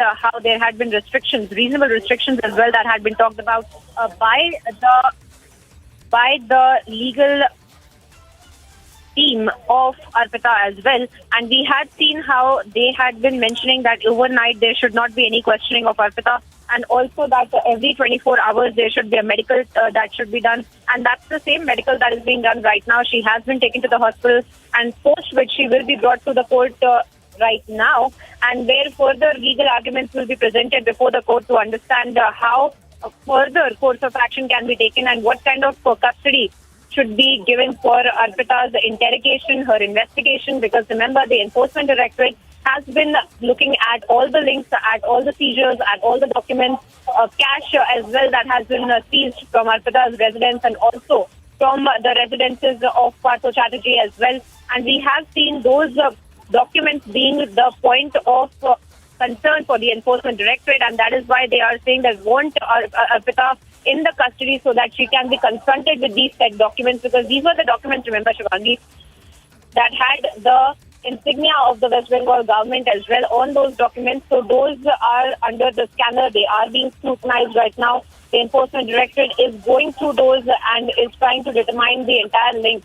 how there had been restrictions, reasonable restrictions as well, that had been talked about by the legal team of Arpita as well. And we had seen how they had been mentioning that overnight there should not be any questioning of Arpita, and also that every 24 hours there should be a medical that should be done. And that's the same medical that is being done right now. She has been taken to the hospital, and post which she will be brought to the court right now, and where further legal arguments will be presented before the court to understand how further course of action can be taken and what kind of custody should be given for Arpita's interrogation, her investigation. Because remember, the Enforcement Directorate has been looking at all the links, at all the seizures, at all the documents, cash as well that has been seized from Arpita's residence and also from the residences of Partha Chatterjee as well. And we have seen those documents being the point of concern for the Enforcement Directorate, and that is why they are saying that want Arpita in the custody so that she can be confronted with these said documents, because these were the documents, remember, Shivangi, that had the insignia of the West Bengal government as well on those documents. So those are under the scanner. They are being scrutinized right now. The Enforcement Directorate is going through those and is trying to determine the entire link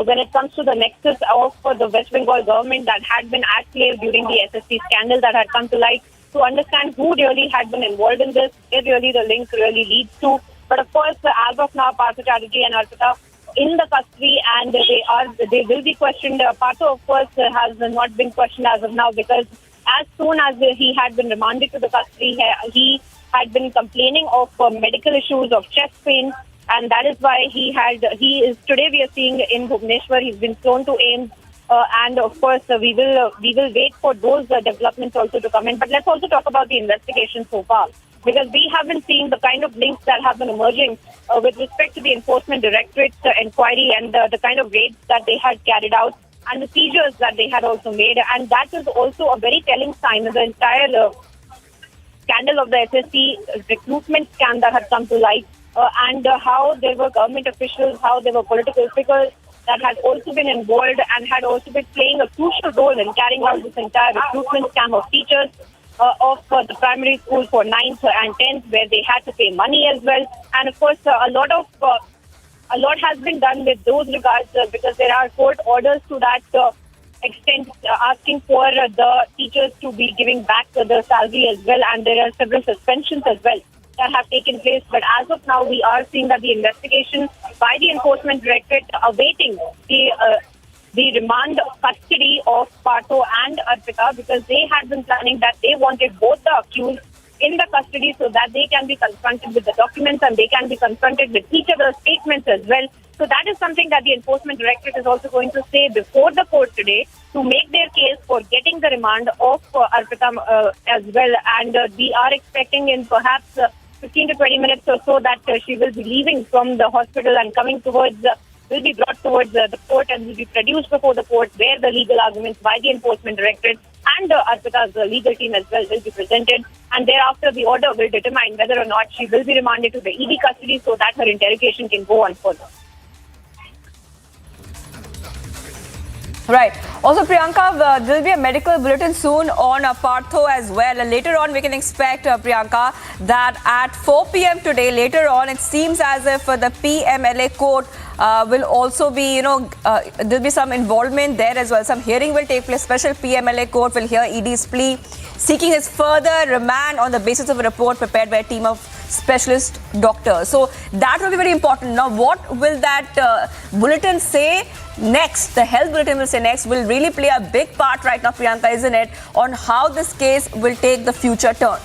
when it comes to the nexus of the West Bengal government that had been at play during the SSC scandal that had come to light, to understand who really had been involved in this, where really the link really leads to. But of course, as of now, Partha Chatterjee and Arpita in the custody, and they will be questioned. Partha, of course, has not been questioned as of now, because as soon as he had been remanded to the custody, he had been complaining of medical issues, of chest pain, and that is why he is today we are seeing in Bhubaneswar. He's been flown to AIIMS. And of course, we will wait for those developments also to come in. But let's also talk about the investigation so far, because we have been seeing the kind of links that have been emerging with respect to the Enforcement Directorate inquiry and the kind of raids that they had carried out and the seizures that they had also made. And that is also a very telling sign of the entire scandal of the SSC recruitment scam that had come to light, and how there were government officials, how there were political figures that had also been involved and had also been playing a crucial role in carrying out this entire recruitment scam of teachers of the primary school for 9th and 10th, where they had to pay money as well. And of course, a lot has been done with those regards, because there are court orders to that extent, asking for the teachers to be giving back the salary as well, and there are several suspensions as well that have taken place. But as of now, we are seeing that the investigation by the Enforcement Directorate awaiting the remand custody of Partha and Arpita, because they had been planning that they wanted both the accused in the custody so that they can be confronted with the documents and they can be confronted with each other's statements as well. So that is something that the Enforcement Directorate is also going to say before the court today to make their case for getting the remand of Arpita as well. And we are expecting in perhaps 15 to 20 minutes or so that she will be leaving from the hospital and coming towards, will be brought towards the court and will be produced before the court, where the legal arguments by the Enforcement Directorate and Arpita's legal team as well will be presented. And thereafter, the order will determine whether or not she will be remanded to the ED custody so that her interrogation can go on further. Right. Also, Priyanka, there will be a medical bulletin soon on Partha as well. Later on, we can expect, Priyanka, that at 4 p.m. today, later on, it seems as if the PMLA court will also be, there'll be some involvement there as well. Some hearing will take place. Special PMLA court will hear ED's plea, seeking his further remand on the basis of a report prepared by a team of specialist doctors. So that will be very important. Now, what will that bulletin say next? The health bulletin will say next will really play a big part right now, Priyanka, isn't it, on how this case will take the future turn?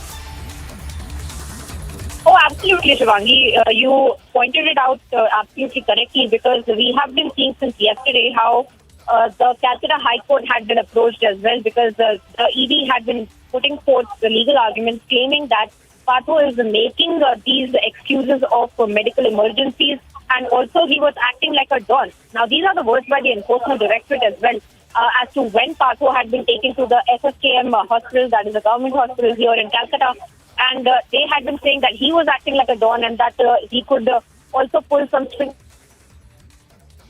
Oh, absolutely, Shivangi. You pointed it out absolutely correctly, because we have been seeing since yesterday how the Calcutta High Court had been approached as well, because the ED had been putting forth the legal arguments claiming that Partha is making these excuses of medical emergencies, and also he was acting like a don. Now, these are the words by the Enforcement Directorate as well, as to when Partha had been taken to the SSKM hospital, that is a government hospital here in Calcutta, and they had been saying that he was acting like a don and that he could also pull some strings.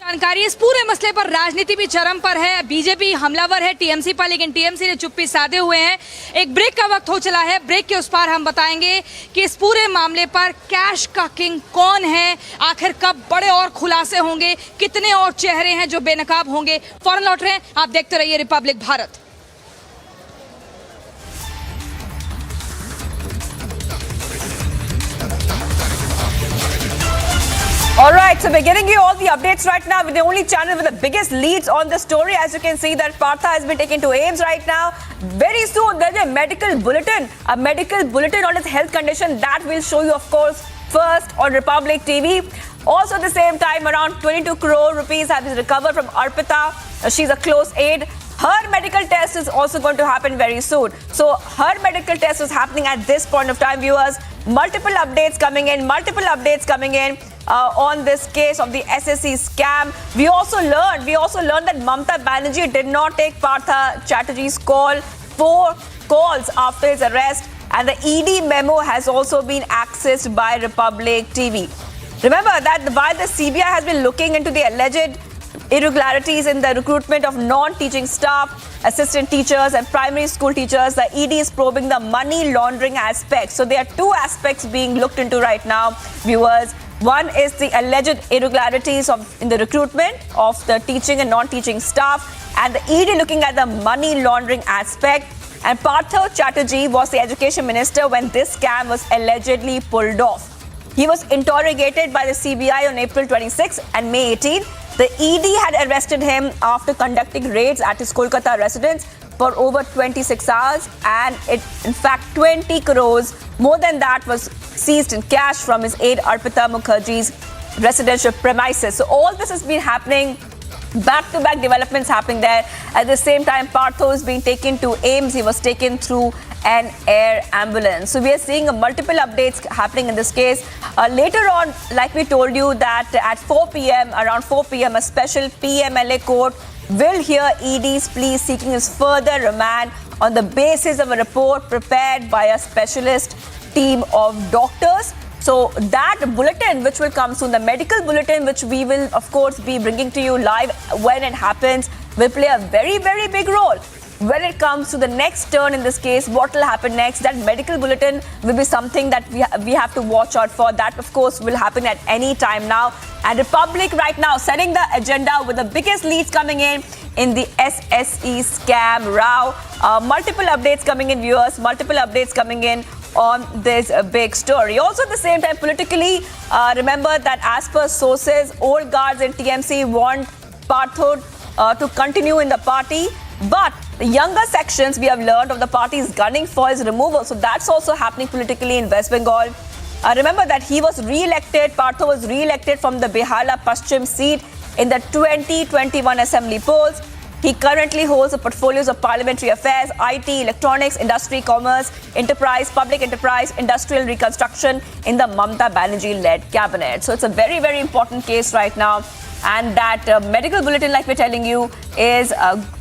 जानकारी। इस पूरे मसले पर राजनीति भी चरम पर है। बीजेपी हमलावर है टीएमसी पर, लेकिन टीएमसी ने चुप्पी साधे हुए हैं। एक ब्रेक का वक्त हो चला है। ब्रेक के उस पार हम बताएंगे कि इस पूरे मामले पर कैश का किंग कौन है, आखिर कब बड़े और खुलासे होंगे, कितने और चेहरे हैं जो बेनकाब होंगे। फौरन लौट रहे हैं, आप देखते रहिए Republic Bharat. All right, so we're getting you all the updates right now with the only channel with the biggest leads on the story. As you can see, that Partha has been taken to AIIMS right now. Very soon, there'll be a medical bulletin on his health condition that we'll show you, of course, first on Republic TV. Also, at the same time, around 22 crore rupees have been recovered from Arpita. She's a close aide. Her medical test is also going to happen very soon. So, her medical test is happening at this point of time, viewers. Multiple updates coming in. On this case of the SSC scam. We also learned that Mamata Banerjee did not take Partha Chatterjee's call, 4 calls after his arrest, and the ED memo has also been accessed by Republic TV. Remember that while the CBI has been looking into the alleged irregularities in the recruitment of non-teaching staff, assistant teachers and primary school teachers, the ED is probing the money laundering aspect. So there are 2 aspects being looked into right now, viewers. One is the alleged irregularities in the recruitment of the teaching and non-teaching staff, and the ED looking at the money laundering aspect. And Partha Chatterjee was the education minister when this scam was allegedly pulled off. He was interrogated by the CBI on April 26 and May 18. The ED had arrested him after conducting raids at his Kolkata residence for over 26 hours, and in fact 20 crores, more than that, was seized in cash from his aide Arpita Mukherjee's residential premises. So all this has been happening, back-to-back developments happening there. At the same time, Partha is being taken to AIIMS. He was taken through an air ambulance. So we are seeing multiple updates happening in this case. Later on, like we told you, that at 4 p.m., around 4 p.m., a special PMLA court will hear ED's plea seeking his further remand on the basis of a report prepared by a specialist team of doctors. So that bulletin, which will come soon, the medical bulletin, which we will, of course, be bringing to you live when it happens, will play a very, very big role. When it comes to the next turn in this case, what will happen next? That medical bulletin will be something that we have to watch out for. That, of course, will happen at any time now. And Republic right now setting the agenda with the biggest leads coming in the SSE scam row. Multiple updates coming in, viewers. Multiple updates coming in on this big story. Also, at the same time, politically, remember that as per sources, old guards in TMC want Partha to continue in the party. But the younger sections, we have learned, of the party is gunning for his removal. So that's also happening politically in West Bengal. Remember that he was re-elected, Partha was re-elected from the Behala Paschim seat in the 2021 assembly polls. He currently holds the portfolios of parliamentary affairs, IT, electronics, industry, commerce, enterprise, public enterprise, industrial reconstruction in the Mamata Banerjee-led cabinet. So it's a very, very important case right now. And that medical bulletin, like we're telling you, is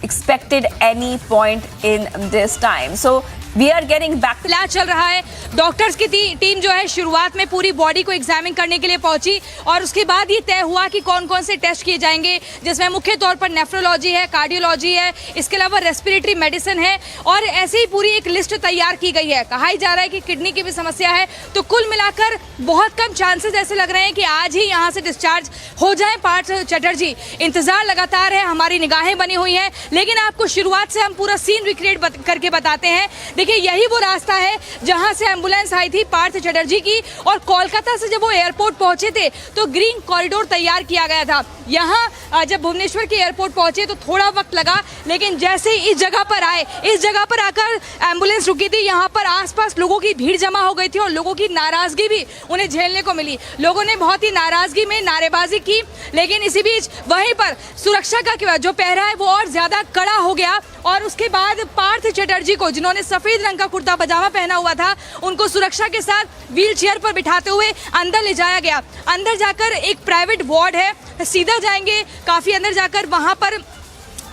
expected any point in this time. So we are getting back to इलाज चल रहा है। Doctors की team जो है शुरुआत में पूरी बॉडी को एग्जामिन करने के लिए पहुंची, और उसके बाद ये तय हुआ कि कौन कौन से टेस्ट किए जाएंगे, जिसमें मुख्य तौर पर नेफ्रोलॉजी है, कार्डियोलॉजी है, इसके अलावा रेस्पिरेटरी मेडिसिन है, और ऐसे ही पूरी एक लिस्ट तैयार की गई है। कहा जा रहा है कि किडनी की भी समस्या है। तो कुल मिलाकर बहुत कम चांसेस ऐसे लग रहे हैं कि आज ही यहाँ से डिस्चार्ज हो जाए पार्थ चटर्जी। इंतजार लगातार है, हमारी निगाहें बनी हुई हैं, लेकिन आपको शुरुआत से हम पूरा सीन रिक्रिएट करके बताते हैं। देखिए, यही वो रास्ता है जहां से एम्बुलेंस आई थी पार्थ चटर्जी की, और कोलकाता से जब वो एयरपोर्ट पहुंचे थे तो ग्रीन कॉरिडोर तैयार किया गया था। यहां जब भुवनेश्वर के एयरपोर्ट पहुंचे तो थोड़ा वक्त लगा, लेकिन जैसे ही इस जगह पर आए, इस जगह पर आकर एम्बुलेंस रुकी थी, यहाँ पर आसपास लोगों की भीड़ जमा हो गई थी और लोगों की नाराजगी भी उन्हें झेलने को मिली। लोगों ने बहुत ही नाराजगी में नारेबाजी की, लेकिन इसी बीच वहीं पर सुरक्षा का जो पहरा है वो और ज्यादा कड़ा हो गया, और उसके बाद पार्थ चटर्जी को, जिन्होंने सफेद रंग का कुर्ता पजामा पहना हुआ था, उनको सुरक्षा के साथ व्हील चेयर पर बिठाते हुए अंदर ले जाया गया। अंदर जाकर एक प्राइवेट वार्ड है, सीधा जाएंगे, काफी अंदर जाकर वहां पर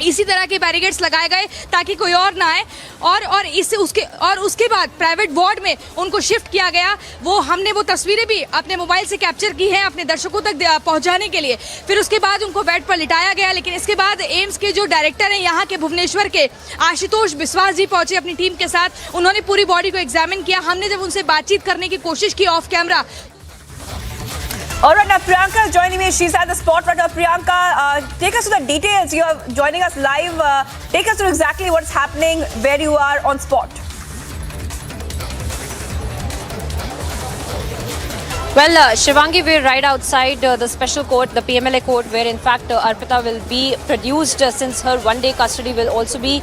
इसी तरह के बैरिकेड्स लगाए गए ताकि कोई और ना आए और उसके बाद प्राइवेट वार्ड में उनको शिफ्ट किया गया। वो हमने वो तस्वीरें भी अपने मोबाइल से कैप्चर की हैं अपने दर्शकों तक पहुंचाने के लिए। फिर उसके बाद उनको बेड पर लिटाया गया। लेकिन इसके बाद एम्स के जो डायरेक्टर हैं यहाँ के भुवनेश्वर के, आशुतोष विश्वास जी पहुंचे अपनी टीम के साथ। उन्होंने पूरी बॉडी को एग्जामिन किया। हमने जब उनसे बातचीत करने की कोशिश की of camera. All right, now Priyanka is joining me. She's at the spot right now. Priyanka, take us to the details. You are joining us live. Take us through exactly what's happening, where you are on spot. Well, Shivangi, we're right outside the special court, the PMLA court, where in fact Arpita will be produced since her one-day custody will also be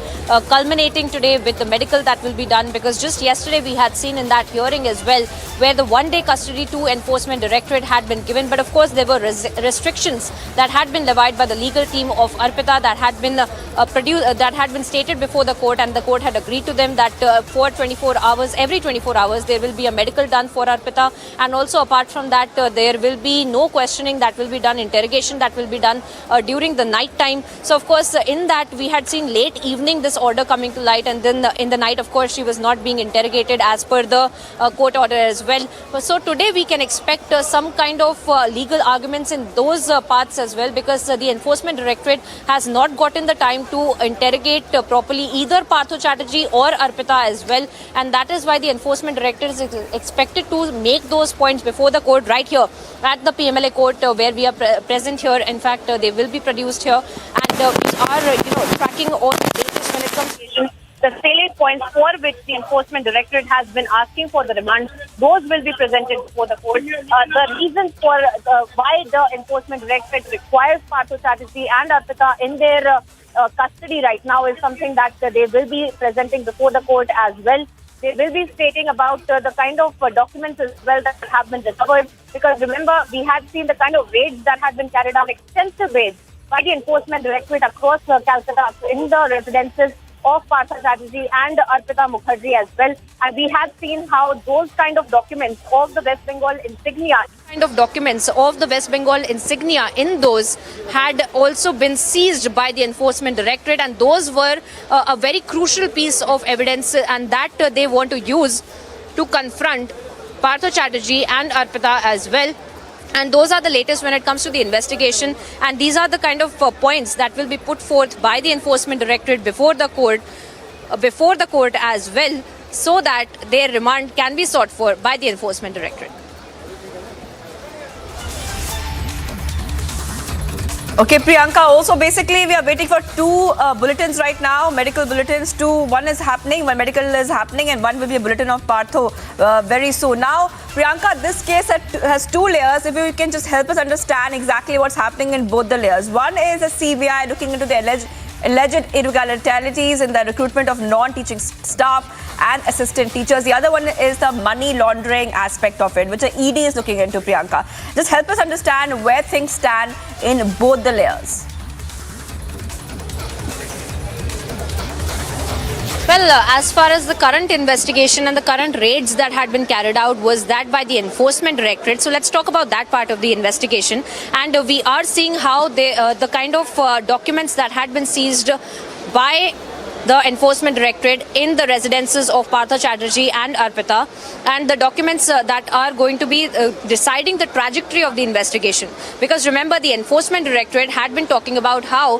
culminating today with the medical that will be done, because just yesterday we had seen in that hearing as well where the one-day custody to Enforcement Directorate had been given, but of course there were restrictions that had been levied by the legal team of Arpita that had been that had been stated before the court, and the court had agreed to them that for 24 hours, every 24 hours there will be a medical done for Arpita, and also apart from that there will be no questioning that will be done, interrogation that will be done during the night time. So of course in that we had seen late evening this order coming to light, and then in the night of course she was not being interrogated as per the court order as well. So today we can expect some kind of legal arguments in those parts as well, because the Enforcement Directorate has not gotten the time to interrogate properly either Partha Chatterjee or Arpita as well, and that is why the Enforcement Directorate is expected to make those points before the court right here at the PMLA court where we are present here. In fact, they will be produced here, and we are tracking all the latest when it comes to the salient points for which the Enforcement Directorate has been asking for the remand. Those will be presented before the court. The reasons for why the Enforcement Directorate requires Partha Chatterjee and Arpita in their custody right now is something that they will be presenting before the court as well. They will be stating about the kind of documents as well that have been recovered. Because remember, we had seen the kind of raids that had been carried out, extensive raids by the Enforcement Directorate across Calcutta in the residences of Partha Chatterjee and Arpita Mukherjee as well. And we had seen how those kind of documents of the West Bengal insignia in those had also been seized by the Enforcement Directorate, and those were a very crucial piece of evidence, and that they want to use to confront Partha Chatterjee and Arpita as well. And those are the latest when it comes to the investigation, and these are the kind of points that will be put forth by the Enforcement Directorate before the court as well, so that their remand can be sought for by the Enforcement Directorate. Okay, Priyanka, also basically we are waiting for two bulletins right now, medical bulletins. One is happening, one medical is happening, and one will be a bulletin of Partha very soon. Now, Priyanka, this case has two layers. If you can just help us understand exactly what's happening in both the layers. One is a CBI looking into the alleged irregularities in the recruitment of non-teaching staff and assistant teachers. The other one is the money laundering aspect of it, which the Aide is looking into, Priyanka. Just help us understand where things stand in both the layers. Well, as far as the current investigation and the current raids that had been carried out was that by the Enforcement Directorate. So let's talk about that part of the investigation. And we are seeing how the kind of documents that had been seized by the Enforcement Directorate in the residences of Partha Chatterjee and Arpita, and the documents that are going to be deciding the trajectory of the investigation. Because remember, the Enforcement Directorate had been talking about how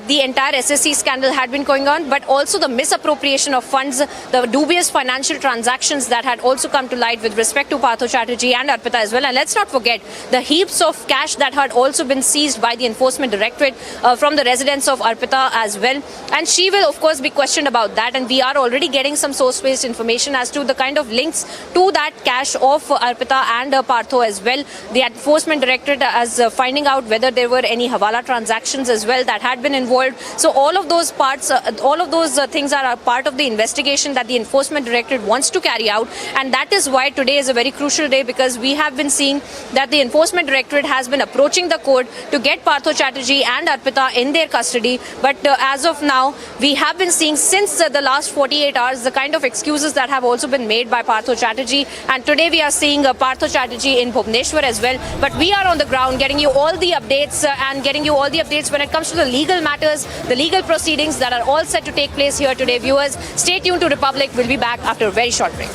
the entire SSC scandal had been going on, but also the misappropriation of funds, the dubious financial transactions that had also come to light with respect to Partha Chatterjee and Arpita as well. And let's not forget the heaps of cash that had also been seized by the Enforcement Directorate from the residence of Arpita as well. And she will of course be questioned about that, and we are already getting some source-based information as to the kind of links to that cash of Arpita and Partha as well. The Enforcement Directorate is finding out whether there were any Hawala transactions as well that had been involved. So all of those parts, all of those things are a part of the investigation that the Enforcement Directorate wants to carry out, and that is why today is a very crucial day, because we have been seeing that the Enforcement Directorate has been approaching the court to get Partha Chatterjee and Arpita in their custody, but as of now we have been been seeing since the last 48 hours, the kind of excuses that have also been made by Partha Chatterjee. And today we are seeing Partha Chatterjee in Bhubaneswar as well. But we are on the ground getting you all the updates and getting you all the updates when it comes to the legal matters, the legal proceedings that are all set to take place here today. Viewers, stay tuned to Republic. We'll be back after a very short break.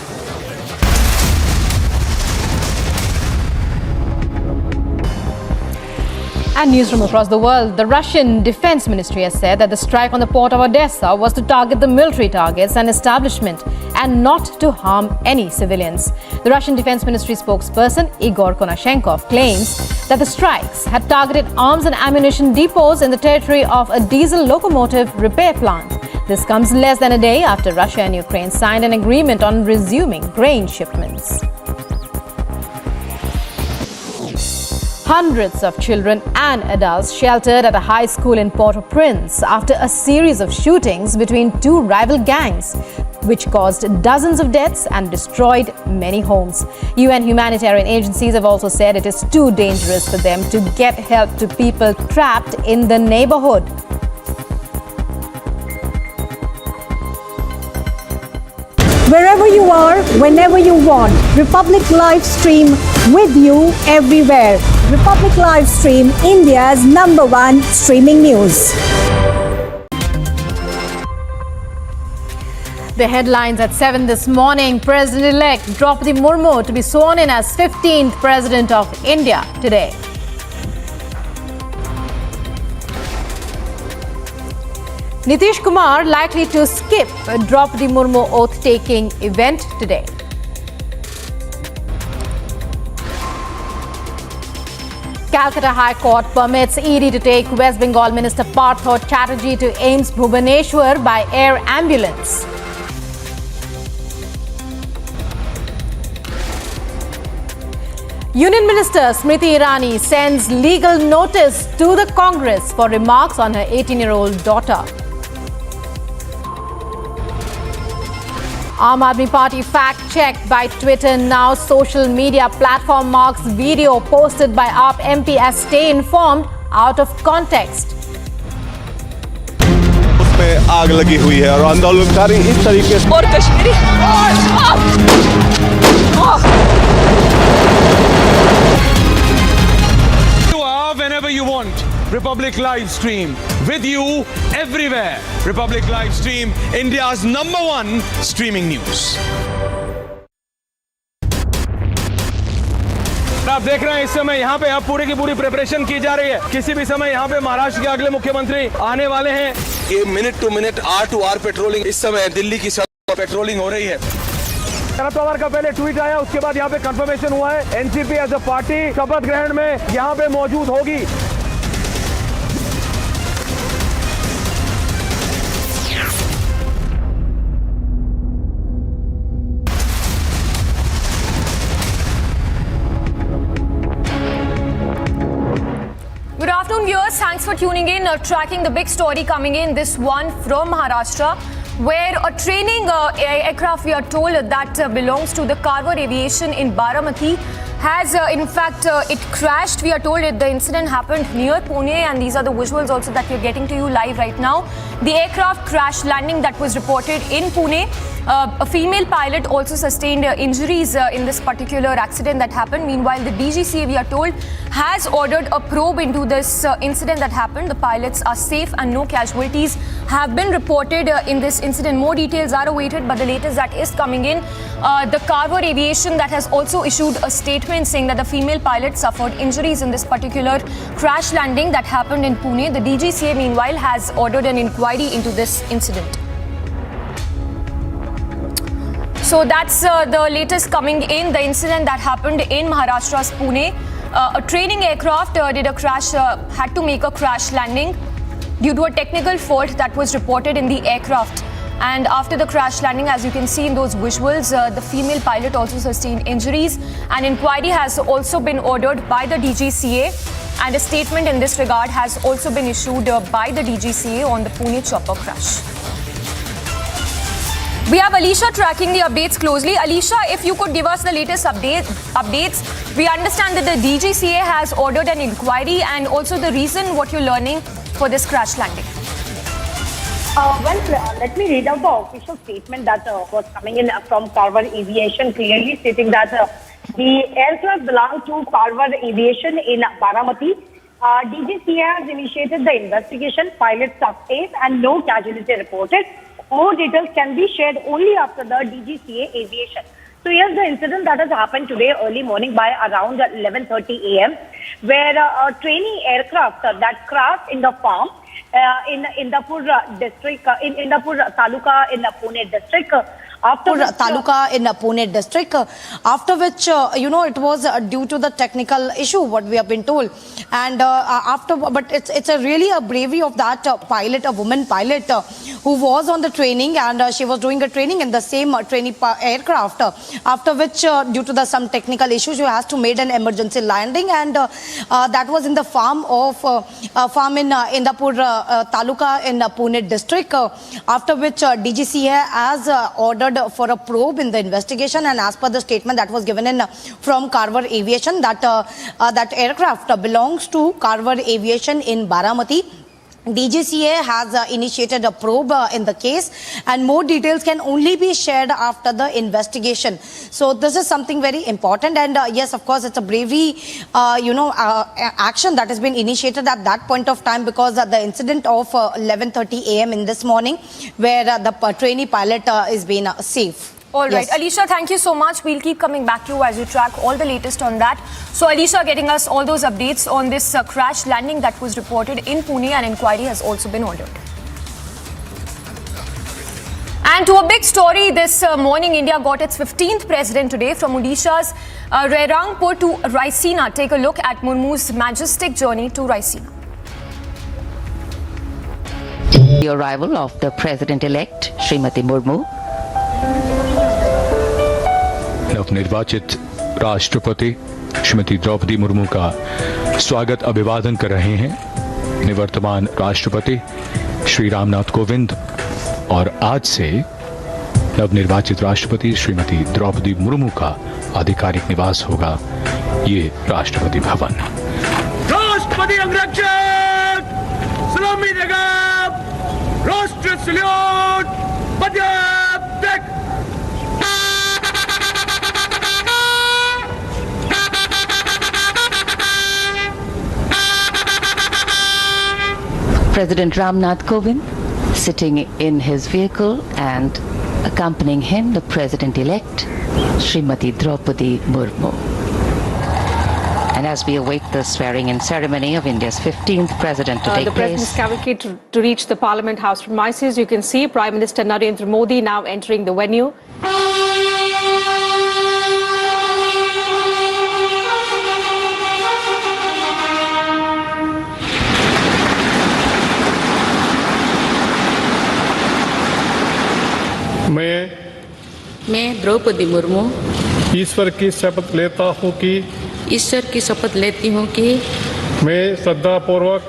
And news from across the world. The Russian Defense Ministry has said that the strike on the port of Odessa was to target the military targets and establishment and not to harm any civilians. The Russian Defense Ministry spokesperson Igor Konashenkov claims that the strikes had targeted arms and ammunition depots in the territory of a diesel locomotive repair plant. This comes less than a day after Russia and Ukraine signed an agreement on resuming grain shipments. Hundreds of children and adults sheltered at a high school in Port-au-Prince after a series of shootings between two rival gangs, which caused dozens of deaths and destroyed many homes. UN humanitarian agencies have also said it is too dangerous for them to get help to people trapped in the neighborhood. Wherever you are, whenever you want, Republic Live Stream with you everywhere. Republic Live Stream, India's #1 streaming news. The headlines at 7 this morning. President-elect Draupadi Murmu to be sworn in as 15th President of India today. Nitish Kumar likely to skip a Draupadi Murmu oath-taking event today. Calcutta High Court permits Aide to take West Bengal Minister Partha Chatterjee to AIIMS Bhubaneswar by air ambulance. Union Minister Smriti Irani sends legal notice to the Congress for remarks on her 18-year-old daughter. Aam Aadmi Party fact-checked by Twitter. Now social media platform marks video posted by AAP MP as stay informed out of context. उसमें आग लगी हुई है और आंदोलनकारी इस तरीके से और Kashmiri You are whenever you want. Republic Live Stream with you everywhere. Republic Live Stream, India's #1 streaming news. आप देख रहे हैं इस समय यहाँ पे अब पूरी की पूरी प्रिपरेशन की जा रही है. किसी भी समय यहाँ पे महाराष्ट्र के अगले मुख्यमंत्री आने वाले हैं. ये minute to minute R to R patrolling इस समय दिल्ली की सड़कों पर पेट्रोलिंग हो रही है. शरद पवार का पहले ट्वीट आया, उसके बाद यहाँ पे कंफर्मेशन हुआ है. एनसीपी एज अ पार्टी शपथ ग्रहण में यहाँ पे मौजूद होगी. Good afternoon, viewers. Thanks for tuning in. Tracking the big story coming in, this one from Maharashtra, where a training aircraft, we are told that belongs to the Carver Aviation in Baramati, has in fact it crashed. We are told the incident happened near Pune, and these are the visuals also that we're getting to you live right now. The aircraft crash landing that was reported in Pune. A female pilot also sustained injuries in this particular accident that happened. Meanwhile, the DGCA, we are told, has ordered a probe into this incident that happened. The pilots are safe and no casualties have been reported in this incident. More details are awaited, but the latest that is coming in, the Carver Aviation that has also issued a statement saying that the female pilot suffered injuries in this particular crash landing that happened in Pune. The DGCA, meanwhile, has ordered an inquiry into this incident. So that's the latest coming in, the incident that happened in Maharashtra's Pune. A training aircraft had to make a crash landing due to a technical fault that was reported in the aircraft. And after the crash landing, as you can see in those visuals, the female pilot also sustained injuries. An inquiry has also been ordered by the DGCA, and a statement in this regard has also been issued by the DGCA on the Pune chopper crash. We have Alicia tracking the updates closely. Alicia, if you could give us the latest updates. We understand that the DGCA has ordered an inquiry, and also the reason what you're learning for this crash landing. Let me read out the official statement that was coming in from Carver Aviation, clearly stating that the aircraft belonged to Carver Aviation in Baramati. DGCA has initiated the investigation. Pilots are safe and no casualty reported. More details can be shared only after the DGCA Aviation. So here's the incident that has happened today early morning by around 11:30 a.m. where a trainee aircraft that crashed in the farm in Indapur district, in Indapur Taluka in Pune district. After which, it was due to the technical issue, what we have been told. And but it's really a bravery of that pilot, a woman pilot who was on the training, and she was doing a training in the same trainee aircraft. After which, due to some technical issues, she has to make an emergency landing, and that was in the farm of farm in Indapur Taluka in Pune district. After which, DGCA has ordered for a probe in the investigation, and as per the statement that was given in from Carver Aviation, that that aircraft belongs to Carver Aviation in Baramati. DGCA has initiated a probe in the case, and more details can only be shared after the investigation. So this is something very important, and yes, of course, it's a bravery, action that has been initiated at that point of time, because the incident of 11:30 a.m. in this morning, where the trainee pilot is being safe. All right. Yes. Alicia, thank you so much. We'll keep coming back to you as you track all the latest on that. So, Alicia, getting us all those updates on this crash landing that was reported in Pune, and inquiry has also been ordered. And to a big story this morning, India got its 15th president today from Odisha's Rairangpur to Raisina. Take a look at Murmu's majestic journey to Raisina. The arrival of the president-elect, Srimati Murmu. नवनिर्वाचित राष्ट्रपति श्रीमती द्रौपदी मुर्मू का स्वागत अभिवादन कर रहे हैं निवर्तमान राष्ट्रपति श्री रामनाथ कोविंद, और आज से नवनिर्वाचित राष्ट्रपति श्रीमती द्रौपदी मुर्मू का आधिकारिक निवास होगा ये राष्ट्रपति भवन। राष्ट्रपति अंगरक्षक सलामी देगा, राष्ट्र salute, President Ramnath Kovind sitting in his vehicle, and accompanying him the President-elect Srimati Draupadi Murmu. And as we await the swearing-in ceremony of India's 15th president to take the President's cavalcade to reach the Parliament House premises, you can see Prime Minister Narendra Modi now entering the venue. मैं द्रौपदी मुर्मू ईश्वर की शपथ लेता हूँ कि मैं श्रद्धापूर्वक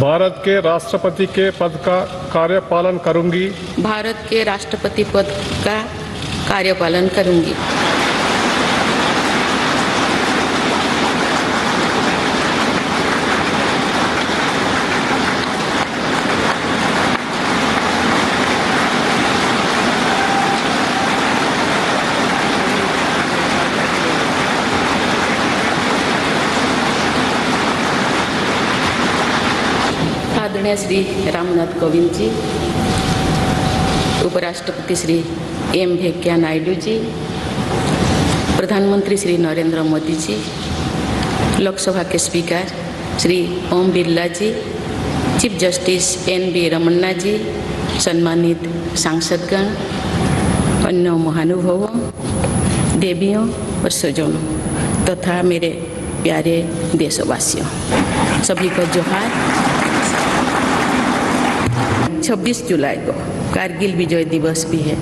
भारत के राष्ट्रपति के पद का कार्यपालन करूँगी श्री रामनाथ कोविंद जी, उपराष्ट्रपति श्री एम वेंकैया नायडू जी, प्रधानमंत्री श्री नरेंद्र मोदी जी, लोकसभा के स्पीकर श्री ओम बिरला जी, चीफ जस्टिस एन.वी. रमन्ना जी, सम्मानित सांसदगण, अन्य महानुभावों, देवियों और स्वजनों तथा मेरे प्यारे देशवासियों, सभी को जोहार। 26 जुलाई को कारगिल विजय दिवस भी है।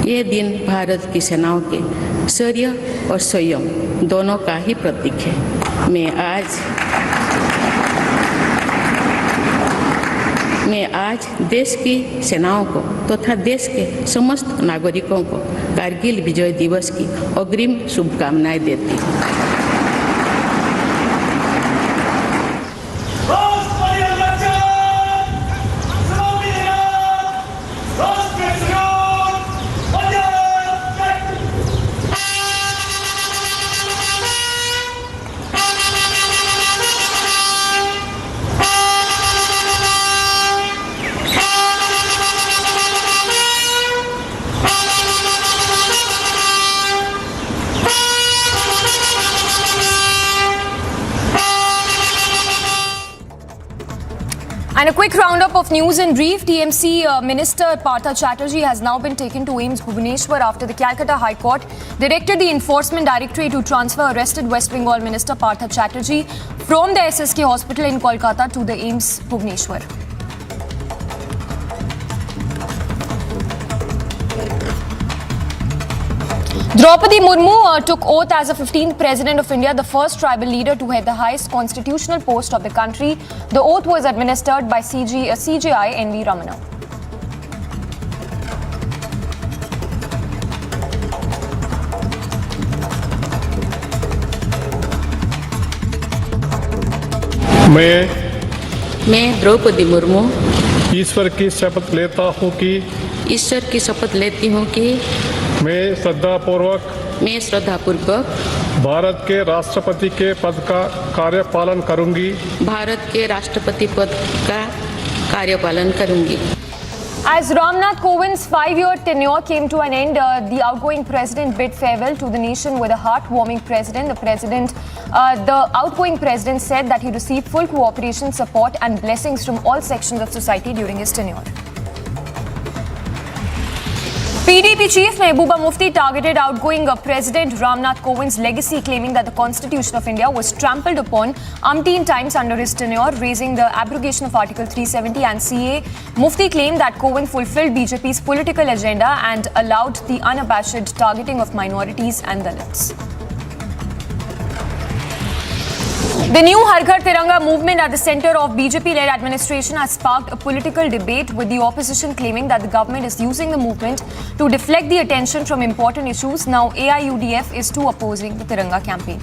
ये दिन भारत की सेनाओं के शौर्य और संयम दोनों का ही प्रतीक है। मैं आज देश की सेनाओं को तथा देश के समस्त नागरिकों को कारगिल विजय दिवस की अग्रिम शुभकामनाएं देती हूँ। And a quick roundup of news in brief. TMC Minister Partha Chatterjee has now been taken to AIIMS Bhubaneswar after the Calcutta High Court directed the Enforcement Directorate to transfer arrested West Bengal Minister Partha Chatterjee from the SSK hospital in Kolkata to the AIIMS Bhubaneswar. Draupadi Murmu took oath as the 15th President of India, the first tribal leader to head the highest constitutional post of the country. The oath was administered by CJI N.V. Ramana. मैं द्रौपदी मुर्मू ईश्वर की शपथ लेता हूँ कि मैं श्रद्धापूर्वक भारत के राष्ट्रपति के पद का कार्यपालन करूंगी। As Ramnath Kovind's 5-year tenure came to an end, the outgoing president bid farewell to the nation with a heartwarming the outgoing president said that he received full cooperation, support and blessings from all sections of society during his tenure. PDP chief Mehbooba Mufti targeted outgoing President Ramnath Kovind's legacy, claiming that the Constitution of India was trampled upon umpteen times under his tenure, raising the abrogation of Article 370 and CA. Mufti claimed that Kovind fulfilled BJP's political agenda and allowed the unabashed targeting of minorities and Dalits. The new Har Ghar Tiranga movement at the centre of BJP-led administration has sparked a political debate, with the opposition claiming that the government is using the movement to deflect the attention from important issues. Now AIUDF is too opposing the Tiranga campaign.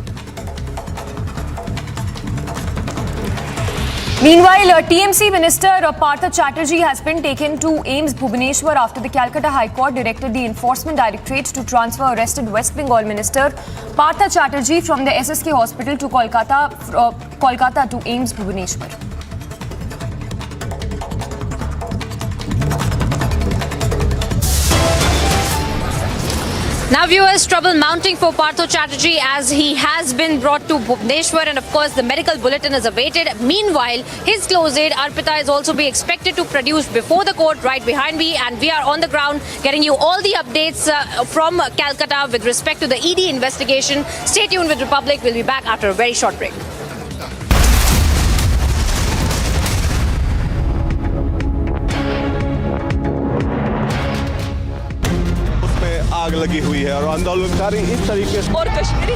Meanwhile, TMC Minister Partha Chatterjee has been taken to AIIMS Bhubaneswar after the Calcutta High Court directed the Enforcement Directorate to transfer arrested West Bengal Minister Partha Chatterjee from the SSK hospital to Kolkata to AIIMS Bhubaneswar. Now viewers, trouble mounting for Partha Chatterjee as he has been brought to Bhubaneswar, and of course the medical bulletin is awaited. Meanwhile, his close aide Arpita is also be expected to produce before the court right behind me, and we are on the ground getting you all the updates from Calcutta with respect to the ED investigation. Stay tuned with Republic. We'll be back after a very short break. आग लगी हुई है और आंदोलनकारी इस तरीके से और Kashmiri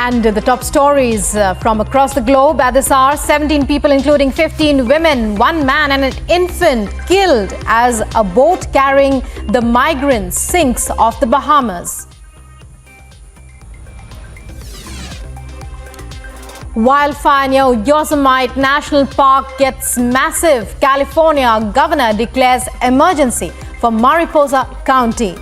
And the top stories from across the globe at this hour: 17 people, including 15 women, 1 man and an infant, killed as a boat carrying the migrants sinks off the Bahamas. Wildfire near Yosemite National Park gets massive. California governor declares emergency for Mariposa County.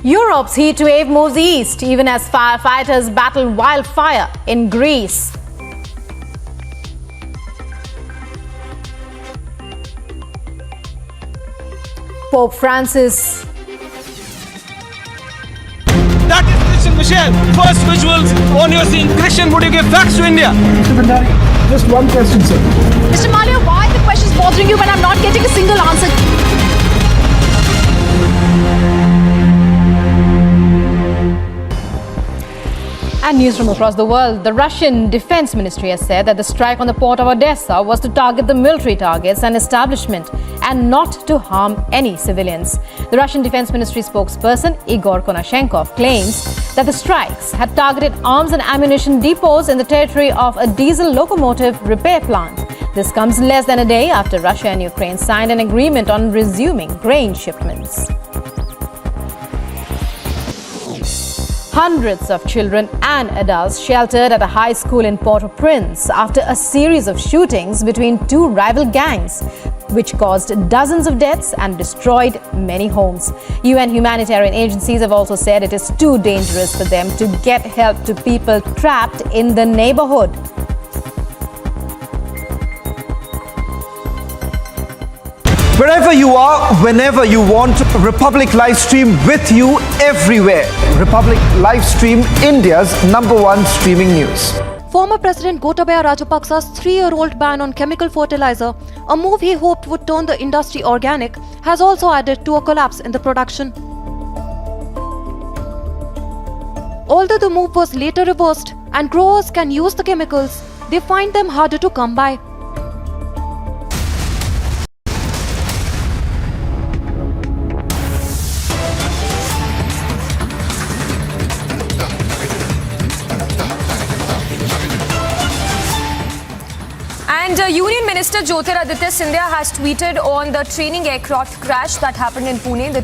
Europe's heat wave moves east, even as firefighters battle wildfire in Greece. Pope Francis. That is Christian Michelle. First visuals on your scene. Christian, would you give facts to India? Mr. Bhandari, just one question, sir. Mr. Malia, why are the questions bothering you when I'm not getting a single answer? And news from across the world. The Russian Defense Ministry has said that the strike on the port of Odessa was to target the military targets and establishment and not to harm any civilians. The Russian Defense Ministry spokesperson Igor Konashenkov claims that the strikes had targeted arms and ammunition depots in the territory of a diesel locomotive repair plant. This comes less than a day after Russia and Ukraine signed an agreement on resuming grain shipments. Hundreds of children and adults sheltered at a high school in Port-au-Prince after a series of shootings between two rival gangs. which caused dozens of deaths and destroyed many homes. UN humanitarian agencies have also said it is too dangerous for them to get help to people trapped in the neighborhood. Wherever you are, whenever you want, Republic live stream with you everywhere. Republic live stream, India's #1 streaming news. Former President Gotabaya Rajapaksa's 3-year-old ban on chemical fertilizer, a move he hoped would turn the industry organic, has also added to a collapse in the production. Although the move was later reversed and growers can use the chemicals, they find them harder to come by. And Union Minister Jyotiraditya Scindia has tweeted on the training aircraft crash that happened in Pune. The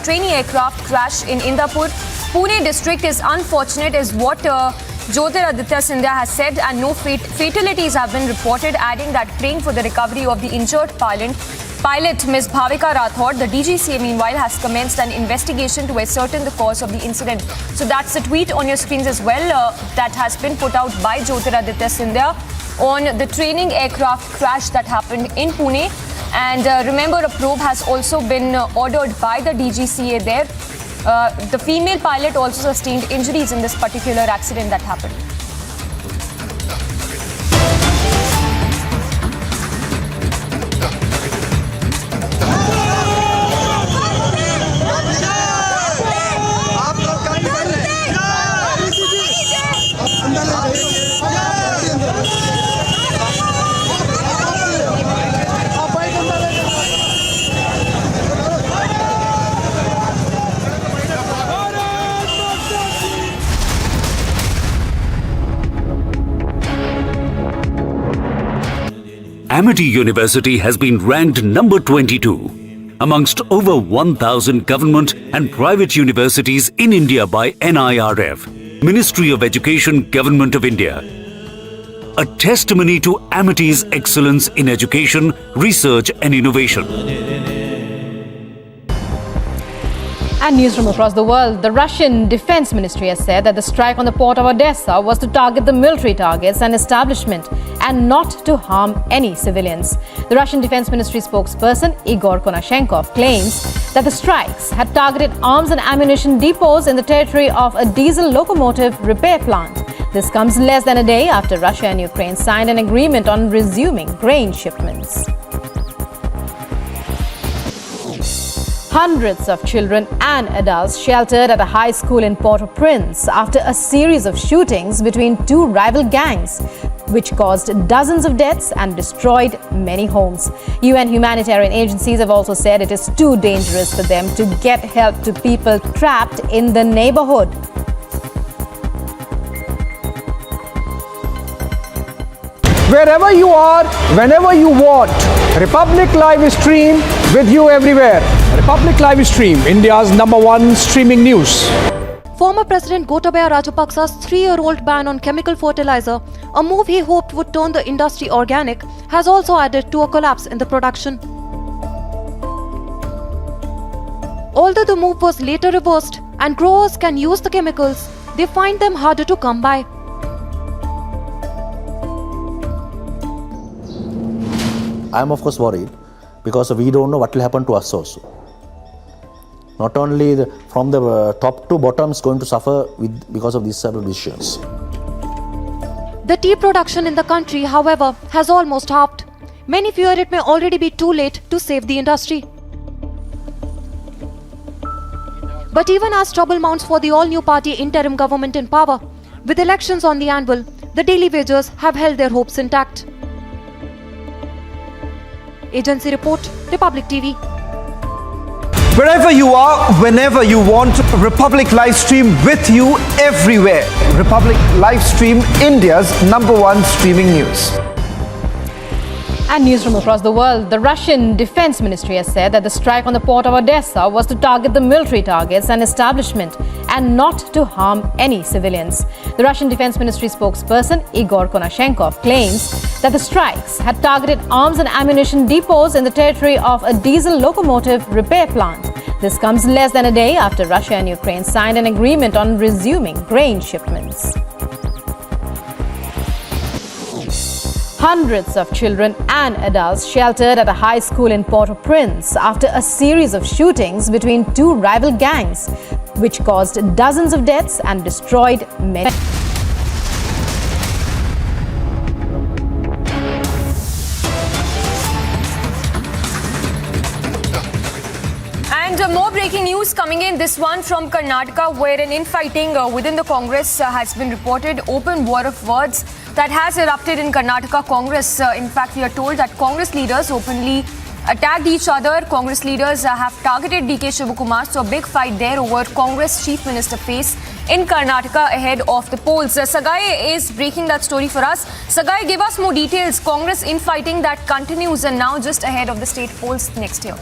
trainee aircraft crash in Indapur, Pune district is unfortunate is what Jyotiraditya Scindia has said, and no fatalities have been reported, adding that praying for the recovery of the injured pilot Ms. Bhavika Rathod. The DGCA meanwhile has commenced an investigation to ascertain the cause of the incident. So that's a tweet on your screens as well that has been put out by Jyotiraditya Scindia on the training aircraft crash that happened in Pune. And remember, a probe has also been ordered by the DGCA there. The female pilot also sustained injuries in this particular accident that happened. Amity University has been ranked number 22 amongst over 1,000 government and private universities in India by NIRF, Ministry of Education, Government of India. A testimony to Amity's excellence in education, research and innovation. And news from across the world. The Russian Defense Ministry has said that the strike on the port of Odessa was to target the military targets and establishment and not to harm any civilians. The Russian Defense Ministry spokesperson Igor Konashenkov claims that the strikes had targeted arms and ammunition depots in the territory of a diesel locomotive repair plant. This comes less than a day after Russia and Ukraine signed an agreement on resuming grain shipments. Hundreds of children and adults sheltered at a high school in Port-au-Prince after a series of shootings between two rival gangs, which caused dozens of deaths and destroyed many homes. UN humanitarian agencies have also said it is too dangerous for them to get help to people trapped in the neighborhood. Wherever you are, whenever you want, Republic Live Stream with you everywhere. Republic Live Stream, India's #1 streaming news. Former President Gotabaya Rajapaksa's 3-year-old ban on chemical fertilizer, a move he hoped would turn the industry organic, has also added to a collapse in the production. Although the move was later reversed and growers can use the chemicals, they find them harder to come by. I'm of course worried because we don't know what will happen to us also. Not only from the top to bottom is going to suffer because of these several decisions. The tea production in the country, however, has almost halved. Many fear it may already be too late to save the industry. But even as trouble mounts for the all-new party interim government in power, with elections on the anvil, the daily wagers have held their hopes intact. Agency report, Republic TV. Wherever you are, whenever you want, Republic live stream with you everywhere. Republic live stream, India's #1 streaming news. And news from across the world. The Russian Defense Ministry has said that the strike on the port of Odessa was to target the military targets and establishment and not to harm any civilians. The Russian Defense Ministry spokesperson Igor Konashenkov claims that the strikes had targeted arms and ammunition depots in the territory of a diesel locomotive repair plant. This comes less than a day after Russia and Ukraine signed an agreement on resuming grain shipments. Hundreds of children and adults sheltered at a high school in Port-au-Prince after a series of shootings between two rival gangs, which caused dozens of deaths and destroyed many. And more breaking news coming in, this one from Karnataka, where an infighting within the Congress has been reported. Open war of words that has erupted in Karnataka Congress. In fact, we are told that Congress leaders openly attacked each other. Congress leaders have targeted DK Shivakumar. So a big fight there over Congress Chief Minister face in Karnataka ahead of the polls. Sagai is breaking that story for us. Sagai, give us more details. Congress infighting that continues and now just ahead of the state polls next year.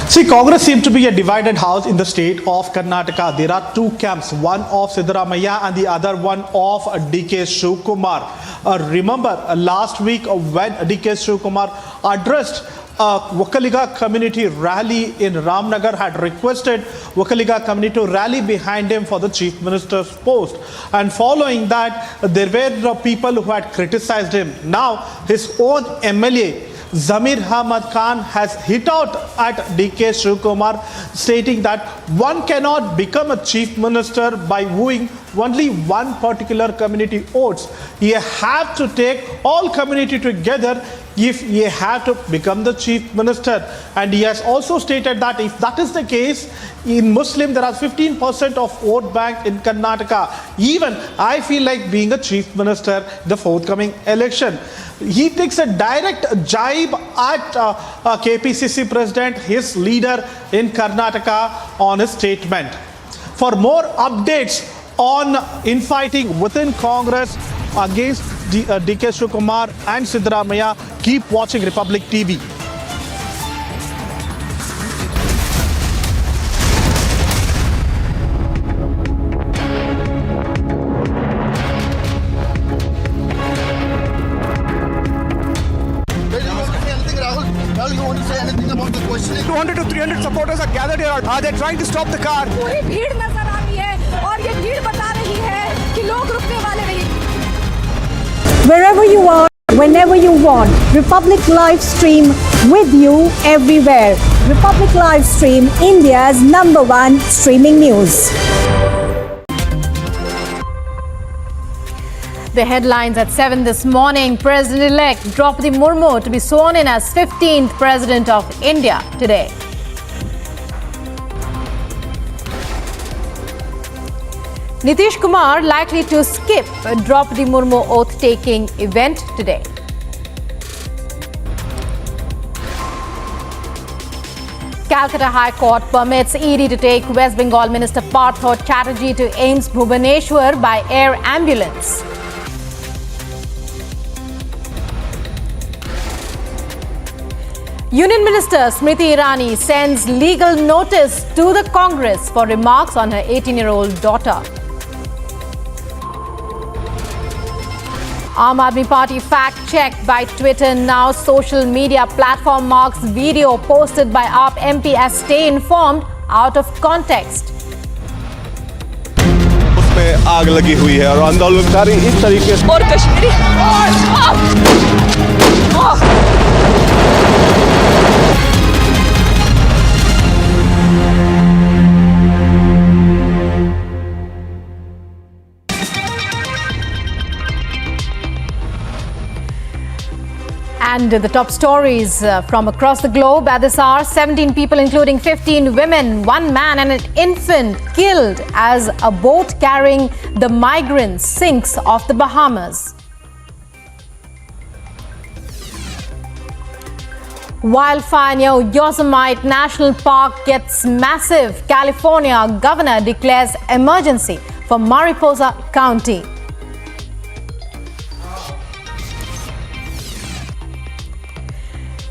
See, Congress seems to be a divided house in the state of Karnataka. There are two camps, one of Siddaramaiah and the other one of DK Shivakumar. Remember, last week when DK Shivakumar addressed Vakaliga community rally in Ramnagar, had requested Vakaliga community to rally behind him for the Chief Minister's post. And following that, there were people who had criticized him. Now, his own MLA, Zamir Ahmad Khan, has hit out at DK Shivakumar, stating that one cannot become a chief minister by wooing only one particular community votes. You have to take all community together if you have to become the chief minister. And he has also stated that if that is the case, in Muslim there are 15% of vote bank in Karnataka. Even I feel like being a chief minister the forthcoming election. He takes a direct jibe at KPCC president, his leader in Karnataka, on his statement. For more updates on infighting within Congress against DK Shivakumar and Siddaramaiah, keep watching Republic TV. You want to say anything about the questioning? 200 to 300 supporters are gathered here. Are they trying to stop the car? पूरी भीड़ नजर आ रही है और ये भीड़ बता रही है कि लोग रुकने वाले नहीं. Wherever you are, whenever you want, Republic Live Stream with you everywhere. Republic Live Stream, India's #1 streaming news. The headlines at 7 this morning. President-elect Draupadi Murmu to be sworn in as 15th President of India today. Nitish Kumar likely to skip Draupadi Murmu oath-taking event today. Calcutta High Court permits Aide to take West Bengal Minister Partha Chatterjee to AIIMS Bhubaneswar by air ambulance. Union Minister Smriti Irani sends legal notice to the Congress for remarks on her 18-year-old daughter. Aam Aadmi Party fact-checked by Twitter. Now social media platform marks video posted by AAP MP as stay informed out of context. उसमें आग लगी हुई है और आंदोलनकारी इस तरीके से और Kashmiri And the top stories from across the globe at this hour. 17 people, including 15 women, 1 man and an infant killed as a boat carrying the migrants sinks off the Bahamas. Wildfire near Yosemite National Park gets massive. California governor declares emergency for Mariposa County.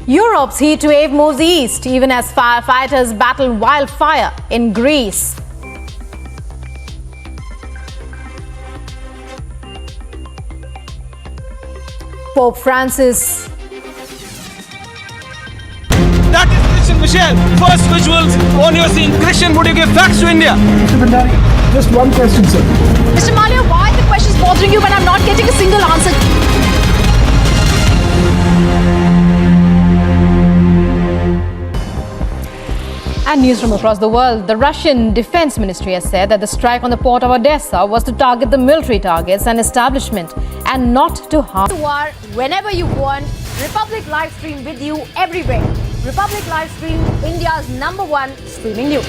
Europe's heat wave moves east, even as firefighters battle wildfire in Greece. Pope Francis. That is Christian Michelle. First visuals on your scene. Christian, would you give facts to India? Mr. Bhandari, just one question, sir. Mr. Malia, why are the questions bothering you when I'm not getting a single answer? And news from across the world. The Russian Defense Ministry has said that the strike on the port of Odessa was to target the military targets and establishment and not to harm. You are whenever you want. Republic live stream with you everywhere. Republic live stream, India's #1 streaming news.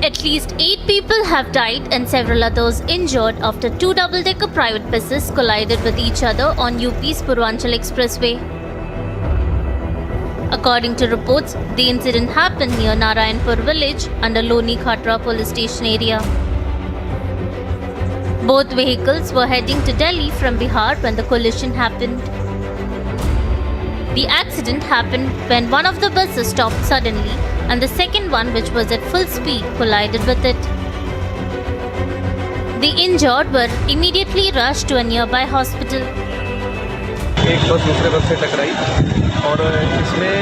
At least 8 people have died and several others injured after 2 double-decker private buses collided with each other on UP's Purvanchal Expressway. According to reports, the incident happened near Narayanpur village under Loni Khatra police station area. Both vehicles were heading to Delhi from Bihar when the collision happened. The accident happened when one of the buses stopped suddenly and the second one, which was at full speed, collided with it. The injured were immediately rushed to a nearby hospital. एक बस दूसरे बस से टकराई और इसमें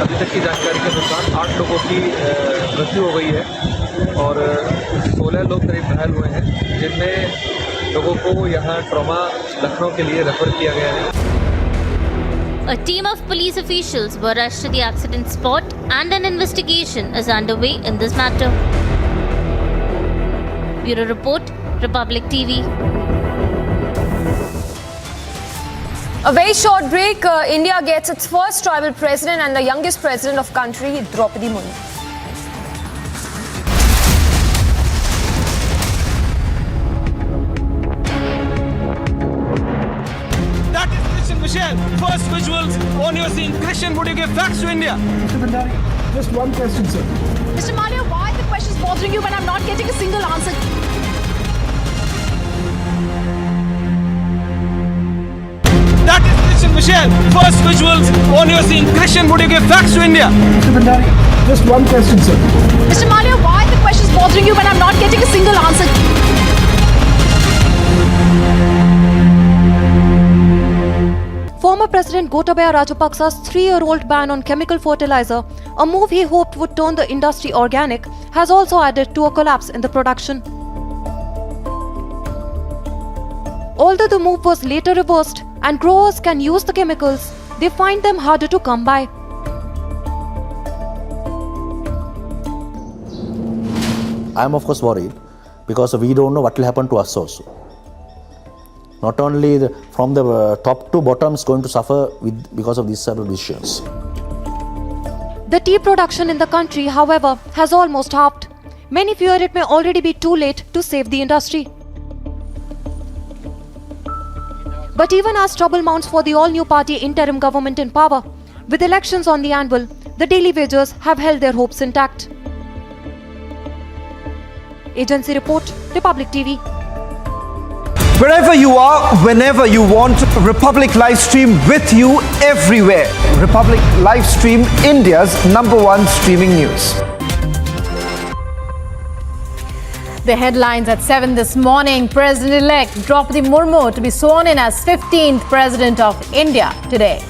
अभी तक की जानकारी के अनुसार 8 लोगों की मृत्यु हो गई है और 16 लोग करीब घायल हुए हैं, जिनमें लोगों को यहाँ ट्रॉमा लखनऊ के लिए रेफर किया गया है. A team of police officials were rushed to the accident spot and an investigation is underway in this matter. Bureau Report, Republic TV. A very short break. India gets its first tribal president and the youngest president of country, Draupadi Murmu. That is Christian Michelle. First visuals on your scene. Christian, would you give facts to India? Mr. Bhandari, just one question, sir. Mr. Malia, why are the questions bothering you when I'm not getting a single answer? That is Christian Michelle. First visuals on your scene. Christian, would you give facts to India? Mr. Bhandari, just one question, sir. Mr. Malia, why are the questions bothering you when I'm not getting a single answer? Former President Gotabaya Rajapaksa's 3-year-old ban on chemical fertilizer, a move he hoped would turn the industry organic, has also added to a collapse in the production. Although the move was later reversed and growers can use the chemicals, they find them harder to come by. I am of course worried because we don't know what will happen to us also. Not only from the top to bottom is going to suffer because of these several decisions. The tea production in the country, however, has almost halved. Many fear it may already be too late to save the industry. But even as trouble mounts for the all-new party interim government in power, with elections on the anvil, the daily wagers have held their hopes intact. Agency Report, Republic TV. Wherever you are, whenever you want, Republic live stream with you everywhere. Republic live stream, India's #1 streaming news. The headlines at 7 this morning. President-elect Draupadi Murmu to be sworn in as 15th President of India today.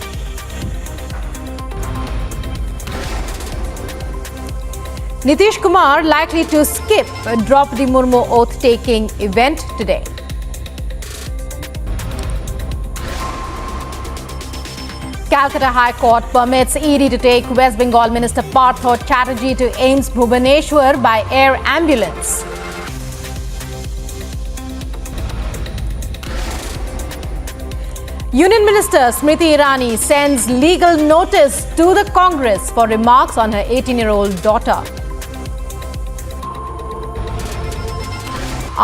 Nitish Kumar likely to skip Draupadi Murmu oath-taking event today. Calcutta High Court permits Aide to take West Bengal Minister Partha Chatterjee to AIIMS Bhubaneswar by air ambulance. Union Minister Smriti Irani sends legal notice to the Congress for remarks on her 18-year-old daughter.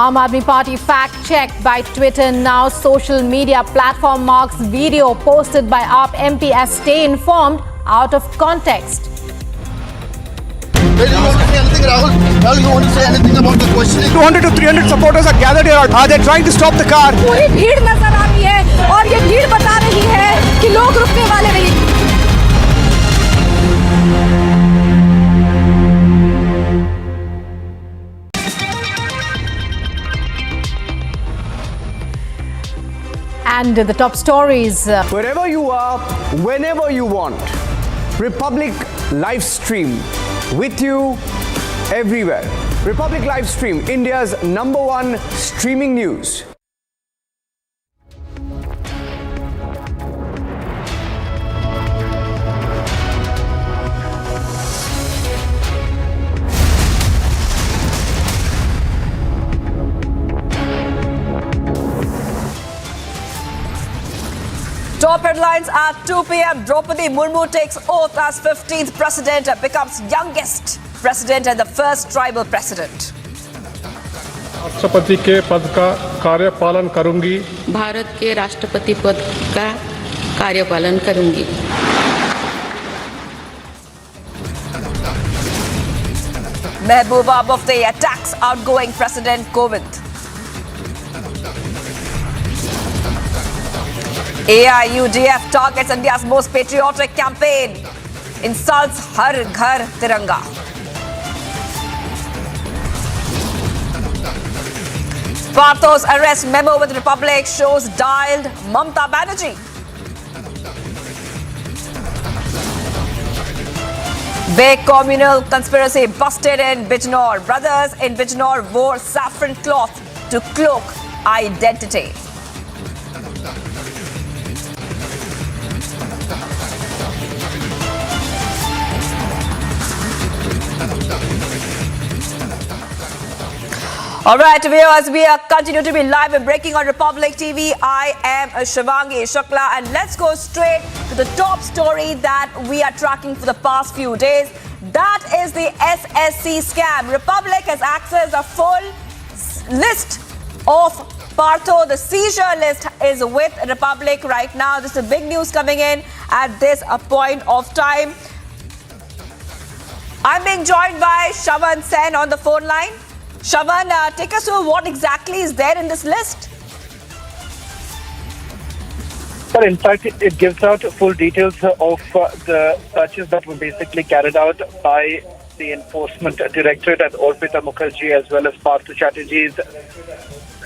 Aam Aadmi Party fact-checked by Twitter. Now social media platform marks video posted by AAP MP as stay informed out of context. Well, you want to say anything, Rahul? Rahul, you want to say anything about the questioning? 200 to 300 supporters are gathered here. They're trying to stop the car. पूरी भीड़ नजर आ रही है और ये भीड़ बता रही है कि लोग रुकने वाले नहीं। And the top stories. Wherever you are, whenever you want. Republic live stream with you everywhere. Republic live stream, India's #1 streaming news. Top headlines at 2 p.m. Draupadi Murmu takes oath as 15th president, becomes youngest president and the first tribal president. राष्ट्रपति के पद का कार्यपालन करूंगी। भारत के राष्ट्रपति पद का कार्यपालन करूंगी। Mehbooba Mufti attacks outgoing President Kovind. AIUDF targets India's most patriotic campaign. Insults Har Ghar Tiranga. Partha's arrest memo with Republic shows dialed Mamata Banerjee. Big communal conspiracy busted in Bijnor. Brothers in Bijnor wore saffron cloth to cloak identity. All right, viewers, we continue to be live and breaking on Republic TV. I am Shivangi Shukla, and let's go straight to the top story that we are tracking for the past few days. That is the SSC scam. Republic has accessed a full list of Partha. The seizure list is with Republic right now. This is big news coming in at this point of time. I'm being joined by Shavan Sen on the phone line. Shavan, take us through what exactly is there in this list. Well, in fact, it gives out full details of the searches that were basically carried out by the Enforcement Directorate at Arpita Mukherjee as well as Partha Chatterjee's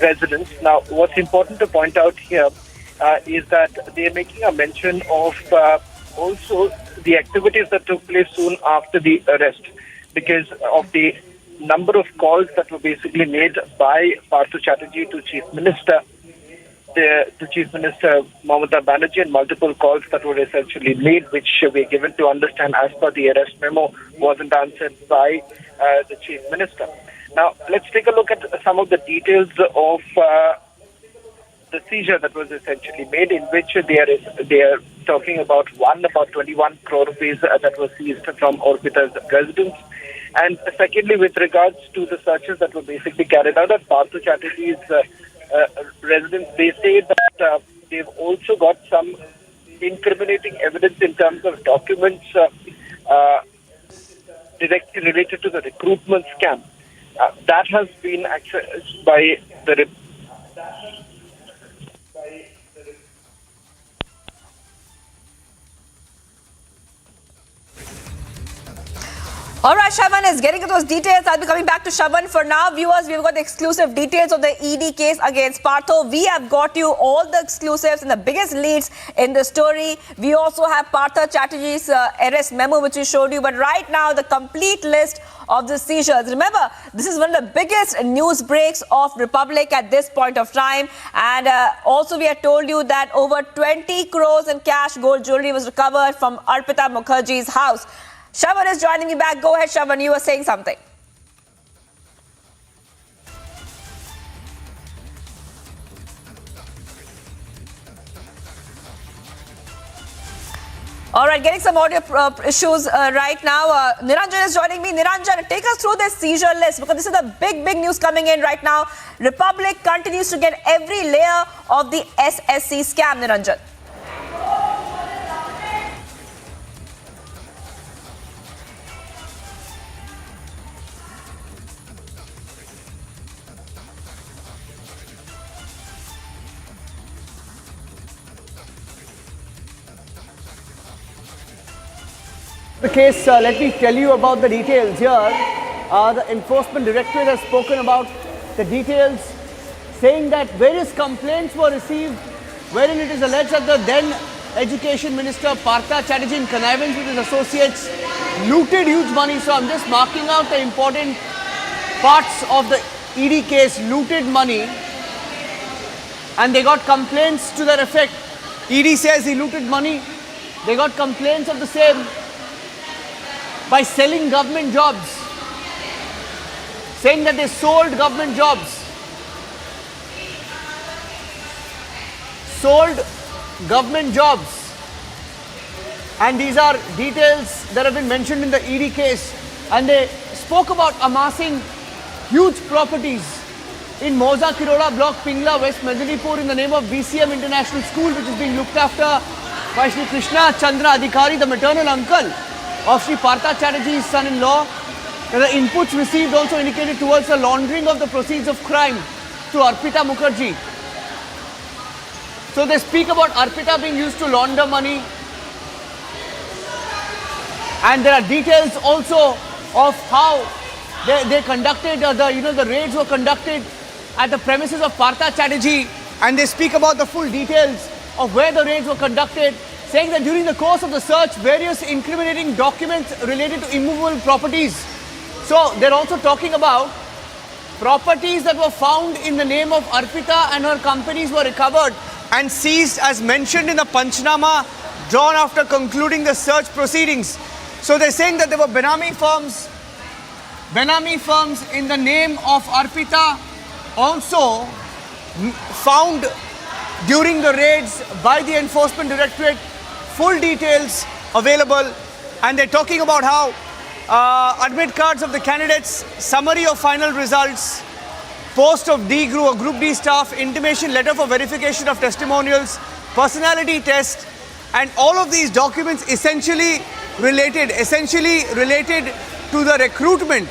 residence. Now, what's important to point out here is that they are making a mention of also the activities that took place soon after the arrest because of the number of calls that were basically made by Partha Chatterjee to Chief Minister, to Chief Minister Mamata Banerjee, and multiple calls that were essentially made, which we are given to understand as per the arrest memo wasn't answered by the Chief Minister. Now, let's take a look at some of the details of the seizure that was essentially made, in which they are talking about 21 crore rupees that was seized from Arpita's residence. And secondly, with regards to the searches that were basically carried out at Partha Chatterjee's residence, they say that they've also got some incriminating evidence in terms of documents directly related to the recruitment scam. That has been accessed by the All right, Shavan is getting into those details. I'll be coming back to Shavan. For now, viewers, we've got the exclusive details of the ED case against Partha. We have got you all the exclusives and the biggest leads in the story. We also have Partha Chatterjee's arrest memo, which we showed you. But right now, the complete list of the seizures. Remember, this is one of the biggest news breaks of Republic at this point of time. And also, we had told you that over 20 crores in cash gold jewelry was recovered from Arpita Mukherjee's house. Shavan is joining me back. Go ahead, Shavan. You were saying something. All right, getting some audio issues right now. Niranjan is joining me. Niranjan, take us through this seizure list because this is the big news coming in right now. Republic continues to get every layer of the SSC scam, Niranjan. The case, let me tell you about the details here. The Enforcement Directorate has spoken about the details, saying that various complaints were received wherein it is alleged that the then Education Minister Partha, Chatterjee, in connivance with his associates, looted huge money. So I'm just marking out the important parts of the ED case, looted money, and they got complaints to that effect. ED says he looted money. They got complaints of the same by selling government jobs, saying that they sold government jobs. Sold government jobs. And these are details that have been mentioned in the ED case. And they spoke about amassing huge properties in Moza Kiroda block, Pingla, West Medinipur, in the name of VCM International School, which is being looked after by Shri Krishna Chandra Adhikari, the maternal uncle of Shri Partha Chatterjee's son-in-law. The inputs received also indicated towards the laundering of the proceeds of crime to Arpita Mukherjee. So they speak about Arpita being used to launder money. And there are details also of how they conducted, the raids were conducted at the premises of Partha Chatterjee. And they speak about the full details of where the raids were conducted, saying that during the course of the search, various incriminating documents related to immovable properties. So they're also talking about properties that were found in the name of Arpita and her companies were recovered and seized as mentioned in the Panchnama drawn after concluding the search proceedings. So they're saying that there were Benami firms in the name of Arpita also found during the raids by the Enforcement Directorate. Full details available, and they're talking about how admit cards of the candidates, summary of final results, post of D group or Group D staff, intimation letter for verification of testimonials, personality test, and all of these documents essentially related to the recruitment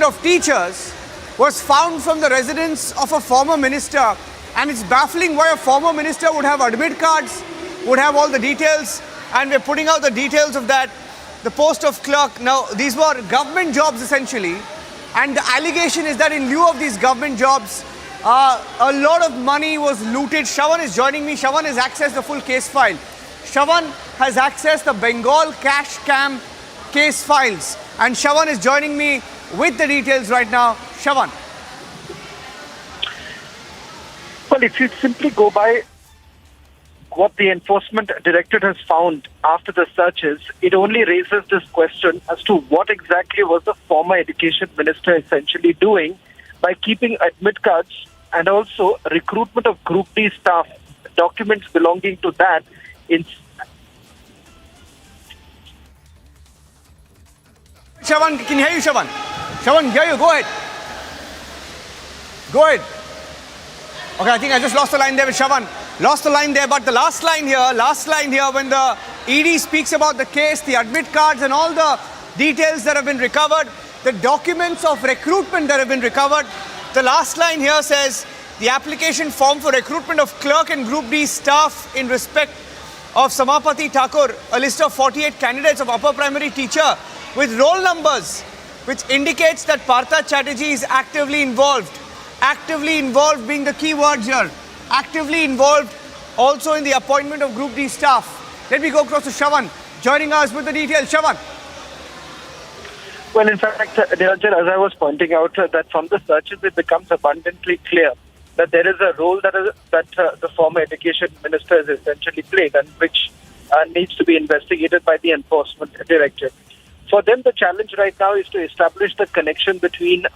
of teachers was found from the residence of a former minister. And it's baffling why a former minister would have admit cards, would have all the details, and we're putting out the details of that. The post of clerk, now these were government jobs essentially, and the allegation is that in lieu of these government jobs, a lot of money was looted. Shravan is joining me. Shravan has accessed the full case file. Shravan has accessed the Bengal cash scam case files, and Shravan is joining me with the details right now. Shravan. Well, if you simply go by what the Enforcement Directorate has found after the searches, it only raises this question as to what exactly was the former Education Minister essentially doing by keeping admit cards and also recruitment of Group D staff, documents belonging to that in... Shravan, can you hear you, Shravan? Shravan, hear you, go ahead. Go ahead. Okay, I think I just lost the line there with Shravan. Lost the line there, but the last line here, when the ED speaks about the case, the admit cards and all the details that have been recovered, the documents of recruitment that have been recovered, the last line here says, the application form for recruitment of clerk and Group D staff in respect of Samapati Thakur, a list of 48 candidates of upper primary teacher with roll numbers, which indicates that Partha Chatterjee is actively involved. Actively involved being the key word here. Actively involved also in the appointment of Group D staff. Let me go across to Shravan, joining us with the details. Shravan. Well, in fact, Niranjan, as I was pointing out, that from the searches it becomes abundantly clear that there is a role that the former Education Minister has essentially played and which needs to be investigated by the Enforcement Directorate. For them, the challenge right now is to establish the connection between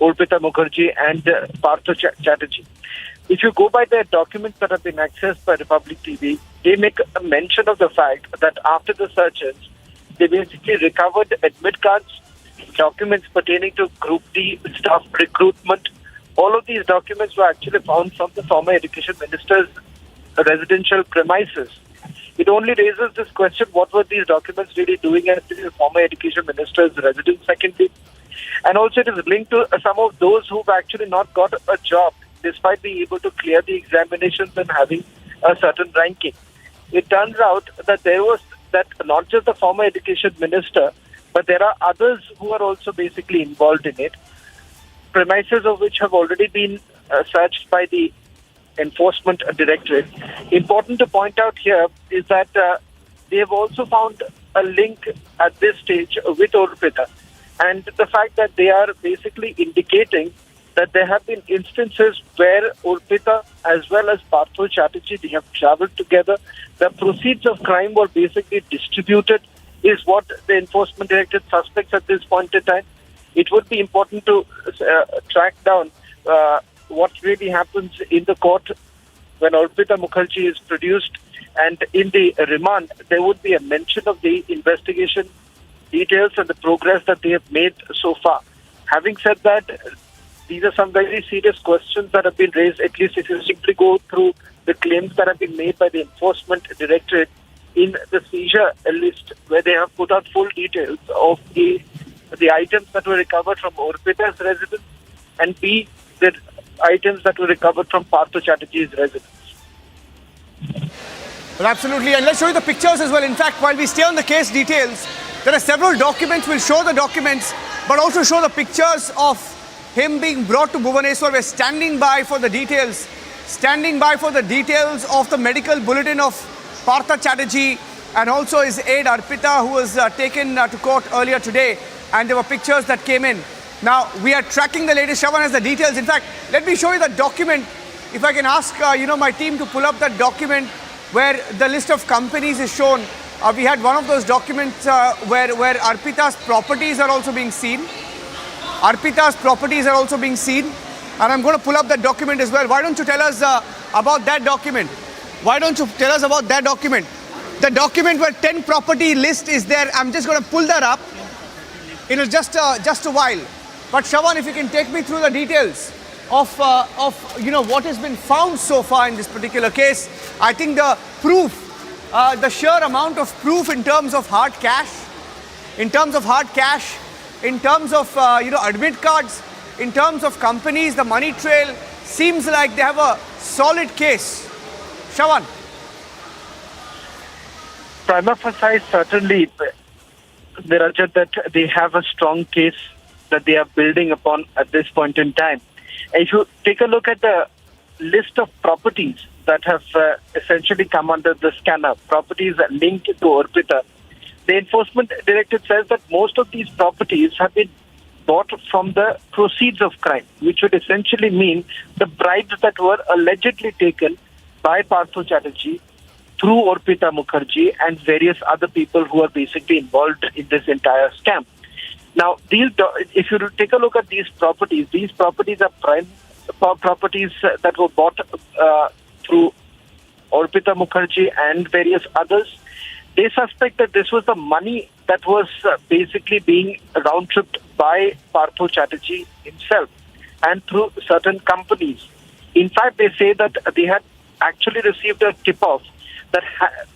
Arpita Mukherjee and Partha Chatterjee. If you go by the documents that have been accessed by Republic TV, they make a mention of the fact that after the searches, they basically recovered admit cards, documents pertaining to Group D staff recruitment. All of these documents were actually found from the former Education Minister's residential premises. It only raises this question, what were these documents really doing at the former Education Minister's residence secondly? And also it is linked to some of those who've actually not got a job despite being able to clear the examinations and having a certain ranking. It turns out that there was that not just the former Education Minister, but there are others who are also basically involved in it, premises of which have already been searched by the Enforcement Directorate. Important to point out here is that they have also found a link at this stage with Orpita, and the fact that they are basically indicating that there have been instances where Orpita as well as Partha Chatterjee, they have traveled together. The proceeds of crime were basically distributed, is what the Enforcement Directorate suspects at this point in time. It would be important to track down what really happens in the court when Orpita Mukherjee is produced, and in the remand, there would be a mention of the investigation details and the progress that they have made so far. Having said that, these are some very serious questions that have been raised, at least if you simply go through the claims that have been made by the Enforcement Directorate in the seizure list, where they have put out full details of the items that were recovered from Orpita's residence and B, the items that were recovered from Partha Chatterjee's residence. Well, absolutely. And let's show you the pictures as well. In fact, while we stay on the case details, there are several documents. We'll show the documents, but also show the pictures of him being brought to Bhubaneswar. We're standing by for the details of the medical bulletin of Partha Chatterjee and also his aide Arpita, who was taken to court earlier today. And there were pictures that came in. Now, we are tracking the latest. Shravan has the details. In fact, let me show you the document. If I can ask, my team to pull up that document where the list of companies is shown. We had one of those documents where Arpita's properties are also being seen. Arpita's properties are also being seen. And I'm going to pull up that document as well. Why don't you tell us about that document? The document where 10 property list is there. I'm just going to pull that up. It'll just a while. But Shravan, if you can take me through the details of what has been found so far in this particular case. I think the proof, the sheer amount of proof in terms of hard cash, in terms of admit cards, in terms of companies, the money trail, seems like they have a solid case. Shravan. Prima facie, certainly, Nirajat, that they have a strong case that they are building upon at this point in time. If you take a look at the list of properties that have essentially come under the scanner, properties linked to Orpita, the Enforcement Directorate says that most of these properties have been bought from the proceeds of crime, which would essentially mean the bribes that were allegedly taken by Partha Chatterjee through Orpita Mukherjee and various other people who are basically involved in this entire scam. Now, if you take a look at these properties are prime properties that were bought through Orpita Mukherjee and various others. They suspect that this was the money that was basically being round-tripped by Partha Chatterjee himself and through certain companies. In fact, they say that they had actually received a tip-off that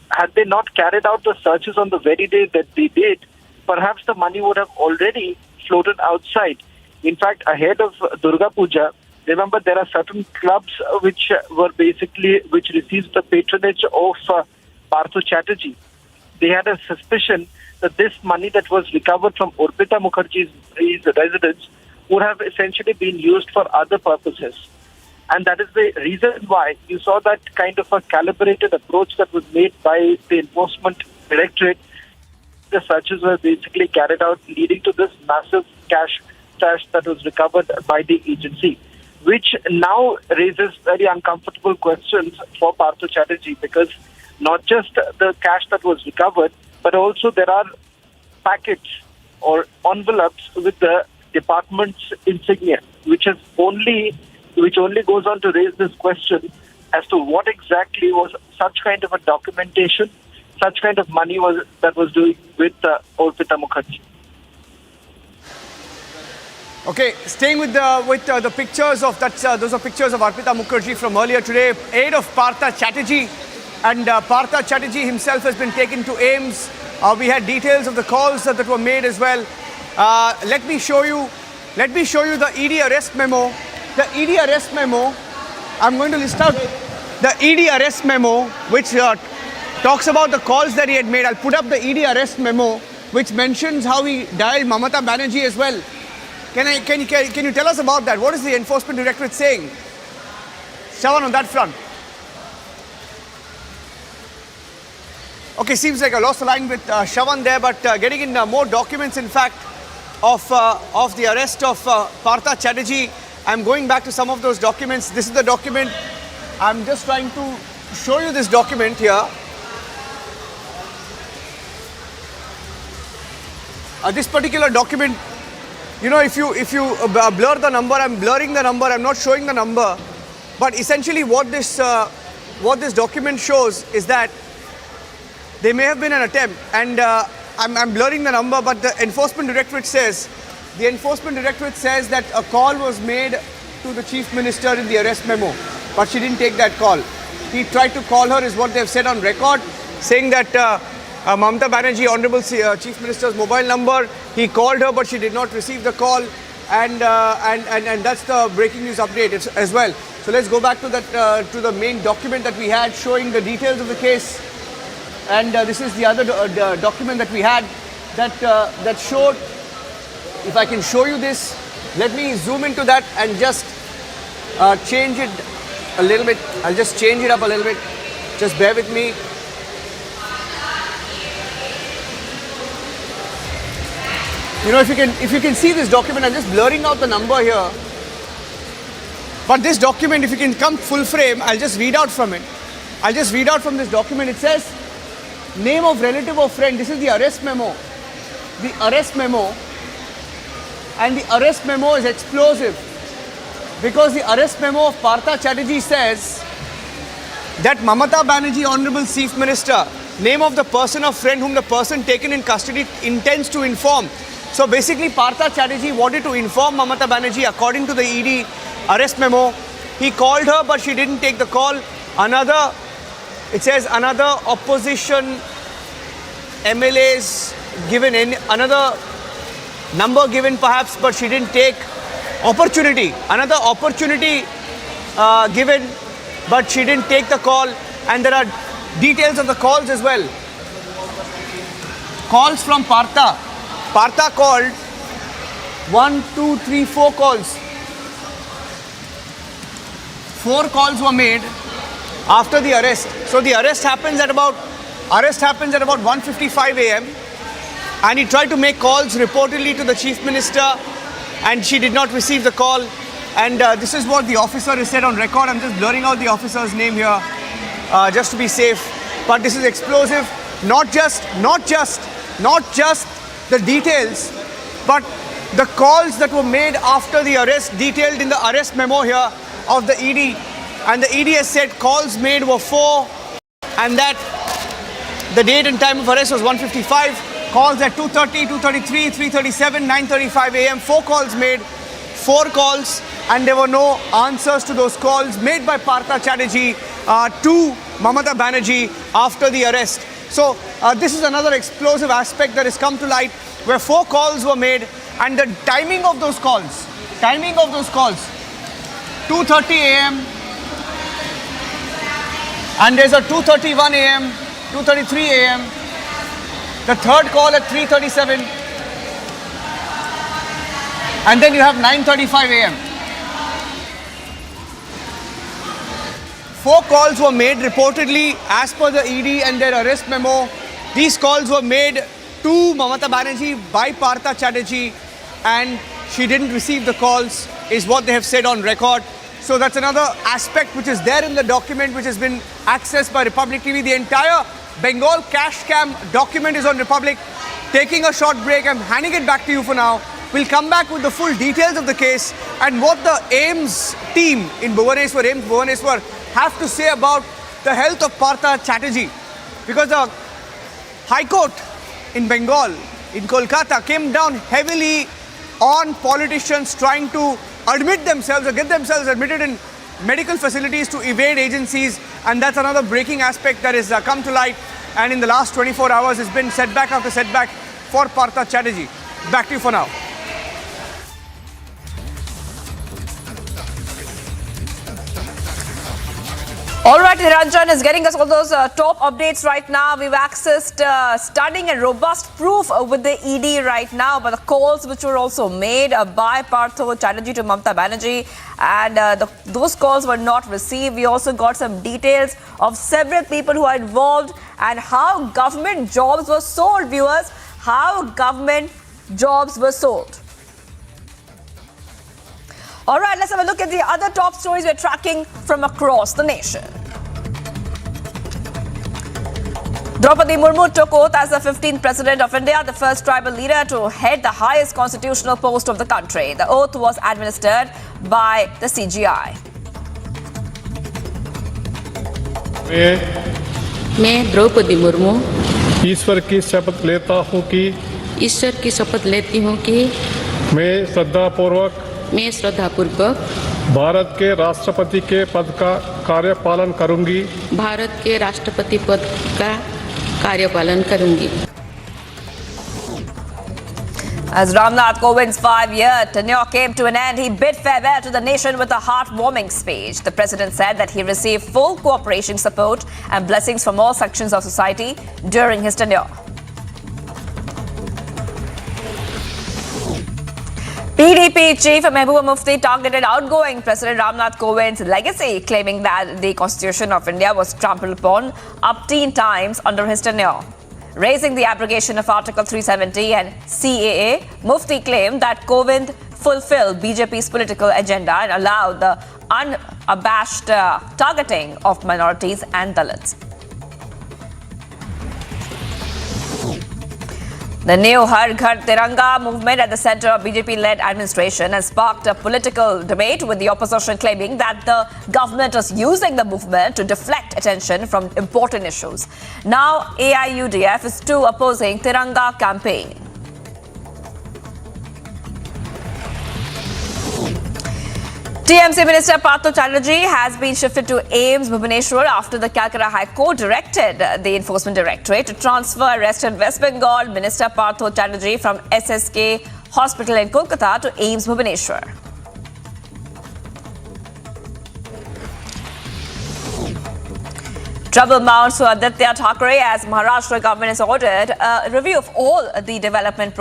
had they not carried out the searches on the very day that they did, perhaps the money would have already floated outside. In fact, ahead of Durga Puja, remember there are certain clubs which received the patronage of Partha Chatterjee. They had a suspicion that this money that was recovered from Orpita Mukherjee's residence would have essentially been used for other purposes. And that is the reason why you saw that kind of a calibrated approach that was made by the Enforcement Directorate. The searches were basically carried out, leading to this massive cash stash that was recovered by the agency, which now raises very uncomfortable questions for Partha Chatterjee, because not just the cash that was recovered, but also there are packets or envelopes with the department's insignia, which has only which only goes on to raise this question as to what exactly was such kind of a documentation, such kind of money that was doing with Arpita Mukherjee. Okay, staying with the pictures of that, those are pictures of Arpita Mukherjee from earlier today. Aide of Partha Chatterjee, and Partha Chatterjee himself has been taken to AIIMS. We had details of the calls that were made as well. Let me show you the ED arrest memo. The ED arrest memo. I'm going to list out the ED arrest memo, which talks about the calls that he had made. I'll put up the ED arrest memo, which mentions how he dialed Mamata Banerjee as well. Can you tell us about that? What is the Enforcement Directorate saying? Shravan, on that front. Okay, seems like I lost the line with Shravan there, but getting in more documents, in fact, of the arrest of Partha Chatterjee. I'm going back to some of those documents. This is the document. I'm just trying to show you this document here. This particular document, you know, if you blur the number, I'm blurring the number, I'm not showing the number. But essentially what this document shows is that there may have been an attempt, and I'm blurring the number, but the Enforcement Directorate says that a call was made to the Chief Minister in the arrest memo, but she didn't take that call. He tried to call her, is what they've said on record, saying that Mamata Banerjee, Honorable Chief Minister's mobile number, he called her, but she did not receive the call, and that's the breaking news update as well. So let's go back to that to the main document that we had showing the details of the case. And this is the other document that we had that showed. If I can show you this, let me zoom into that and just change it a little bit. I'll just change it up a little bit. Just bear with me. You know, if you can see this document, I'm just blurring out the number here. But this document, if you can come full frame, I'll just read out from it. I'll just read out from this document. It says, name of relative or friend. This is the arrest memo. The arrest memo. And the arrest memo is explosive. Because the arrest memo of Partha Chatterjee says that Mamata Banerjee, Honorable Chief Minister, name of the person or friend whom the person taken in custody intends to inform. So basically, Partha Chatterjee wanted to inform Mamata Banerjee according to the ED arrest memo. He called her, but she didn't take the call. It says another opposition MLAs given another number given perhaps, but she didn't take. Opportunity, another opportunity given, but she didn't take the call. And there are details of the calls as well. Calls from Partha. Partha called 1, 2, 3, 4 calls. 4 calls were made after the arrest. So the arrest happens at about 1:55 a.m. and he tried to make calls reportedly to the Chief Minister, and she did not receive the call. And this is what the officer has said on record. I'm just blurring out the officer's name here, just to be safe. But this is explosive. Not just the details, but the calls that were made after the arrest, detailed in the arrest memo here of the ED. And the ED has said calls made were 4, and that the date and time of arrest was 1:55. Calls at 2:30, 2:33, 3:37, 9:35 a.m. 4 calls made, 4 calls, and there were no answers to those calls made by Partha Chatterjee to Mamata Banerjee after the arrest. So this is another explosive aspect that has come to light, where 4 calls were made, and the timing of those calls, 2:30 a.m. and there's a 2:31 a.m., 2:33 a.m., the third call at 3:37, and then you have 9:35 a.m. 4 calls were made reportedly as per the ED and their arrest memo. These calls were made to Mamata Banerjee by Partha Chatterjee, and she didn't receive the calls, is what they have said on record. So that's another aspect which is there in the document, which has been accessed by Republic TV. The entire Bengal cash scam document is on Republic. Taking a short break, I'm handing it back to you for now. We'll come back with the full details of the case and what the AIMS team in Bhubaneswar, have to say about the health of Partha Chatterjee. Because the High Court in Bengal, in Kolkata, came down heavily on politicians trying to admit themselves or get themselves admitted in medical facilities to evade agencies, and that's another breaking aspect that has come to light, and in the last 24 hours has been setback after setback for Partha Chatterjee. Back to you for now. All right, Niranjan is getting us all those top updates right now. We've accessed stunning and robust proof with the ED right now, but the calls which were also made by Partha Chatterjee to Mamata Banerjee, and those calls were not received. We also got some details of several people who are involved and how government jobs were sold, viewers. How government jobs were sold. All right, let's have a look at the other top stories we're tracking from across the nation. Draupadi Murmu took oath as the 15th President of India, the first tribal leader to head the highest constitutional post of the country. The oath was administered by the CGI. मैं द्रौपदी मुर्मू ईश्वर की शपथ लेता हूँ कि मैं श्रद्धापूर्वक भारत के राष्ट्रपति के पद का कार्यपालन करूंगी। भारत के राष्ट्रपति पद का कार्यपालन करूंगी। As Ramnath Kovind's 5-year tenure came to an end, he bid farewell to the nation with a heartwarming speech. The president said that he received full cooperation, support and blessings from all sections of society during his tenure. PDP chief Mehbooba Mufti targeted outgoing President Ramnath Kovind's legacy, claiming that the Constitution of India was trampled upon up to 10 times under his tenure. Raising the abrogation of Article 370 and CAA, Mufti claimed that Kovind fulfilled BJP's political agenda and allowed the unabashed targeting of minorities and Dalits. The new Har Ghar Tiranga movement at the center of BJP-led administration has sparked a political debate, with the opposition claiming that the government is using the movement to deflect attention from important issues. Now, AIUDF is too opposing Tiranga campaign. TMC Minister Partha Chatterjee has been shifted to AIMS Bhubaneswar after the Calcutta High Court directed the Enforcement Directorate to transfer arrested West Bengal Minister Partha Chatterjee from SSK Hospital in Kolkata to AIMS Bhubaneswar. Trouble mounts for Aditya Thackeray as Maharashtra government has ordered a review of all the development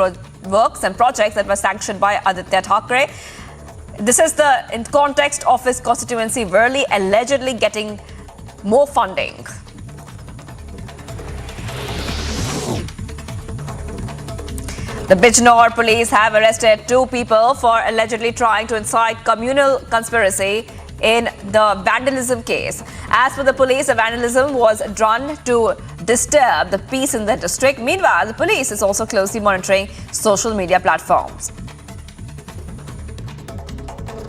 works and projects that were sanctioned by Aditya Thackeray. This is in context of his constituency Worli allegedly getting more funding. The Bijnor police have arrested 2 people for allegedly trying to incite communal conspiracy in the vandalism case. As for the police, the vandalism was done to disturb the peace in the district. Meanwhile, the police is also closely monitoring social media platforms.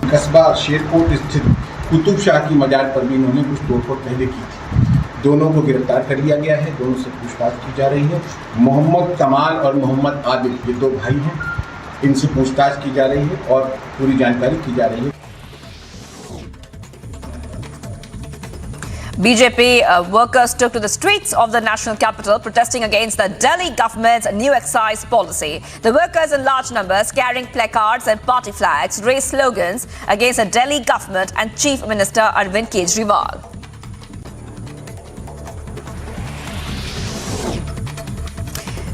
कस्बा शेरकोट स्थित कुतुब शाह की मजार पर भी इन्होंने कुछ तोड़फोड़ पहले की थी। दोनों को गिरफ्तार कर लिया गया है, दोनों से पूछताछ की जा रही है। मोहम्मद कमाल और मोहम्मद आदिल ये 2 भाई हैं, इनसे पूछताछ की जा रही है और पूरी जानकारी की जा रही है। BJP workers took to the streets of the national capital protesting against the Delhi government's new excise policy. The workers in large numbers carrying placards and party flags raised slogans against the Delhi government and Chief Minister Arvind Kejriwal.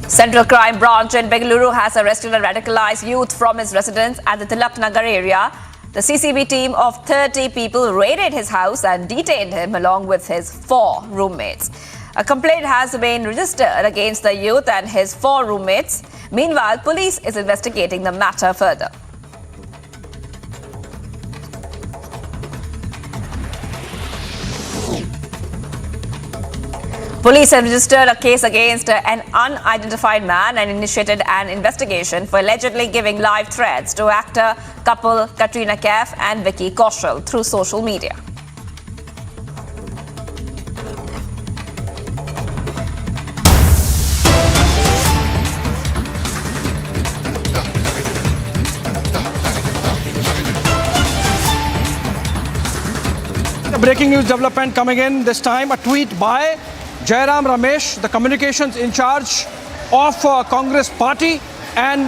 Central Crime Branch in Bengaluru has arrested a radicalized youth from his residence at the Tilak Nagar area. The CCB team of 30 people raided his house and detained him along with his 4 roommates. A complaint has been registered against the youth and his 4 roommates. Meanwhile, police is investigating the matter further. Police have registered a case against an unidentified man and initiated an investigation for allegedly giving live threats to actor couple Katrina Kaif and Vicky Kaushal through social media. Breaking news development coming in this time, a tweet by Jairam Ramesh, the communications in charge of Congress party, and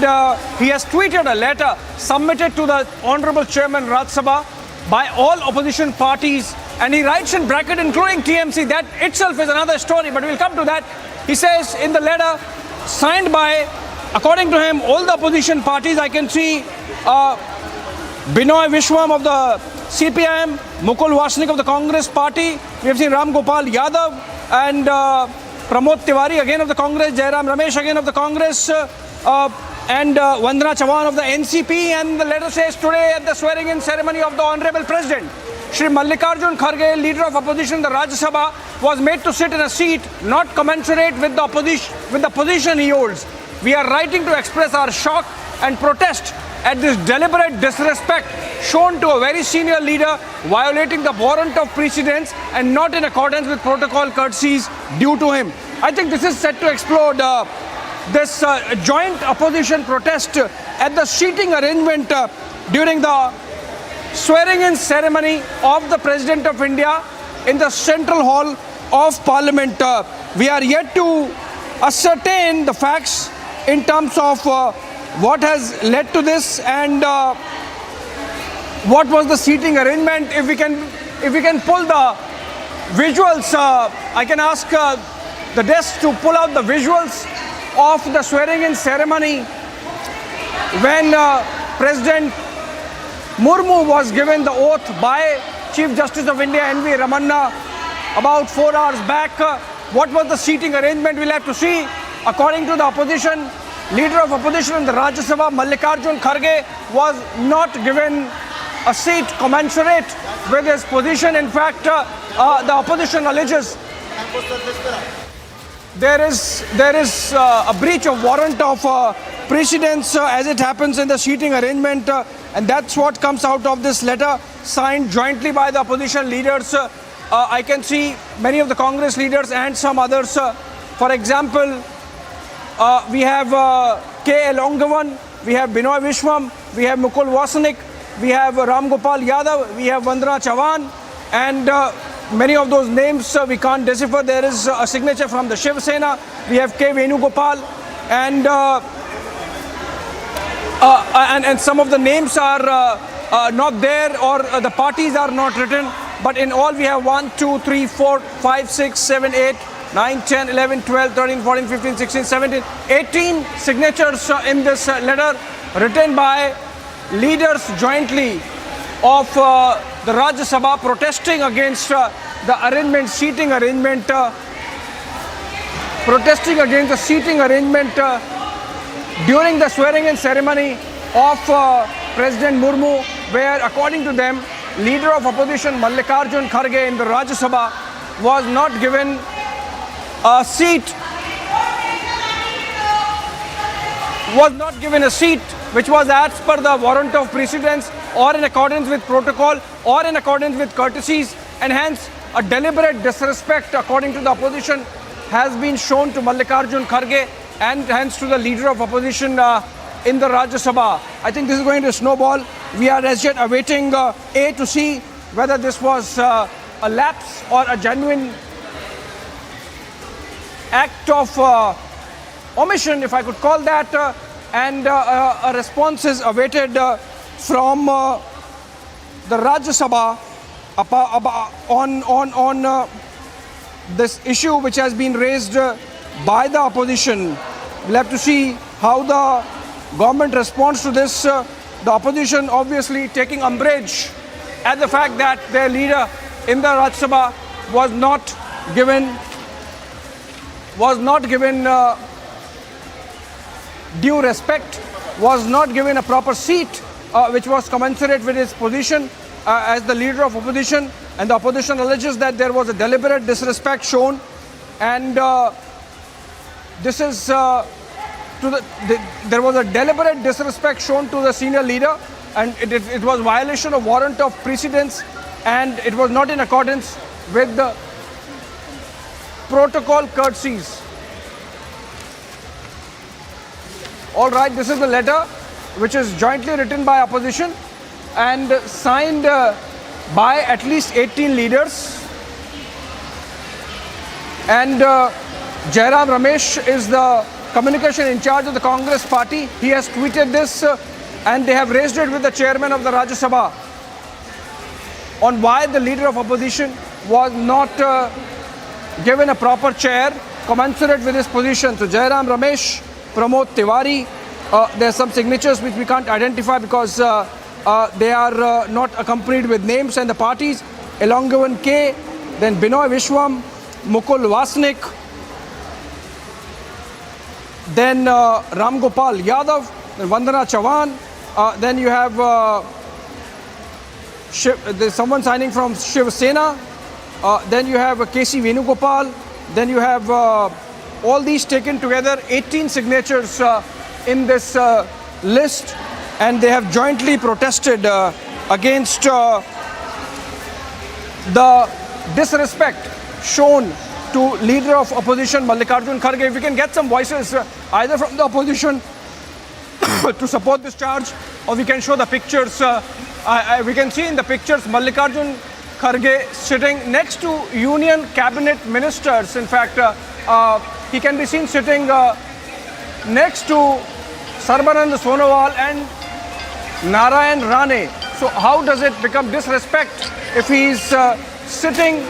he has tweeted a letter submitted to the Honorable Chairman Rajya Sabha by all opposition parties, and he writes in bracket including TMC. That itself is another story, but we'll come to that. He says in the letter signed by, according to him, all the opposition parties. I can see Binoy Vishwam of the CPIM, Mukul Vasnik of the Congress party. We have seen Ram Gopal Yadav and Pramod Tiwari again of the Congress, Jairam Ramesh again of the Congress, and Vandana Chavan of the NCP. And the letter says, today at the swearing-in ceremony of the Honorable President, Shri Mallikarjun Kharge, leader of opposition in the Rajya Sabha, was made to sit in a seat not commensurate with the position he holds. We are writing to express our shock and protest at this deliberate disrespect shown to a very senior leader, violating the warrant of precedence and not in accordance with protocol courtesies due to him. I think this is set to explode. This joint opposition protest at the seating arrangement during the swearing-in ceremony of the President of India in the Central Hall of Parliament. We are yet to ascertain the facts in terms of what has led to this and what was the seating arrangement. If we can pull the visuals, I can ask the desk to pull out the visuals of the swearing-in ceremony when President Murmu was given the oath by Chief Justice of India N.V. Ramanna about 4 hours back. What was the seating arrangement? We'll have to see. According to the opposition, leader of opposition in the Rajya Sabha, Mallikarjun Kharge, was not given a seat commensurate with his position. In fact, the opposition alleges there is a breach of warrant of precedence as it happens in the seating arrangement, and that's what comes out of this letter signed jointly by the opposition leaders. I can see many of the Congress leaders and some others. For example, we have K. Elongavan, we have Binoy Vishwam, we have Mukul Vasnik, we have Ram Gopal Yadav, we have Vandana Chavan, and many of those names we can't decipher. There is a signature from the Shiv Sena. We have K. Venugopal, and some of the names are not there, or the parties are not written. But in all, we have 1, 2, 3, 4, 5, 6, 7, 8, 9, 10, 11, 12, 13, 14, 15, 16, 17, 18 signatures in this letter written by leaders jointly of the Rajya Sabha protesting against the arrangement, seating arrangement, protesting against the seating arrangement during the swearing-in ceremony of President Murmu, where according to them, leader of opposition Mallikarjun Kharge in the Rajya Sabha was not given a seat, which was as per the warrant of precedence or in accordance with protocol or in accordance with courtesies, and hence a deliberate disrespect according to the opposition has been shown to Mallikarjun Kharge and hence to the leader of opposition in the Rajya Sabha. I think this is going to snowball. We are as yet awaiting A, to see whether this was a lapse or a genuine act of omission, if I could call that, and a response is awaited from the Rajya Sabha on this issue which has been raised by the opposition. We'll have to see how the government responds to this. The opposition obviously taking umbrage at the fact that their leader in the Rajya Sabha was not given due respect, was not given a proper seat which was commensurate with his position as the leader of opposition, and the opposition alleges that there was a deliberate disrespect shown and this is there was a deliberate disrespect shown to the senior leader, and it was violation of warrant of precedence, and it was not in accordance with the protocol courtesies. All right, this is the letter which is jointly written by opposition and signed by at least 18 leaders. And Jairam Ramesh is the communication in charge of the Congress party. He has tweeted this and they have raised it with the chairman of the Rajya Sabha on why the leader of opposition was not given a proper chair commensurate with his position. So Jairam Ramesh, Pramod Tiwari, there are some signatures which we can't identify because they are not accompanied with names and the parties. Elongavan K, then Binoy Vishwam, Mukul Vasnik, then Ram Gopal Yadav, then Vandana Chavan, then you have there's someone signing from Shiv Sena, then you have KC Venugopal, then you have all these taken together, 18 signatures in this list, and they have jointly protested against the disrespect shown to leader of opposition Mallikarjun Kharge. If we can get some voices either from the opposition to support this charge, or we can show the pictures. We can see in the pictures Mallikarjun Kharge sitting next to union cabinet ministers. In fact, he can be seen sitting next to Sarbanand Sonowal and Narayan Rane. So how does it become disrespect if he is sitting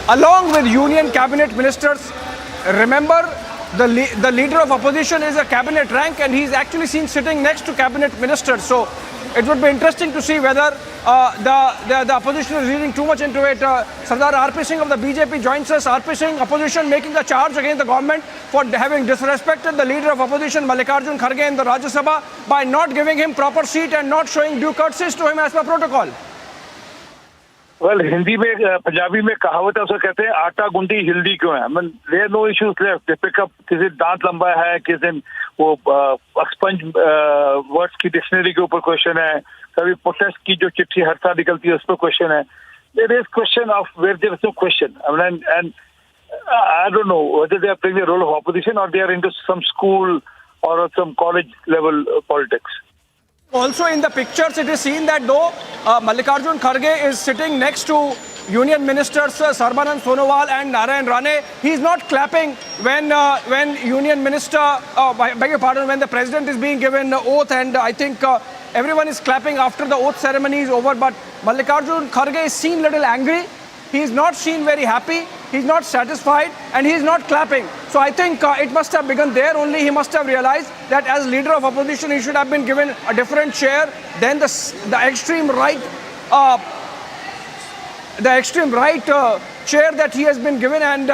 along with union cabinet ministers? Remember, the leader of opposition is a cabinet rank and he is actually seen sitting next to cabinet ministers. So it would be interesting to see whether the opposition is reading too much into it. Sardar R.P. Singh of the BJP joins us. R.P. Singh, opposition making a charge against the government for having disrespected the leader of opposition Mallikarjun Kharge in the Rajya Sabha by not giving him proper seat and not showing due courtesies to him as per protocol. Well, Hindi में पंजाबी में कहावत है, उसे कहते हैं आटा गुंडी हिल्दी क्यों है. I mean, there are no issues left. They pick up किसी दांत लंबा है, किसी वो एक्सपंज वर्ड्स की डिक्शनरी के ऊपर क्वेश्चन है, कभी प्रोटेस्ट की जो चिट्ठी हर साल निकलती है उस पर क्वेश्चन है. There is question of where there is no question. I mean, and I don't know whether they are playing the role of opposition or they are into some school or some college level politics. Also in the pictures it is seen that though Mallikarjun Kharge is sitting next to union ministers Sarbanand Sonowal and Narayan Rane, he is not clapping when union minister, beg your pardon, when the president is being given oath, and I think everyone is clapping after the oath ceremony is over, but Mallikarjun Kharge is seen little angry. He is not seen very happy, he is not satisfied, and he is not clapping. So I think it must have begun there only. He must have realized that as leader of opposition, he should have been given a different chair than the extreme right, chair that he has been given. And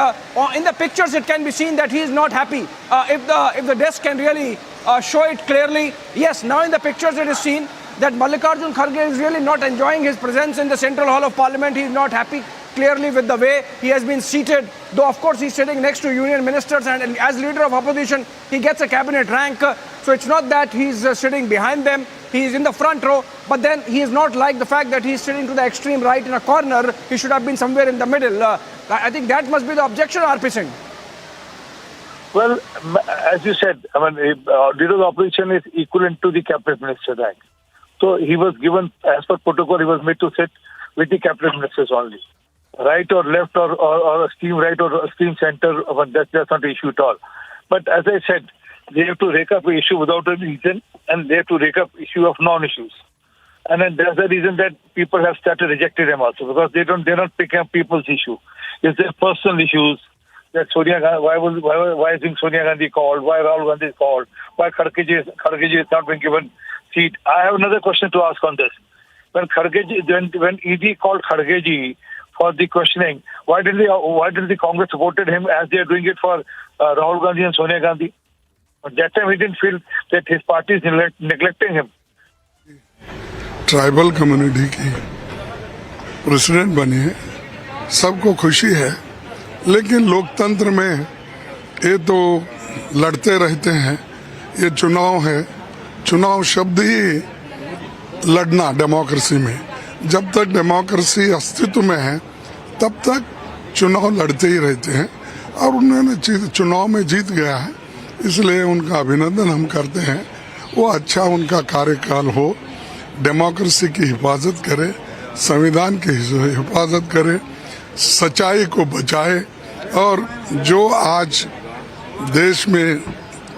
in the pictures, it can be seen that he is not happy. If the desk can really show it clearly, yes. Now in the pictures, it is seen that Mallikarjun Kharge is really not enjoying his presence in the Central Hall of Parliament. He is not happy clearly with the way he has been seated, though of course he's sitting next to union ministers, and as leader of opposition he gets a cabinet rank, so it's not that he's sitting behind them, he's in the front row, but then he is not like the fact that he's sitting to the extreme right in a corner. He should have been somewhere in the middle. I think that must be the objection, R.P. Singh. Well, as you said, I mean, leader of opposition is equivalent to the cabinet minister rank, so he was given, as per protocol, he was made to sit with the cabinet ministers only. Right or left or extreme right or extreme center, that's not the issue at all. But as I said, they have to rake up an issue without a reason, and they have to rake up issue of non-issues. And then there's the reason that people have started rejecting them also, because they're not picking up people's issue. It's their personal issues. That Sonia Gandhi, why is Sonia Gandhi called? Why Rahul Gandhi is called? Why Kharge is not being given seat? I have another question to ask on this. When ED called Kharge for the questioning, why did the Congress supported him as they are doing it for Rahul Gandhi and Sonia Gandhi? At that time, he didn't feel that his party is neglecting him. Tribal community की president बनी है, सबको खुशी है, लेकिन लोकतंत्र में ये तो लड़ते रहते हैं, ये चुनाव है। चुनाव शब्द ही लड़ना डेमोक्रेसी में, जब तक डेमोक्रेसी अस्तित्व में है तब तक चुनाव लड़ते ही रहते हैं और उन्होंने चुनाव में जीत गया है, इसलिए उनका अभिनंदन हम करते हैं। वो अच्छा उनका कार्यकाल हो, डेमोक्रेसी की हिफाजत करे, संविधान की हिफाजत करे, सच्चाई को बचाए और जो आज देश में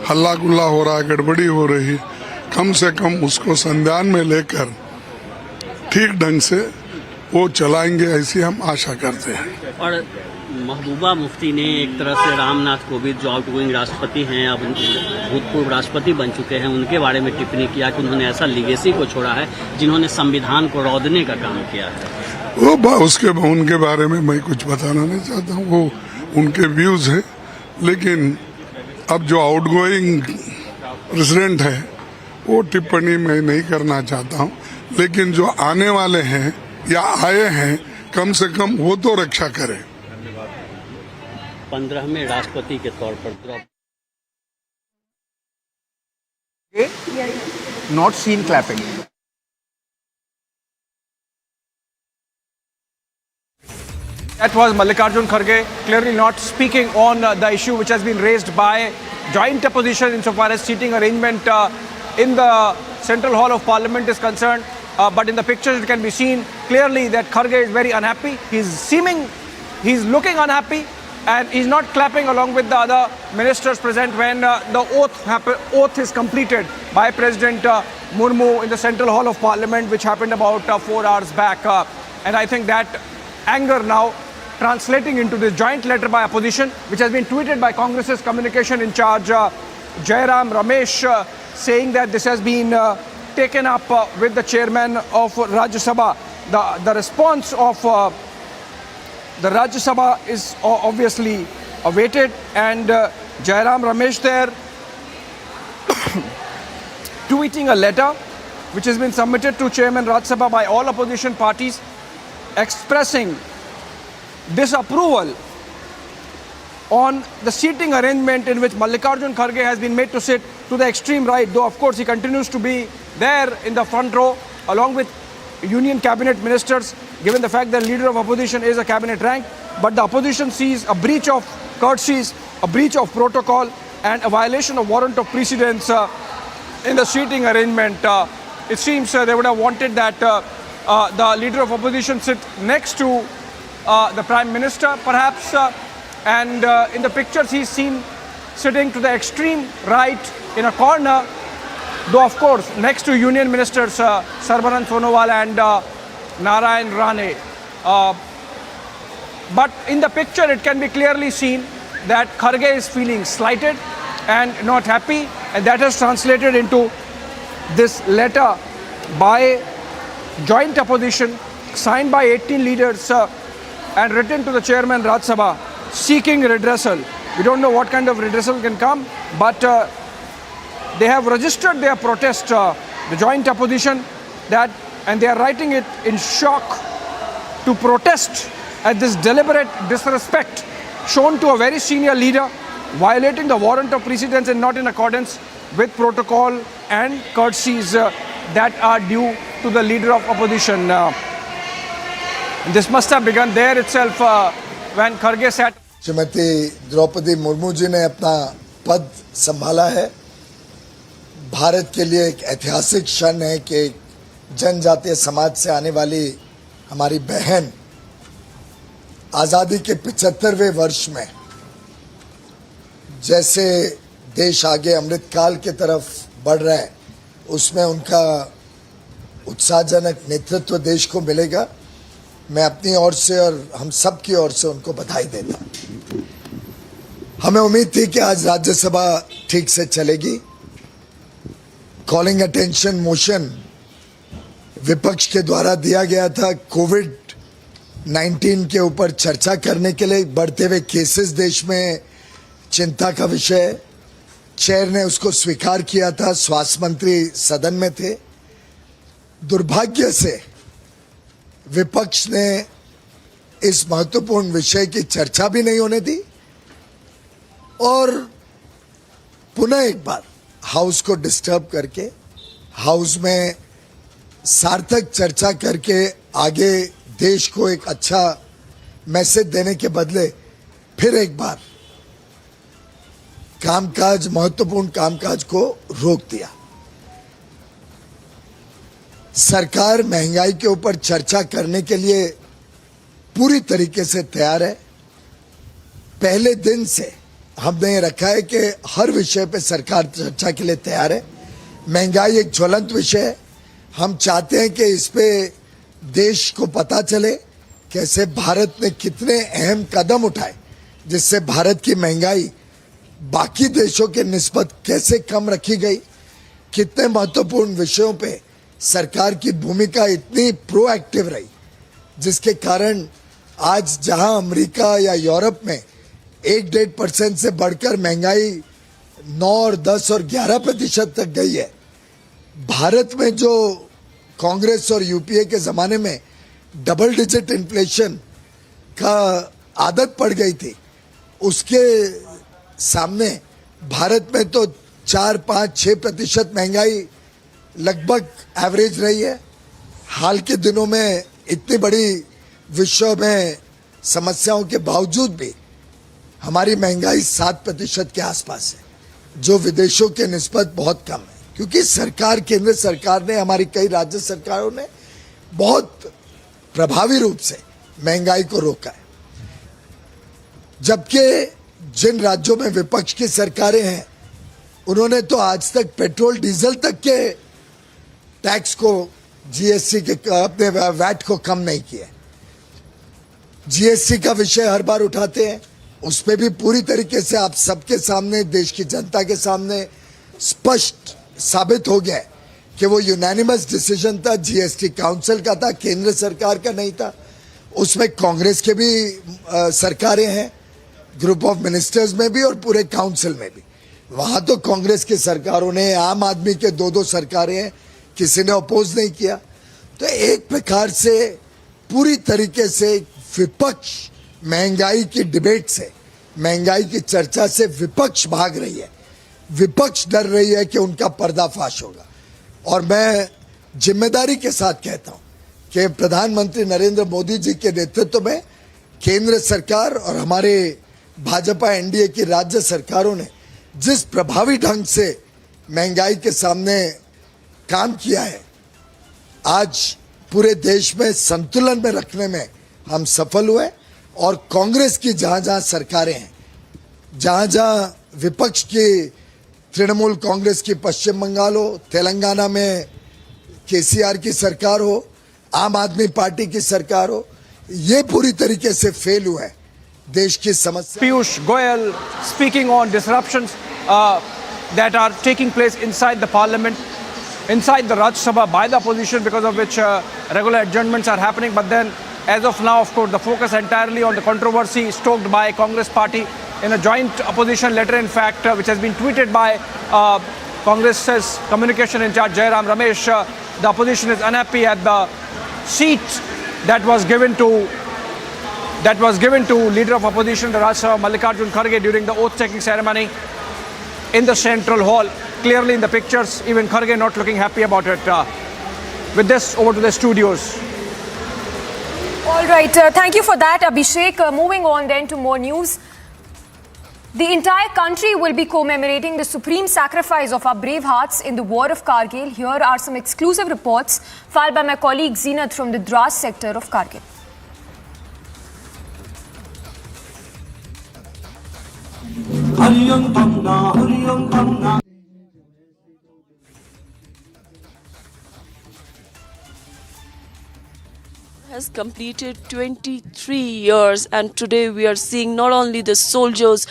हल्ला गुल्ला हो रहा है, गड़बड़ी हो रही है, कम से कम उसको संज्ञान में लेकर ठीक ढंग से वो चलाएंगे, ऐसी हम आशा करते हैं। और महबूबा मुफ्ती ने एक तरह से रामनाथ कोविंद जो आउटगोइंग राष्ट्रपति हैं, अब भूतपूर्व राष्ट्रपति बन चुके हैं, उनके बारे में टिप्पणी किया कि उन्होंने ऐसा लीगेसी को छोड़ा है जिन्होंने संविधान को रौंदने का काम किया है। वो उनके बारे में मैं कुछ बताना नहीं चाहता हूँ, वो उनके व्यूज हैं। लेकिन अब जो आउटगोइंग प्रेसिडेंट है वो टिप्पणी मैं नहीं करना चाहता हूँ, लेकिन जो आने वाले हैं या आए हैं कम से कम वो तो रक्षा करें। 15वें राष्ट्रपति के तौर पर Not seen clapping. That was Mallikarjun Kharge clearly not speaking on the issue which has been raised by joint opposition insofar as seating arrangement in the Central Hall of Parliament is concerned. But in the pictures it can be seen clearly that Kharge is very unhappy. He's looking unhappy and he's not clapping along with the other ministers present when the oath is completed by President Murmu in the Central Hall of Parliament, which happened about 4 hours back. And I think that anger now translating into this joint letter by opposition, which has been tweeted by Congress's communication in charge, Jairam Ramesh, saying that this has been taken up with the chairman of Rajya Sabha. The response of the Rajya Sabha is obviously awaited, and Jairam Ramesh there tweeting a letter which has been submitted to Chairman Rajya Sabha by all opposition parties expressing disapproval on the seating arrangement in which Mallikarjun Kharge has been made to sit to the extreme right, though of course he continues to be there in the front row along with union cabinet ministers, given the fact that leader of opposition is a cabinet rank. But the opposition sees a breach of courtesies, a breach of protocol and a violation of warrant of precedence in the seating arrangement. It seems they would have wanted that the leader of opposition sit next to the Prime Minister perhaps, and in the pictures he's seen sitting to the extreme right in a corner, though of course next to Union Ministers Sarbanan Sonowal and Narayan Rane. But in the picture it can be clearly seen that Kharge is feeling slighted and not happy, and that has translated into this letter by joint opposition signed by 18 leaders and written to the chairman Rajya Sabha seeking redressal. We don't know what kind of redressal can come, but they have registered their protest, the joint opposition, and they are writing it in shock to protest at this deliberate disrespect shown to a very senior leader, violating the warrant of precedence and not in accordance with protocol and courtesies that are due to the leader of opposition. This must have begun there itself when Kharge sat. Shrimati Draupadi Murmu ji ने अपना पद संभाला है। भारत के लिए एक ऐतिहासिक क्षण है कि जनजातीय समाज से आने वाली हमारी बहन आज़ादी के 75वें वर्ष में जैसे देश आगे अमृतकाल की तरफ बढ़ रहा है, उसमें उनका उत्साहजनक नेतृत्व देश को मिलेगा। मैं अपनी ओर से और हम सब की ओर से उनको बधाई देता हूं। हमें उम्मीद थी कि आज राज्यसभा ठीक से चलेगी। कॉलिंग अटेंशन मोशन विपक्ष के द्वारा दिया गया था कोविड-19 के ऊपर चर्चा करने के लिए। बढ़ते हुए केसेस देश में चिंता का विषय, चेयर ने उसको स्वीकार किया था, स्वास्थ्य मंत्री सदन में थे। दुर्भाग्य से विपक्ष ने इस महत्वपूर्ण विषय की चर्चा भी नहीं होने दी और पुनः एक बार हाउस को डिस्टर्ब करके हाउस में सार्थक चर्चा करके आगे देश को एक अच्छा मैसेज देने के बदले फिर एक बार कामकाज महत्वपूर्ण कामकाज को रोक दिया। सरकार महंगाई के ऊपर चर्चा करने के लिए पूरी तरीके से तैयार है। पहले दिन से हमने ये रखा है कि हर विषय पे सरकार चर्चा के लिए तैयार है। महंगाई एक ज्वलंत विषय है। हम चाहते हैं कि इस पे देश को पता चले कैसे भारत ने कितने अहम कदम उठाए जिससे भारत की महंगाई बाकी देशों के निस्बत कैसे कम रखी गई, कितने महत्वपूर्ण विषयों पे सरकार की भूमिका इतनी प्रोएक्टिव रही जिसके कारण आज जहां अमेरिका या यूरोप में 1-1.5% से बढ़कर महंगाई 9 और 10 और 11% तक गई है, भारत में जो कांग्रेस और यूपीए के जमाने में डबल डिजिट इन्फ्लेशन का आदत पड़ गई थी, उसके सामने भारत में तो 4-5-6% महंगाई लगभग एवरेज रही है। हाल के दिनों में इतनी बड़ी विश्व में समस्याओं के बावजूद भी हमारी महंगाई 7% के आसपास है, जो विदेशों के निस्बत बहुत कम है, क्योंकि सरकार, केंद्र सरकार ने, हमारी कई राज्य सरकारों ने बहुत प्रभावी रूप से महंगाई को रोका है। जबकि जिन राज्यों में विपक्ष की सरकारें हैं उन्होंने तो आज तक पेट्रोल डीजल तक के टैक्स को, जीएसटी के, अपने वैट को कम नहीं किया। जीएसटी का विषय हर बार उठाते हैं, उसमें भी पूरी तरीके से आप सबके सामने, देश की जनता के सामने स्पष्ट साबित हो गया है कि वो यूनानिमस डिसीजन था, जीएसटी काउंसिल का था, केंद्र सरकार का नहीं था। उसमें कांग्रेस के भी सरकारें हैं, ग्रुप ऑफ मिनिस्टर्स में भी और पूरे काउंसिल में भी। वहां तो कांग्रेस की सरकारों ने, आम आदमी के 2-2 सरकारें हैं, किसी ने अपोज नहीं किया। तो एक प्रकार से पूरी तरीके से विपक्ष महंगाई की डिबेट से, महंगाई की चर्चा से विपक्ष भाग रही है। विपक्ष डर रही है कि उनका पर्दाफाश होगा। और मैं जिम्मेदारी के साथ कहता हूं कि प्रधानमंत्री नरेंद्र मोदी जी के नेतृत्व में केंद्र सरकार और हमारे भाजपा एनडीए की राज्य सरकारों ने जिस प्रभावी ढंग से महंगाई के सामने काम किया है, आज पूरे देश में संतुलन में रखने में हम सफल हुए। और कांग्रेस की जहां-जहां सरकारें हैं, जहां-जहां विपक्ष की तृणमूल कांग्रेस की पश्चिम बंगाल हो, तेलंगाना में केसीआर की सरकार हो, आम आदमी पार्टी की सरकार हो, ये पूरी तरीके से फेल हुआ है देश की समस्या। Piyush Goyal speaking on disruptions that are taking place inside the parliament, inside the Rajya Sabha by the opposition, because of which regular adjournments are happening. But then, as of now, of course, the focus entirely on the controversy stoked by Congress party in a joint opposition letter, in fact, which has been tweeted by Congress's communication in charge, Jairam Ramesh. The opposition is unhappy at the seat that was given to leader of opposition, the Rajya Sabha, Mallikarjun Kharge, during the oath-taking ceremony in the central hall. Clearly in the pictures, even Kharge not looking happy about it. With this, over to the studios. All right, thank you for that, Abhishek. Moving on then to more news. The entire country will be commemorating the supreme sacrifice of our brave hearts in the war of Kargil. Here are some exclusive reports filed by my colleague Zeenat from the Dras sector of Kargil. Has completed 23 years, and today we are seeing not only the soldiers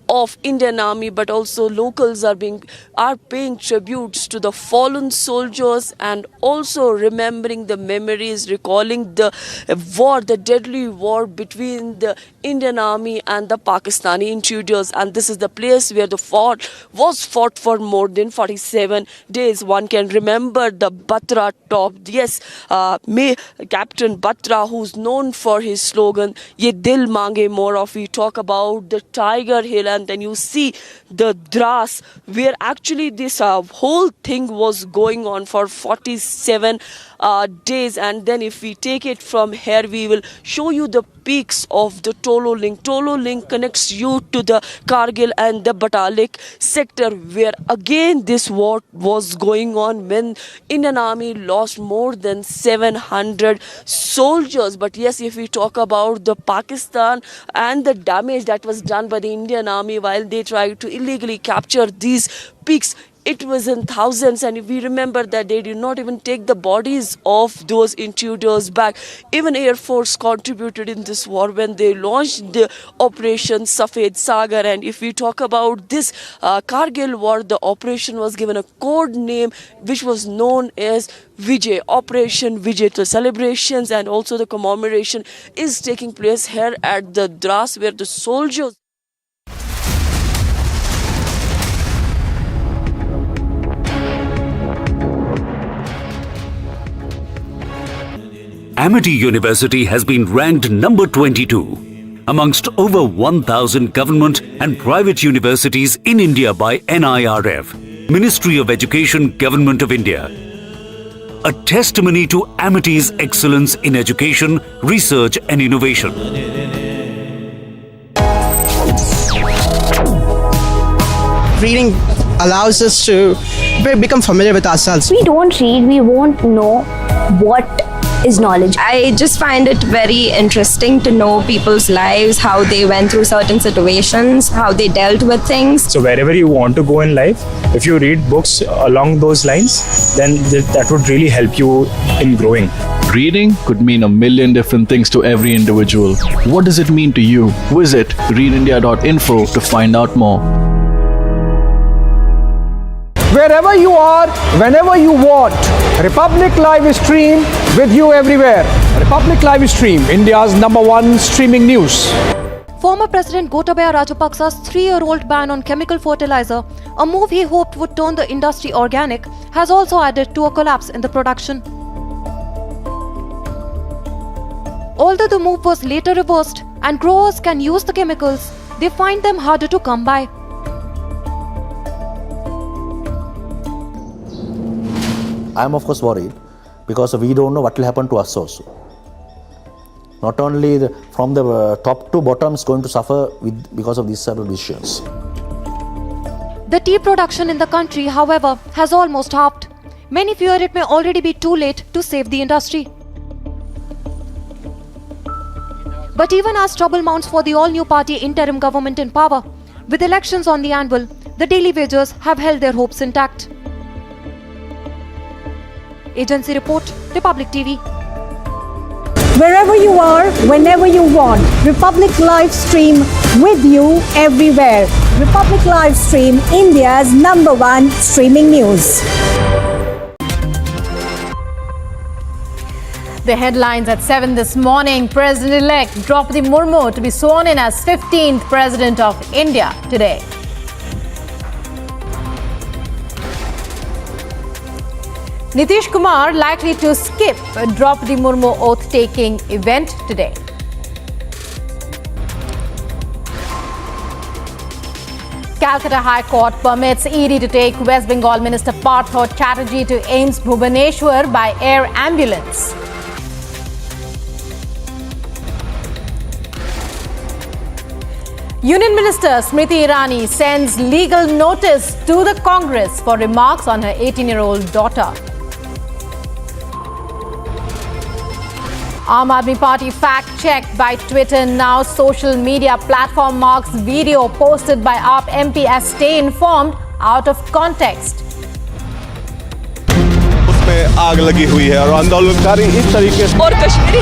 of Indian Army, but also locals are paying tributes to the fallen soldiers and also remembering the memories, recalling the war, the deadly war between the Indian Army and the Pakistani intruders. And this is the place where the fought for more than 47 days. One can remember the Batra top. Yes, Captain Batra, who's known for his slogan, Ye Dil Mange More of. We talk about the Tiger Hill, and then you see the Dras, where actually this whole thing was going on for 47 days. And then if we take it from here, we will show you the peaks of the Tolo Link. Tolo Link connects you to the Kargil and the Batalik sector, where again this war was going on when Indian Army lost more than 700 soldiers. But yes, if we talk about the Pakistan and the damage that was done by the Indian Army while they tried to illegally capture these peaks, it was in thousands. And if we remember that they did not even take the bodies of those intruders back. Even Air Force contributed in this war when they launched the Operation Safed Sagar. And if we talk about this Kargil war, the operation was given a code name which was known as Vijay, Operation Vijay. The celebrations and also the commemoration is taking place here at the Dras, where the soldiers... Amity University has been ranked number 22 amongst over 1,000 government and private universities in India by NIRF, Ministry of Education, Government of India. A testimony to Amity's excellence in education, research and innovation. Reading allows us to become familiar with ourselves. We don't read, we won't know what is knowledge. I just find it very interesting to know people's lives, how they went through certain situations, how they dealt with things. So wherever you want to go in life, if you read books along those lines, then that would really help you in growing. Reading could mean a million different things to every individual. What does it mean to you? Visit readindia.info to find out more. Wherever you are, whenever you want, Republic Live Stream with you everywhere. Republic Live Stream, India's #1 streaming news. Former President Gotabaya Rajapaksa's 3-year-old ban on chemical fertilizer, a move he hoped would turn the industry organic, has also added to a collapse in the production. Although the move was later reversed and growers can use the chemicals, they find them harder to come by. I am of course worried because we don't know what will happen to us also. Not only from the top to bottom is going to suffer because of these several decisions. The tea production in the country, however, has almost halved. Many fear it may already be too late to save the industry. But even as trouble mounts for the all-new party interim government in power, with elections on the anvil, the daily wagers have held their hopes intact. Agency Report, Republic TV. Wherever you are, whenever you want, Republic Live Stream with you everywhere. Republic Live Stream, India's #1 streaming news. The headlines at 7 this morning. President-elect Draupadi Murmu to be sworn in as 15th President of India today. Nitish Kumar likely to skip Draupadi Murmu oath-taking event today. Calcutta High Court permits Aide to take West Bengal Minister Partha Chatterjee to AIIMS Bhubaneswar by air ambulance. Union Minister Smriti Irani sends legal notice to the Congress for remarks on her 18-year-old daughter. Aam Aadmi Party fact-checked by Twitter. Now social media platform marks video posted by AAP MP as stay informed out of context. उसमें आग लगी हुई है और आंदोलनकारी इस तरीके से और Kashmiri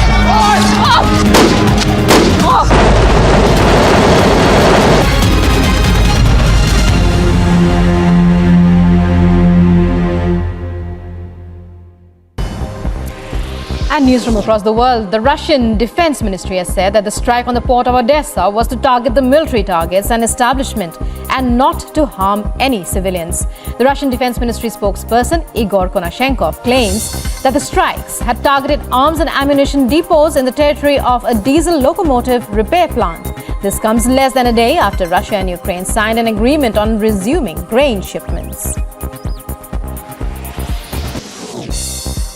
And news from across the world. The Russian Defense Ministry has said that the strike on the port of Odessa was to target the military targets and establishment and not to harm any civilians. The Russian Defense Ministry spokesperson Igor Konashenkov claims that the strikes had targeted arms and ammunition depots in the territory of a diesel locomotive repair plant. This comes less than a day after Russia and Ukraine signed an agreement on resuming grain shipments.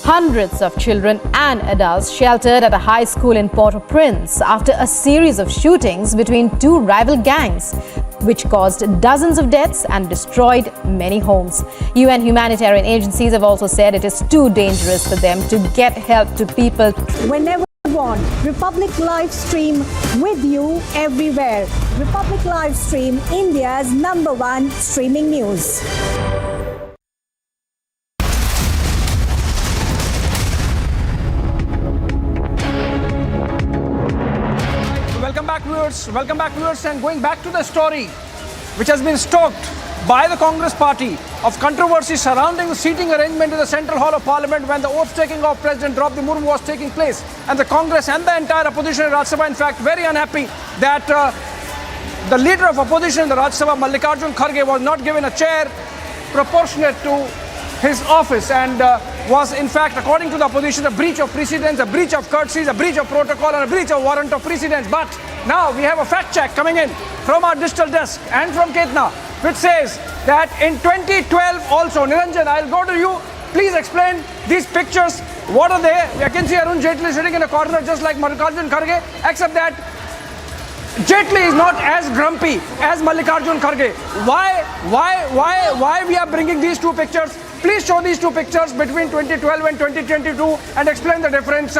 Hundreds of children and adults sheltered at a high school in Port-au-Prince after a series of shootings between two rival gangs, which caused dozens of deaths and destroyed many homes. UN humanitarian agencies have also said it is too dangerous for them to get help to people. Whenever you want, Republic Live Stream with you everywhere. Republic Live Stream, India's #1 streaming news. Welcome back viewers, and going back to the story which has been stoked by the Congress party of controversy surrounding the seating arrangement in the Central Hall of Parliament when the oath-taking of President Draupadi Murmu was taking place, and the Congress and the entire opposition in Rajya Sabha in fact very unhappy that the leader of opposition in the Rajya Sabha, Mallikarjun Kharge, was not given a chair proportionate to his office, and was in fact, according to the opposition, a breach of precedence, a breach of courtesies, a breach of protocol, and a breach of warrant of precedence. But now we have a fact check coming in from our digital desk and from Ketna, which says that in 2012 also, Niranjan, I'll go to you. Please explain these pictures. What are they? I can see Arun Jaitley sitting in a corner just like Mallikarjun Kharge, except that Jaitley is not as grumpy as Mallikarjun Kharge. Why we are bringing these two pictures? Please show these two pictures between 2012 and 2022 and explain the difference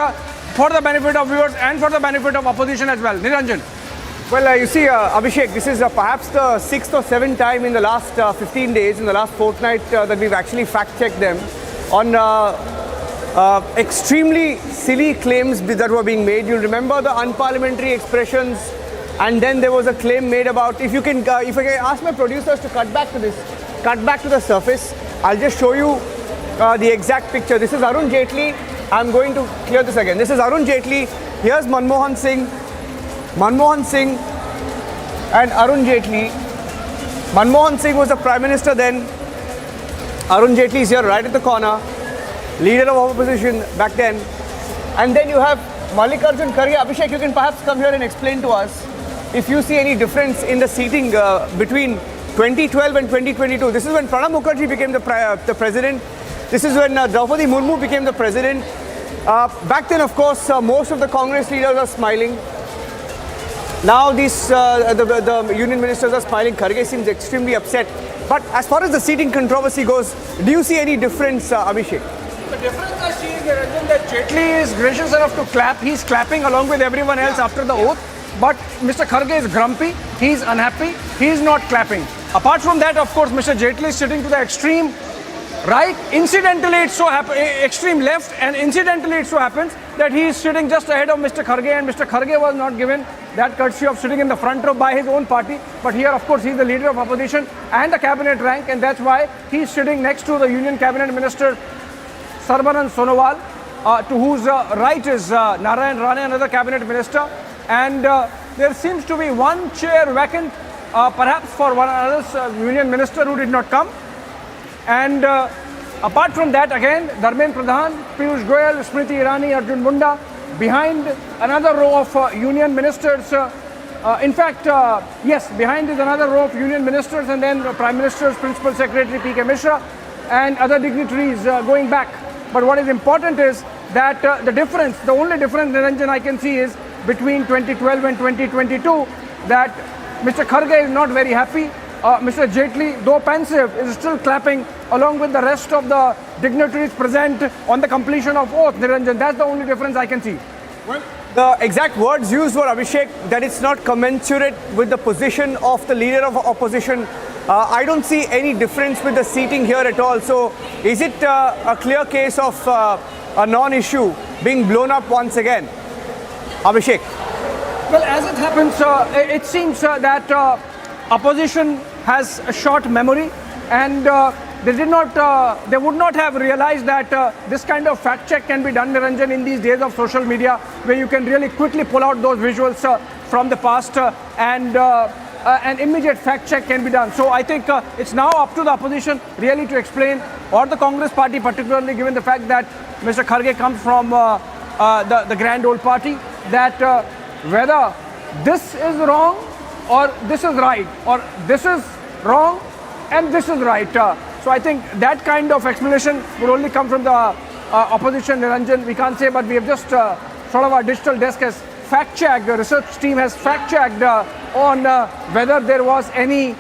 for the benefit of viewers and for the benefit of opposition as well. Niranjan. Well, you see, Abhishek, this is perhaps the 6th or 7th time in the last 15 days, in the last fortnight, that we've actually fact-checked them on extremely silly claims that were being made. You'll remember the unparliamentary expressions, and then there was a claim made about, if I can ask my producers to cut back to the surface, I'll just show you the exact picture. This is Arun Jaitley. I'm going to clear this again. This is Arun Jaitley. Here's Manmohan Singh and Arun Jaitley. Manmohan Singh was the Prime Minister then. Arun Jaitley is here right at the corner, leader of opposition back then. And then you have Mallikarjun Kharge. Abhishek, you can perhaps come here and explain to us if you see any difference in the seating between 2012 and 2022. This is when Pranab Mukherjee became the president. This is when Draupadi Murmu became the president. Back then, of course, most of the Congress leaders are smiling. Now the union ministers are smiling. Kharge seems extremely upset. But as far as the seating controversy goes, do you see any difference, Abhishek? The difference I see is that Jaitley is gracious enough to clap. He's clapping along with everyone else after the oath. But Mr. Kharge is grumpy. He's unhappy. He's not clapping. Apart from that, of course, Mr. Jaitley is sitting to the extreme right. Incidentally, it so happens, extreme left, and incidentally it so happens that he is sitting just ahead of Mr. Kharge, and Mr. Kharge was not given that courtesy of sitting in the front row by his own party. But here, of course, he is the leader of opposition and a cabinet rank, and that's why he is sitting next to the Union Cabinet Minister Sarbanan Sonowal, to whose right is Narayan Rane, another cabinet minister. And there seems to be one chair vacant, perhaps for one other union minister who did not come. And apart from that, again, Dharmendra Pradhan, Piyush Goyal, Smriti Irani, Arjun Munda, behind another row of union ministers. Yes, behind is another row of union ministers, and then Prime Minister's Principal Secretary P.K. Mishra and other dignitaries going back. But what is important is that the only difference, Niranjan, I can see is between 2012 and 2022, that Mr. Kharge is not very happy. Mr. Jaitley, though pensive, is still clapping along with the rest of the dignitaries present on the completion of oath, Niranjan. That's the only difference I can see. Well, the exact words used were, Abhishek, that it's not commensurate with the position of the leader of opposition. I don't see any difference with the seating here at all. So is it a clear case of a non-issue being blown up once again? Abhishek. Well, as it happens, it seems that opposition has a short memory, and they would not have realized that this kind of fact check can be done, Niranjan, in these days of social media, where you can really quickly pull out those visuals from the past and an immediate fact check can be done. So I think it's now up to the opposition really to explain, or the Congress party particularly, given the fact that Mr. Kharge comes from the grand old party, that whether this is wrong or this is right, or this is wrong and this is right. So I think that kind of explanation will only come from the opposition, Niranjan. We can't say, but we have just sort of our digital desk has fact-checked, the research team has fact-checked on whether there was any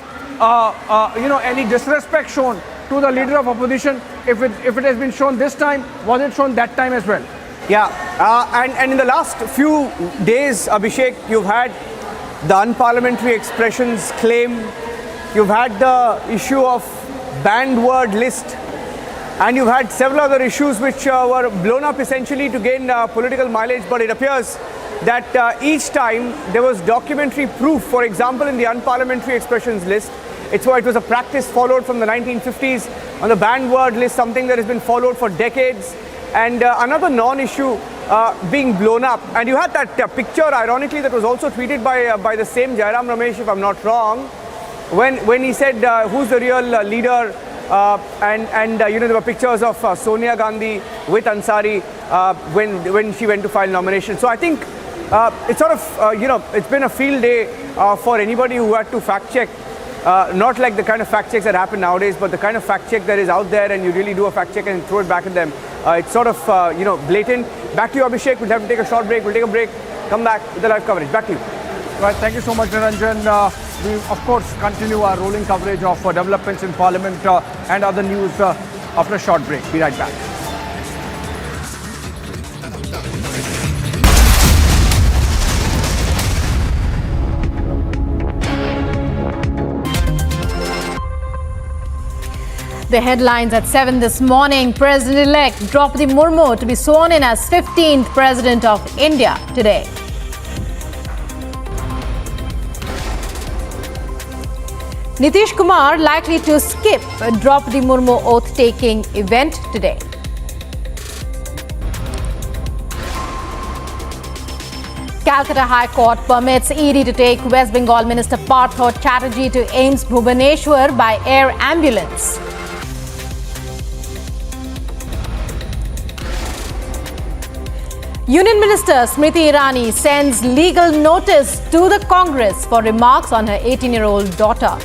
disrespect shown to the leader of opposition. If it has been shown this time, was it shown that time as well? Yeah, and in the last few days, Abhishek, you've had the unparliamentary expressions claim, you've had the issue of banned word list, and you've had several other issues which were blown up essentially to gain political mileage, but it appears that each time there was documentary proof. For example, in the unparliamentary expressions list, it was a practice followed from the 1950s. On the banned word list, something that has been followed for decades, and another non-issue being blown up. And you had that picture, ironically, that was also tweeted by the same Jairam Ramesh, if I'm not wrong, when he said who's the real leader, and there were pictures of Sonia Gandhi with Ansari when she went to file nomination. So I think it's sort of it's been a field day for anybody who had to fact check, not like the kind of fact checks that happen nowadays, but the kind of fact check that is out there, and you really do a fact check and throw it back at them. It's sort of blatant. Back to you, Abhishek. We'll have to take a short break. We'll take a break, come back with the live coverage. Back to you. Right, thank you so much, Niranjan. We, of course, continue our rolling coverage of developments in Parliament and other news after a short break. Be right back. The headlines at 7 this morning. President-elect Draupadi Murmu to be sworn in as 15th President of India today. Nitish Kumar likely to skip Draupadi Murmu oath-taking event today. Calcutta High Court permits Aide to take West Bengal Minister Partha Chatterjee to AIIMS Bhubaneswar by air ambulance. Union Minister Smriti Irani sends legal notice to the Congress for remarks on her 18-year-old daughter.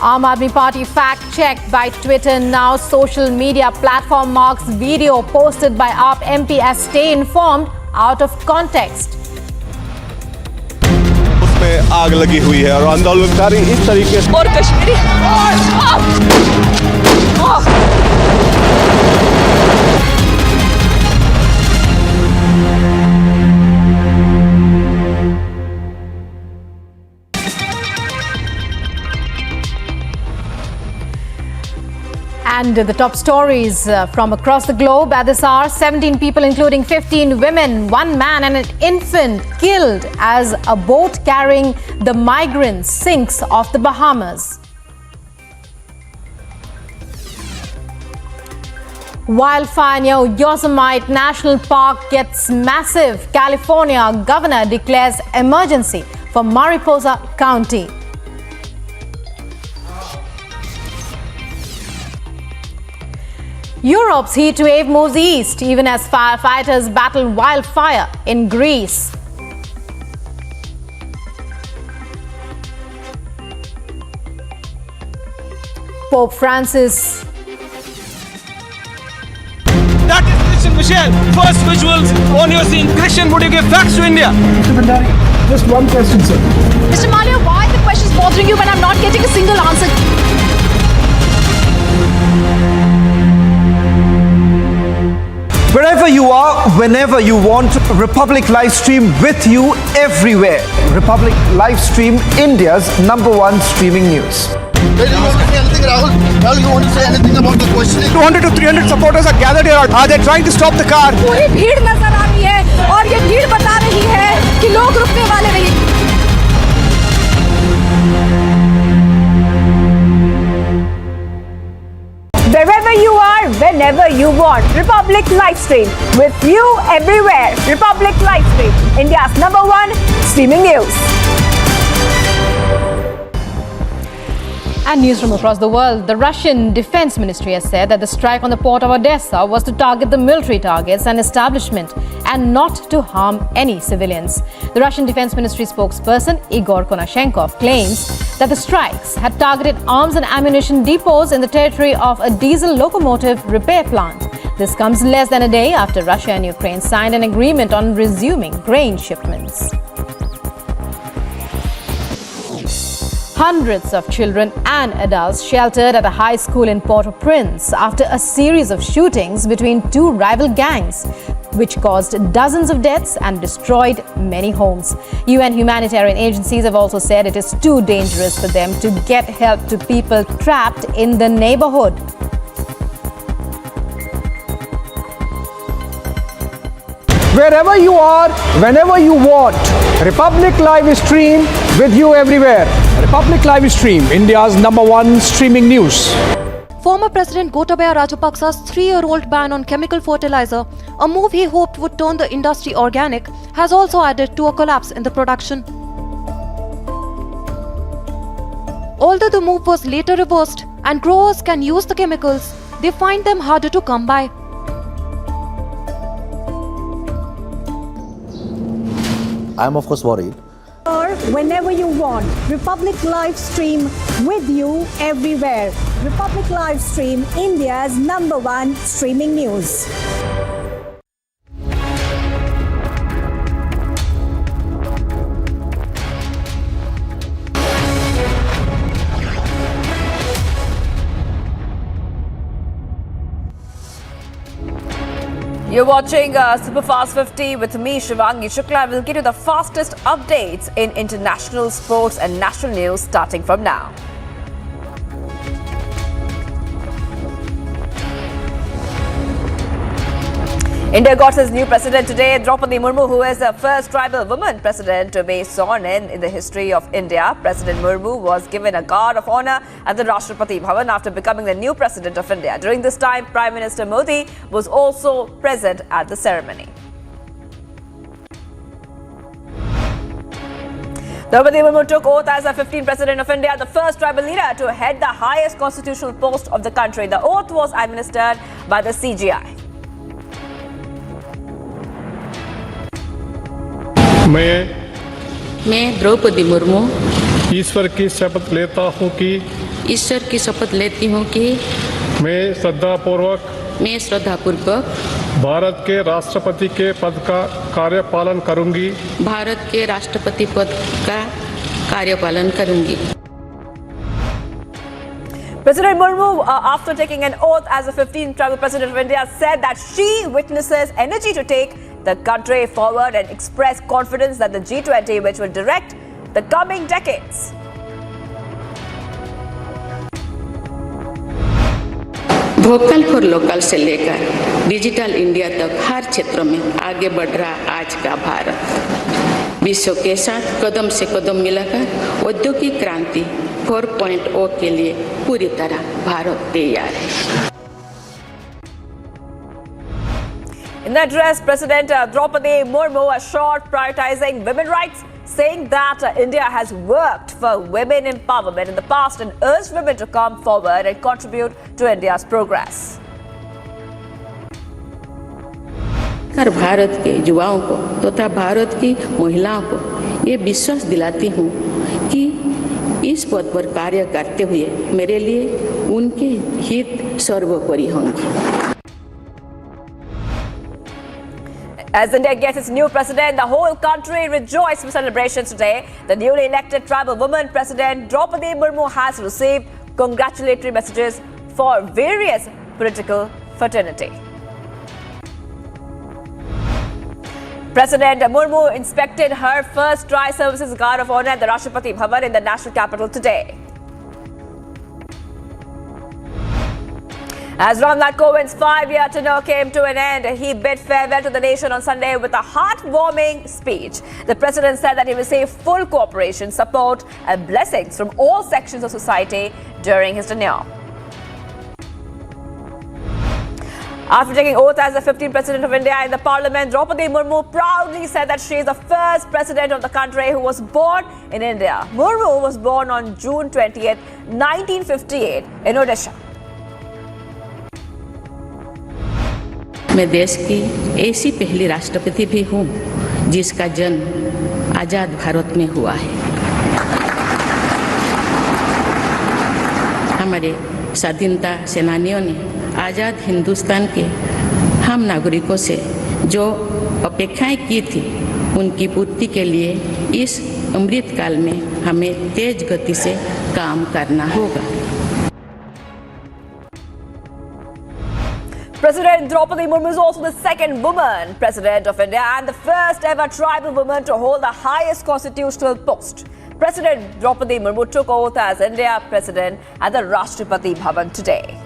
Aam Aadmi Party fact-checked by Twitter. Now social media platform marks video posted by AAP MP as stay informed out of context. उसमें आग लगी हुई है और आंदोलनकारी इस तरीके से और Kashmiri And the top stories from across the globe at this hour. 17 people, including 15 women, 1 man and an infant killed as a boat carrying the migrants sinks off the Bahamas. Wildfire near Yosemite National Park gets massive. California governor declares emergency for Mariposa County. Europe's heat wave moves east, even as firefighters battle wildfire in Greece. Pope Francis. That is Christian Michel. First visuals on your scene. Christian, would you give facts to India? Mr. Bhandari, just one question, sir. Mr. Malia, why are the questions bothering you when I'm not getting a single answer? Wherever you are, whenever you want, Republic Livestream with you everywhere. Republic Livestream, India's #1 streaming news. Rahul, you want to say anything, Rahul? Rahul, you want to say anything about the questioning? 200 to 300 supporters are gathered here. They're trying to stop the car. पूरी भीड़ नजर आ रही है और ये भीड़ बता रही है कि लोग रुकने वाले नहीं। you want. Republic Livestream, with you everywhere. Republic Livestream, India's #1 streaming news. And news from across the world. The Russian Defense Ministry has said that the strike on the port of Odessa was to target the military targets and establishment and not to harm any civilians. The Russian Defense Ministry spokesperson Igor Konashenkov claims that the strikes had targeted arms and ammunition depots in the territory of a diesel locomotive repair plant. This comes less than a day after Russia and Ukraine signed an agreement on resuming grain shipments. Hundreds of children and adults sheltered at a high school in Port-au-Prince after a series of shootings between two rival gangs, which caused dozens of deaths and destroyed many homes. UN humanitarian agencies have also said it is too dangerous for them to get help to people trapped in the neighborhood. Wherever you are, whenever you want, Republic Live Stream with you everywhere. Republic Live Stream, India's #1 streaming news. Former President Gotabaya Rajapaksa's 3-year-old ban on chemical fertilizer, a move he hoped would turn the industry organic, has also added to a collapse in the production. Although the move was later reversed and growers can use the chemicals, they find them harder to come by. I am of course worried. Or whenever you want. Republic Livestream, with you everywhere. Republic Livestream, India's #1 streaming news. You're watching Superfast 50 with me, Shivangi Shukla. We'll get you the fastest updates in international sports and national news starting from now. India got his new president today, Draupadi Murmu, who is the first tribal woman president to be sworn in the history of India. President Murmu was given a guard of honor at the Rashtrapati Bhavan after becoming the new president of India. During this time, Prime Minister Modi was also present at the ceremony. Draupadi Murmu took oath as the 15th president of India, the first tribal leader to head the highest constitutional post of the country. The oath was administered by the CGI. मैं द्रौपदी मुर्मू ईश्वर की शपथ लेता हूँ कि मैं श्रद्धापूर्वक भारत के राष्ट्रपति के पद का कार्यपालन करूंगी President Murmu, after taking an oath as the 15th tribal president of India, said that she witnesses energy to take the country forward and express confidence that the G20, which will direct the coming decades. Vocal for local से लेकर digital India तक हर क्षेत्र में आगे बढ़ रहा आज का भारत विश्व के साथ कदम से कदम मिलाकर औद्योगिक क्रांति 4.0 के लिए पूरी तरह भारत तैयार है. In that address, President Draupadi Murmu assured prioritizing women's rights, saying that India has worked for women empowerment in the past and urged women to come forward and contribute to India's progress. Bharat के युवाओं को तथा भारत की महिलाओं को ये विश्वास दिलाती हूँ कि इस पद पर कार्य करते हुए मेरे लिए उनके हित सर्वोपरि होंगे. As India gets its new president, the whole country rejoiced with celebrations today. The newly elected tribal woman president, Draupadi Murmu, has received congratulatory messages for various political fraternity. President Murmu inspected her first Tri-Services Guard of Honor at the Rashtrapati Bhavan in the national capital today. As Ramnath Kovind's 5-year tenure came to an end, he bid farewell to the nation on Sunday with a heartwarming speech. The president said that he received full cooperation, support and blessings from all sections of society during his tenure. After taking oath as the 15th President of India in the Parliament, Draupadi Murmu proudly said that she is the first President of the country who was born in India. Murmu was born on June 20th, 1958 in Odisha. मैं देश की ऐसी पहली राष्ट्रपति भी हूँ जिसका जन्म आज़ाद भारत में हुआ है। हमारे स्वाधीनता सेनानियों ने आज़ाद हिंदुस्तान के हम नागरिकों से जो अपेक्षाएं की थी उनकी पूर्ति के लिए इस अमृत काल में हमें तेज गति से काम करना होगा। President Draupadi Murmu is also the second woman President of India and the first ever tribal woman to hold the highest constitutional post. President Draupadi Murmu took oath as India President at the Rashtrapati Bhavan today.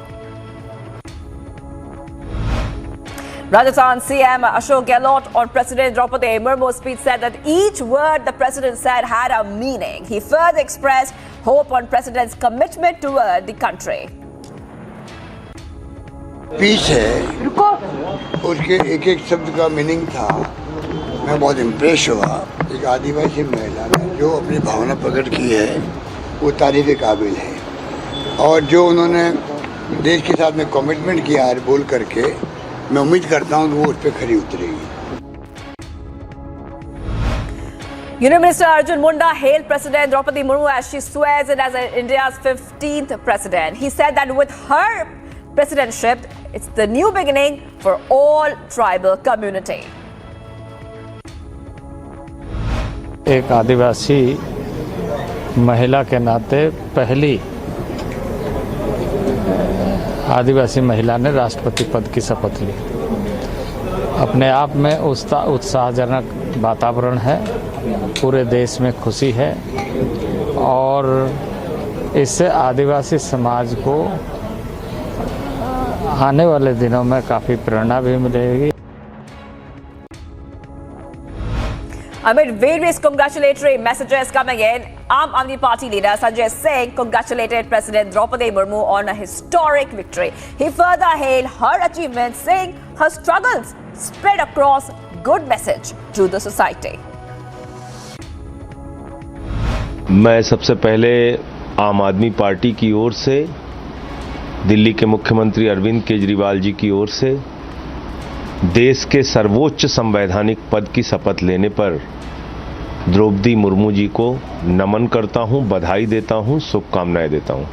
Rajasthan CM Ashok Gehlot on President Draupadi Murmu's speech said that each word the President said had a meaning. He further expressed hope on President's commitment toward the country. Speech है उसके एक एक शब्द का meaning था। मैं बहुत impress हुआ। एक आदिवासी महिला ने जो अपनी भावना प्रकट की है वो तारीफ के काबिल है और जो उन्होंने देश के साथ में कमिटमेंट किया है बोल करके मैं उम्मीद करता हूँ कि वो उस पर खरी उतरेगी। Union Minister Arjun Munda hailed President Draupadi Murmu as she swears in as India's 15th President. He said that with her presidentship, it's the new beginning for all tribal community. एक आदिवासी महिला के नाते पहली आदिवासी महिला ने राष्ट्रपति पद की शपथ ली। अपने आप में उत्साहजनक वातावरण है, पूरे देश में खुशी है और इससे आदिवासी समाज को आने वाले दिनों में काफ़ी प्रेरणा भी मिलेगी। Amid various congratulatory messages coming in, Aam Aadmi Party leader Sanjay Singh congratulated President Draupadi Murmu on a historic victory. He further hailed her achievements, saying her struggles spread across good message to the society. मैं सबसे पहले आम आदमी party की ओर से, दिल्ली के मुख्यमंत्री अरविंद केजरीवाल जी की ओर से देश के सर्वोच्च संवैधानिक पद की शपथ लेने पर द्रौपदी मुर्मू जी को नमन करता हूं, बधाई देता हूं, शुभकामनाएं देता हूं।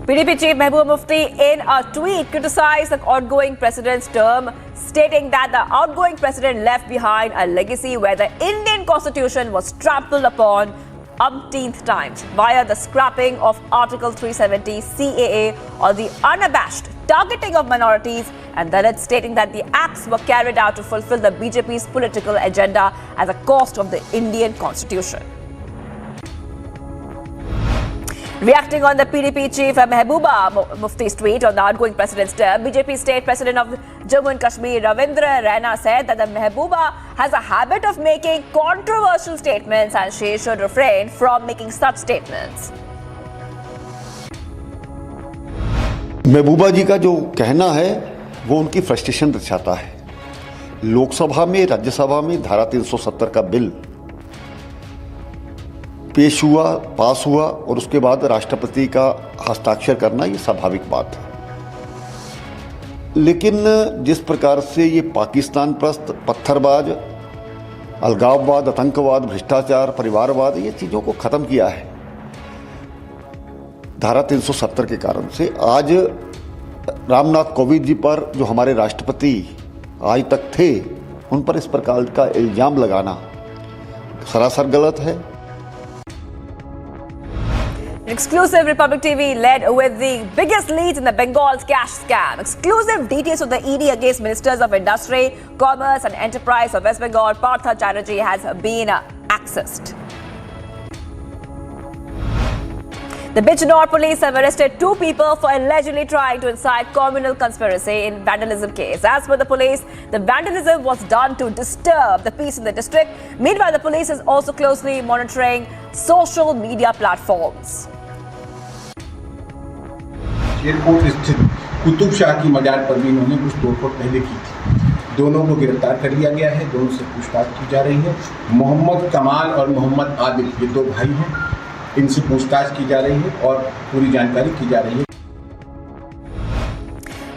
PDP Chief Mehbooba Mufti in a tweet criticized the outgoing president's term, stating that the outgoing president left behind a legacy where the Indian constitution was trampled upon umpteenth times via the scrapping of Article 370 CAA or the unabashed targeting of minorities, and then it's stating that the acts were carried out to fulfill the BJP's political agenda at the cost of the Indian constitution. Reacting on the PDP chief Mehbooba Mufti's tweet on the outgoing president's term, BJP state president of Jammu and Kashmir Ravindra Raina said that the Mehbooba has a habit of making controversial statements and she should refrain from making such statements. महबूबा जी का जो कहना है वो उनकी frustration दर्शाता है। लोकसभा में, राज्यसभा में धारा 370 का बिल पेश हुआ, पास हुआ और उसके बाद राष्ट्रपति का हस्ताक्षर करना ये स्वाभाविक बात है। लेकिन जिस प्रकार से ये पाकिस्तान प्रस्त, पत्थरबाज, अलगाववाद, आतंकवाद, भ्रष्टाचार, परिवारवाद, ये चीज़ों को ख़त्म किया है धारा 370 के कारण से, आज रामनाथ कोविंद जी पर जो हमारे राष्ट्रपति आज तक थे उन पर इस प्रकार का इल्ज़ाम लगाना सरासर गलत है। Exclusive Republic TV led with the biggest leads in the Bengal's cash scam. Exclusive details of the ED against Ministers of Industry, Commerce and Enterprise of West Bengal, Partha Chatterjee, has been accessed. The Bijnor police have arrested 2 people for allegedly trying to incite communal conspiracy in vandalism case. As per the police, the vandalism was done to disturb the peace in the district. Meanwhile, the police is also closely monitoring social media platforms. Airport स्थित कुतुब शाह की मजार पर भी इन्होंने कुछ तोड़फोड़ पहले की थी। दोनों को गिरफ्तार कर लिया गया है, दोनों से पूछताछ की जा रही है। मोहम्मद कमाल और मोहम्मद आदिल ये दो भाई हैं, इनसे पूछताछ की जा रही है और पूरी जानकारी की जा रही है।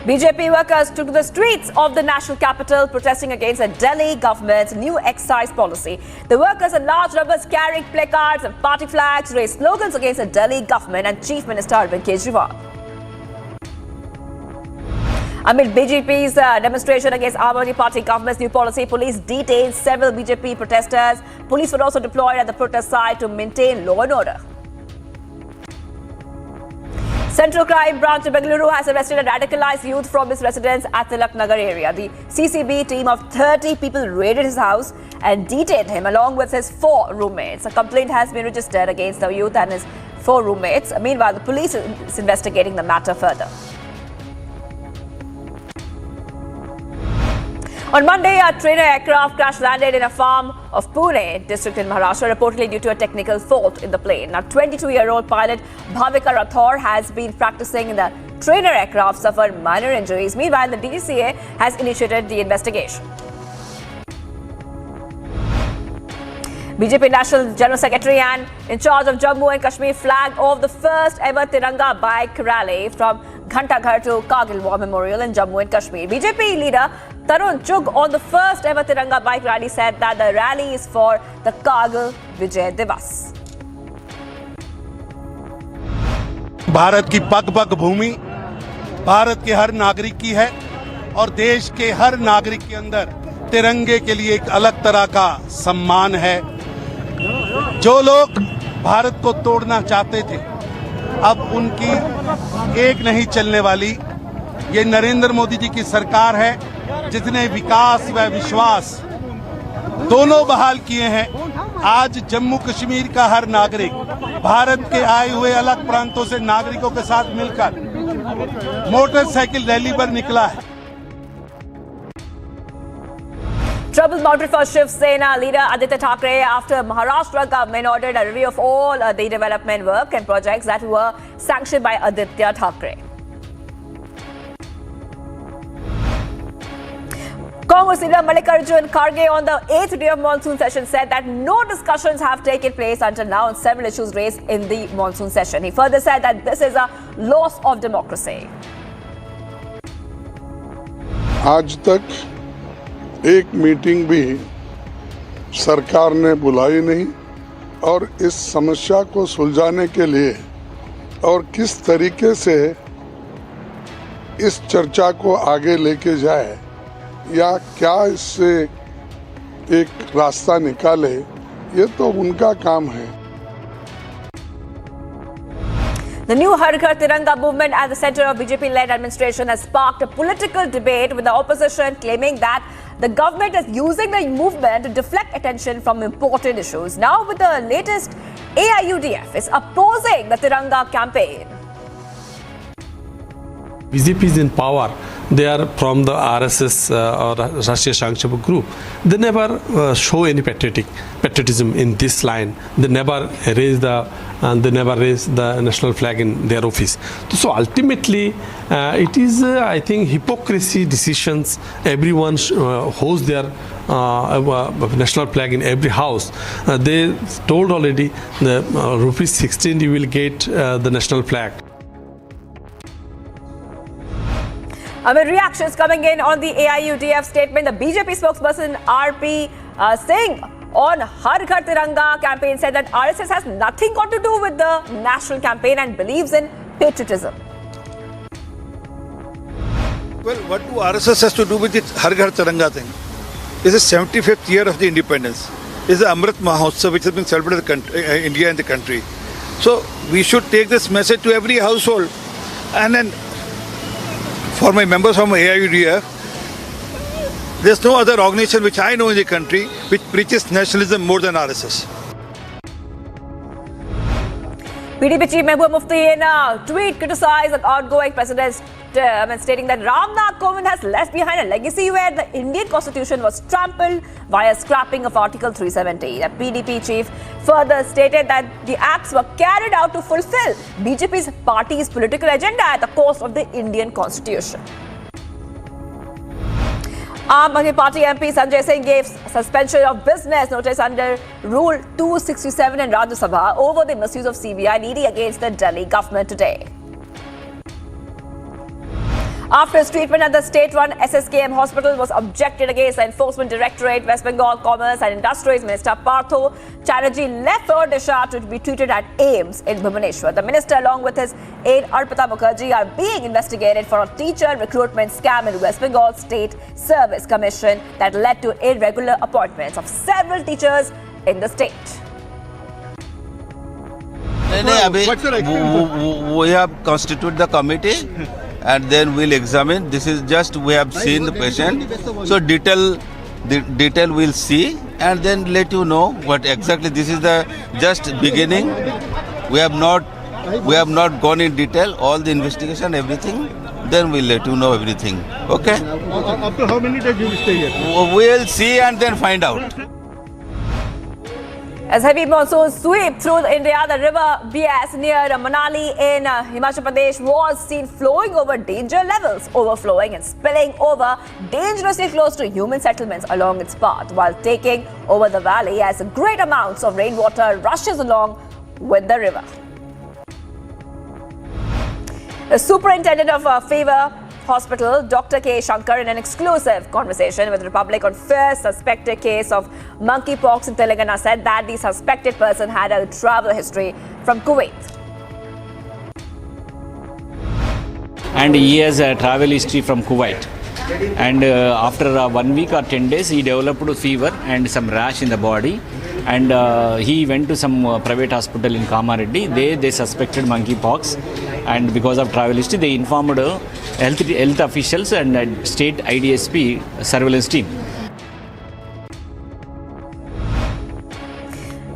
BJP workers took to the streets of the national capital protesting against the Delhi government's new excise policy. The workers in large numbers carried placards and party flags, raised slogans against the Delhi government and Chief Minister Arvind Kejriwal. Amid BJP's demonstration against Aam Aadmi Party government's new policy, police detained several BJP protesters. Police were also deployed at the protest site to maintain law and order. Central Crime Branch of Bengaluru has arrested a radicalized youth from his residence at Tilak Nagar area. The CCB team of 30 people raided his house and detained him along with his 4 roommates. A complaint has been registered against the youth and his 4 roommates. Meanwhile, the police is investigating the matter further. On Monday, a trainer aircraft crash landed in a farm of Pune district in Maharashtra, reportedly due to a technical fault in the plane. Now, 22-year-old pilot Bhavika Rathore has been practicing in the trainer aircraft, suffered minor injuries. Meanwhile, the DGCA has initiated the investigation. BJP National General Secretary and in charge of Jammu and Kashmir flagged off the first ever Tiranga bike rally from Ghantaghar to Kargil War Memorial in Jammu and Kashmir. BJP leader Tarun Chugh on the first ever Tiranga bike rally said that the rally is for the Kargil Vijay Divas. Bharat की पग-पग भूमि भारत के हर नागरिक की है और देश के हर नागरिक के अंदर तिरंगे के लिए एक अलग तरह का सम्मान है। जो लोग भारत को तोड़ना चाहते थे, अब उनकी एक नहीं चलने वाली। ये नरेंद्र मोदी जी की सरकार है जिसने विकास व विश्वास दोनों बहाल किए हैं। आज जम्मू कश्मीर का हर नागरिक भारत के आए हुए अलग प्रांतों से नागरिकों के साथ मिलकर मोटरसाइकिल रैली पर निकला है। Trouble mounted for Shiv Sena leader Aditya Thackeray after Maharashtra government ordered a review of all the development work and projects that were sanctioned by Aditya Thackeray. Congress leader Mallikarjun Kharge on the 8th day of monsoon session said that no discussions have taken place until now on several issues raised in the monsoon session. He further said that this is a loss of democracy. आज तक एक meeting भी सरकार ने बुलाई नहीं और इस समस्या को सुलझाने के लिए और किस तरीके से इस चर्चा को आगे लेके जाए या क्या इससे एक रास्ता निकाले, ये तो उनका काम है। The new Har Ghar Tiranga movement at the center of BJP-led administration has sparked a political debate with the opposition claiming that the government is using the movement to deflect attention from important issues. Now with the latest, AIUDF is opposing the Tiranga campaign. BJP is in power. They are from the RSS or Rashtriya Sangchab group. They never show any patriotism in this line. They never raise the national flag in their office. So ultimately, it is I think hypocrisy decisions. Everyone holds their national flag in every house. They told already the rupees 16 you will get the national flag. Amid reactions coming in on the AIUDF statement, the BJP spokesperson RP Singh on Har Ghar Tiranga campaign said that RSS has nothing got to do with the national campaign and believes in patriotism. Well, what do RSS has to do with the Har Ghar Tiranga thing? It's the 75th year of the independence. It's the Amrit Mahotsav which has been celebrated in India and the country. So we should take this message to every household. And then for my members from AIUDF, there's no other organization which I know in the country which preaches nationalism more than RSS. PDP Chief Mehbooba Mufti in a tweet criticized the outgoing president's term and stating that Ramnath Kovind has left behind a legacy where the Indian constitution was trampled via scrapping of Article 370. The PDP chief further stated that the acts were carried out to fulfill BJP's party's political agenda at the cost of the Indian constitution. Aam Aadmi Party MP Sanjay Singh gave suspension of business notice under Rule 267 in Rajya Sabha over the misuse of CBI ED against the Delhi government today. After his treatment at the state-run SSKM hospital was objected against, the Enforcement Directorate, West Bengal Commerce and Industries Minister Partha Chatterjee left for Odisha to be treated at AIIMS in Bhubaneswar. The minister, along with his aide Arpita Mukherjee, are being investigated for a teacher recruitment scam in West Bengal State Service Commission that led to irregular appointments of several teachers in the state. We have constituted the committee and then we'll examine. This is just we have seen the patient, so detail we'll see and then let you know what exactly. This is the just beginning. We have not gone in detail all the investigation, everything. Then we'll let you know everything. Okay. After how many days you will stay here? We'll see and then find out. As heavy monsoons sweep through India, the river Bias near Manali in Himachal Pradesh was seen flowing over danger levels, overflowing and spilling over dangerously close to human settlements along its path, while taking over the valley as great amounts of rainwater rushes along with the river. The superintendent of Fever Hospital, Dr. K. Shankar, in an exclusive conversation with Republic on first suspected case of monkeypox in Telangana, said that the suspected person had a travel history from Kuwait. And he has a travel history from Kuwait. And after 1 week or 10 days, he developed fever and some rash in the body. And he went to some private hospital in Kamareddy. They suspected monkeypox. And because of travel history, they informed health officials and state IDSP surveillance team.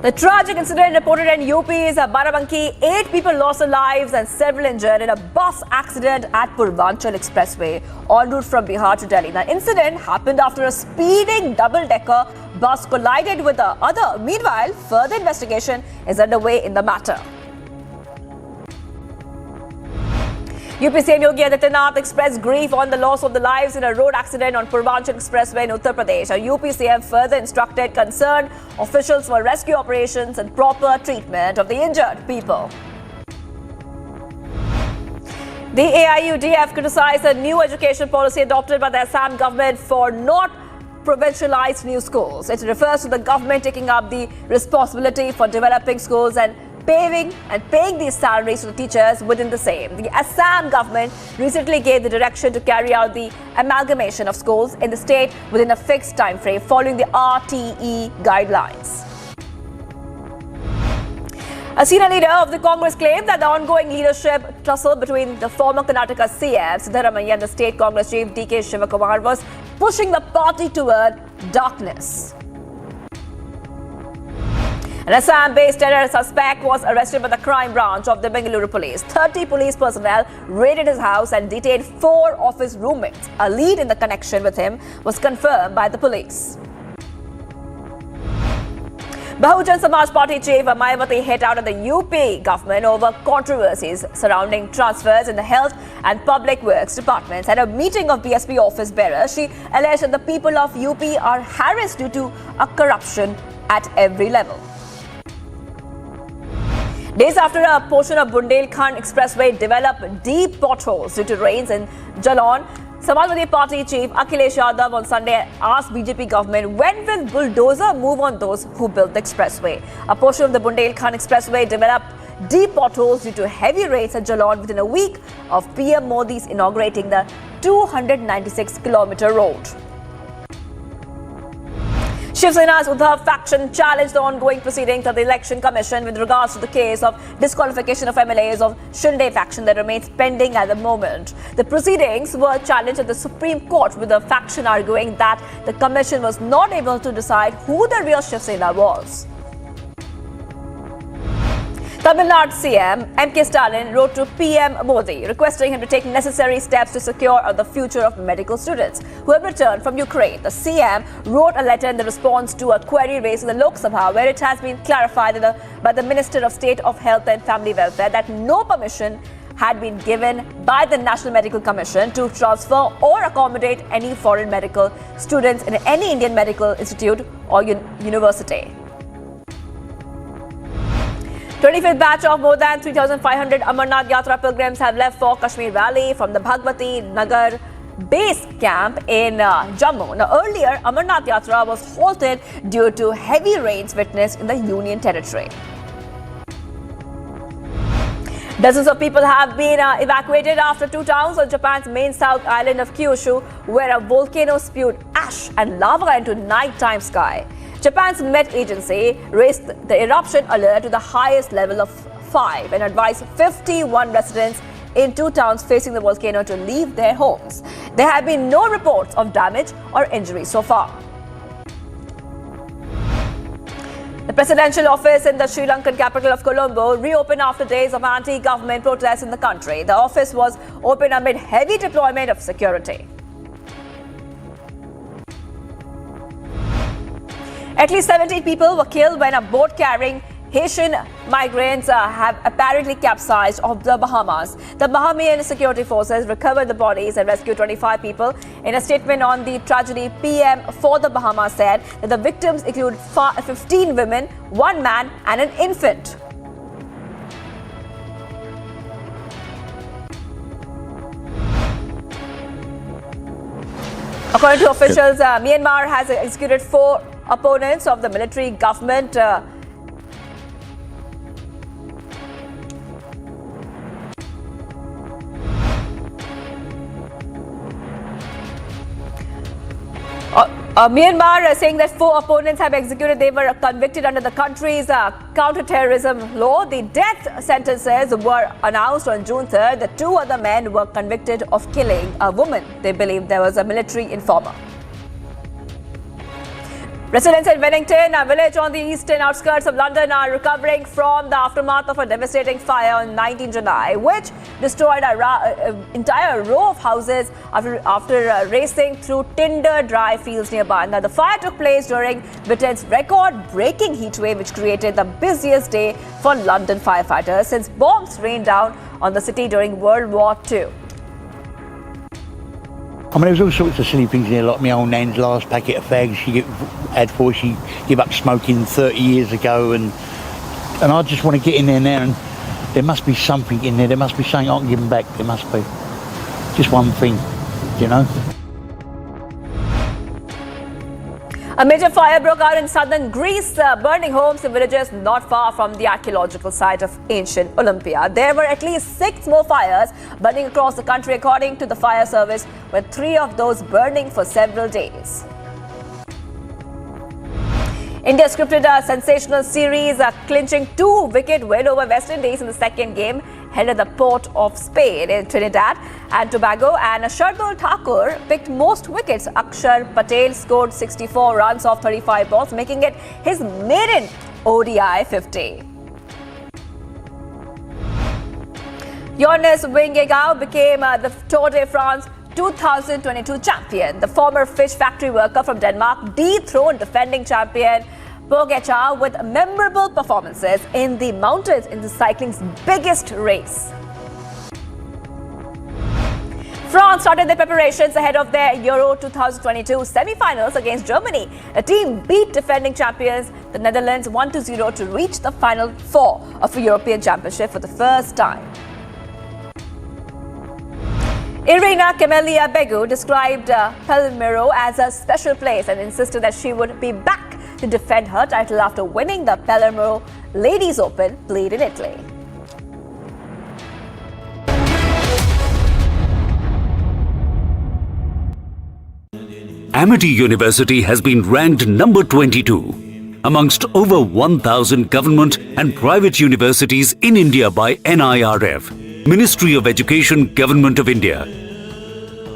The tragic incident reported in UP's Barabanki, 8 people lost their lives and several injured in a bus accident at Purvanchal Expressway en route from Bihar to Delhi. The incident happened after a speeding double-decker bus collided with the other. Meanwhile, further investigation is underway in the matter. UP CM Yogi Adityanath expressed grief on the loss of the lives in a road accident on Purvanchal Expressway in Uttar Pradesh. A UP CM further instructed concerned officials for rescue operations and proper treatment of the injured people. The AIUDF criticized a new education policy adopted by the Assam government for not provincialized new schools. It refers to the government taking up the responsibility for developing schools and paying these salaries to the teachers within the same. The Assam government recently gave the direction to carry out the amalgamation of schools in the state within a fixed time frame following the RTE guidelines. A senior leader of the Congress claimed that the ongoing leadership tussle between the former Karnataka CM Siddharamaiah and the state Congress chief DK Shivakumar was pushing the party toward darkness. An Assam-based terror suspect was arrested by the crime branch of the Bengaluru police. 30 police personnel raided his house and detained 4 of his roommates. A lead in the connection with him was confirmed by the police. Bahujan Samaj Party chief Mayawati hit out at the UP government over controversies surrounding transfers in the health and public works departments. At a meeting of BSP office bearers, she alleged that the people of UP are harassed due to a corruption at every level. Days after a portion of Bundelkhand Expressway developed deep potholes due to rains in Jalon, Samajwadi Party chief Akhilesh Yadav on Sunday asked BJP government when will bulldozer move on those who built the expressway. A portion of the Bundelkhand Expressway developed deep potholes due to heavy rains at Jalon within a week of PM Modi's inaugurating the 296-kilometer road. Shiv Sena's Uddhav faction challenged the ongoing proceedings of the Election Commission with regards to the case of disqualification of MLAs of Shinde faction that remains pending at the moment. The proceedings were challenged at the Supreme Court, with the faction arguing that the Commission was not able to decide who the real Shiv Sena was. Tamil Nadu CM M.K. Stalin wrote to PM Modi requesting him to take necessary steps to secure the future of medical students who have returned from Ukraine. The CM wrote a letter in the response to a query raised in the Lok Sabha, where it has been clarified by the Minister of State of Health and Family Welfare that no permission had been given by the National Medical Commission to transfer or accommodate any foreign medical students in any Indian medical institute or university. 25th batch of more than 3,500 Amarnath Yatra pilgrims have left for Kashmir Valley from the Bhagwati Nagar base camp in Jammu. Now, earlier, Amarnath Yatra was halted due to heavy rains witnessed in the Union Territory. Dozens of people have been evacuated after two towns on Japan's main south island of Kyushu, where a volcano spewed ash and lava into nighttime sky. Japan's Met Agency raised the eruption alert to the highest level of 5 and advised 51 residents in two towns facing the volcano to leave their homes. There have been no reports of damage or injury so far. The presidential office in the Sri Lankan capital of Colombo reopened after days of anti-government protests in the country. The office was opened amid heavy deployment of security. At least 17 people were killed when a boat carrying Haitian migrants have apparently capsized off the Bahamas. The Bahamian security forces recovered the bodies and rescued 25 people. In a statement on the tragedy, PM for the Bahamas said that the victims include 15 women, 1 man and an infant. According to officials, Myanmar has executed 4 opponents of the military government. Myanmar saying that 4 opponents have executed. They were convicted under the country's counter-terrorism law. The death sentences were announced on June 3rd. The 2 other men were convicted of killing a woman. They believe there was a military informer. Residents in Wellington, a village on the eastern outskirts of London, are recovering from the aftermath of a devastating fire on 19 July, which destroyed an entire row of houses after racing through tinder-dry fields nearby. Now, the fire took place during Britain's record-breaking heatwave, which created the busiest day for London firefighters since bombs rained down on the city during World War II. I mean, there was all sorts of silly things in there, like my old nan's last packet of fags she had for she gave up smoking 30 years ago, and I just want to get in there now, and there must be something in there. There must be something I can give them back. There must be. Just one thing, you know. A major fire broke out in southern Greece, burning homes and villages not far from the archaeological site of ancient Olympia. There were at least 6 more fires burning across the country, according to the fire service, with 3 of those burning for several days. India scripted a sensational series, clinching 2-wicket win over West Indies in the second game, held at the port of Spain in Trinidad and Tobago, and Shardul Thakur picked most wickets. Akshar Patel scored 64 runs off 35 balls, making it his maiden ODI 50. Jonas Vingegaard became the Tour de France 2022 champion. The former fish factory worker from Denmark dethroned defending champion Pogacar with memorable performances in the mountains in the cycling's biggest race. France started their preparations ahead of their Euro 2022 semi-finals against Germany. The team beat defending champions, the Netherlands, 1-0 to reach the final 4 of a European Championship for the first time. Irina Camelia Begu described Palmiro as a special place and insisted that she would be back to defend her title after winning the Palermo Ladies Open played in Italy. Amity University has been ranked number 22 amongst over 1,000 government and private universities in India by NIRF, Ministry of Education, Government of India.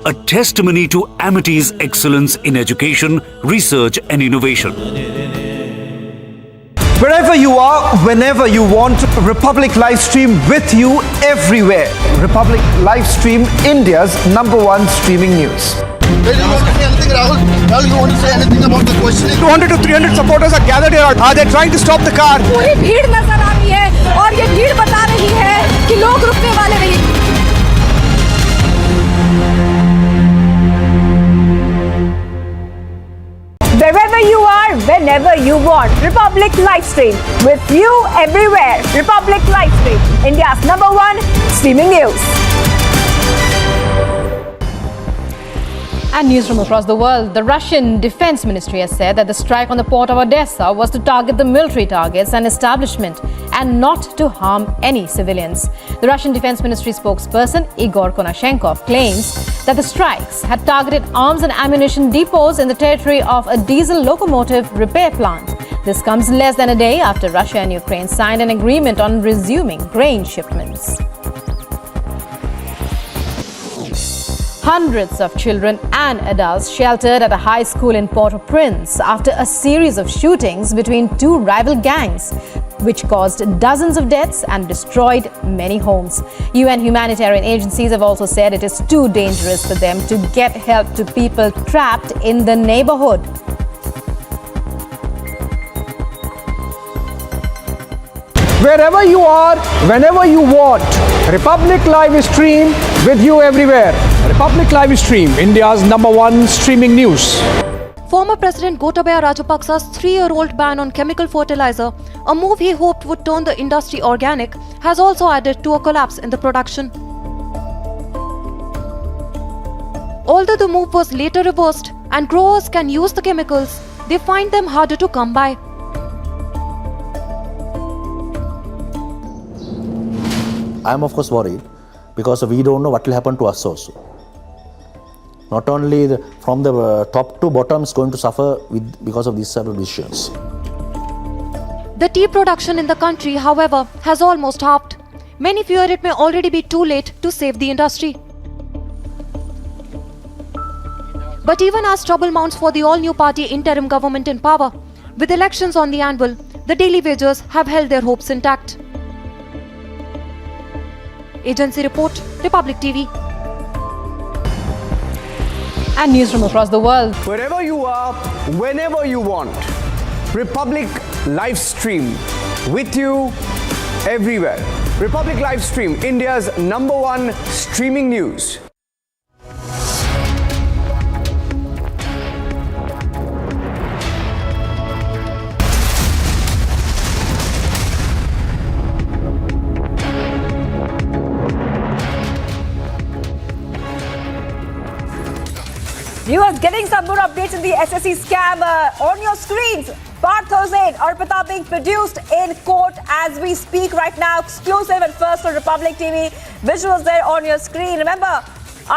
A testimony to Amity's excellence in education, research and innovation. Wherever you are, whenever you want, Republic live stream with you everywhere. Republic live stream, India's #1 streaming news. Well, you want to say anything, Rahul? Well, you want to say anything about the questioning? 200 to 300 supporters are gathered here. Are they trying to stop the car? पूरी भीड़ नजर आ रही है और ये भीड़ बता रही है कि लोग रुकने वाले नहीं। Wherever you are, whenever you want, Republic live stream with you everywhere. Republic live stream, India's #1 streaming news. And news from across the world. The Russian Defense Ministry has said that the strike on the port of Odessa was to target the military targets and establishment and not to harm any civilians. The Russian Defense Ministry spokesperson Igor Konashenkov claims that the strikes had targeted arms and ammunition depots in the territory of a diesel locomotive repair plant. This comes less than a day after Russia and Ukraine signed an agreement on resuming grain shipments. Hundreds of children and adults sheltered at a high school in Port-au-Prince after a series of shootings between two rival gangs, which caused dozens of deaths and destroyed many homes. UN humanitarian agencies have also said it is too dangerous for them to get help to people trapped in the neighborhood. Wherever you are, whenever you want, Republic live stream with you everywhere. Republic live stream, India's #1 streaming news. Former President Gotabaya Rajapaksa's 3-year-old ban on chemical fertilizer, a move he hoped would turn the industry organic, has also added to a collapse in the production. Although the move was later reversed and growers can use the chemicals, they find them harder to come by. I am of course worried because we don't know what will happen to us also. Not only from the top to bottom is going to suffer because of these several decisions. The tea production in the country, however, has almost halved. Many fear it may already be too late to save the industry. But even as trouble mounts for the all-new party interim government in power, with elections on the anvil, the daily wagers have held their hopes intact. Agency report, Republic TV. And news from across the world. Wherever you are, whenever you want, Republic live stream with you everywhere. Republic live stream, India's #1 streaming news. Viewers, getting some more updates in the SSC scam on your screens. Partha's Aide, Arpita being produced in court as we speak right now. Exclusive and first on Republic TV. Visuals there on your screen. Remember,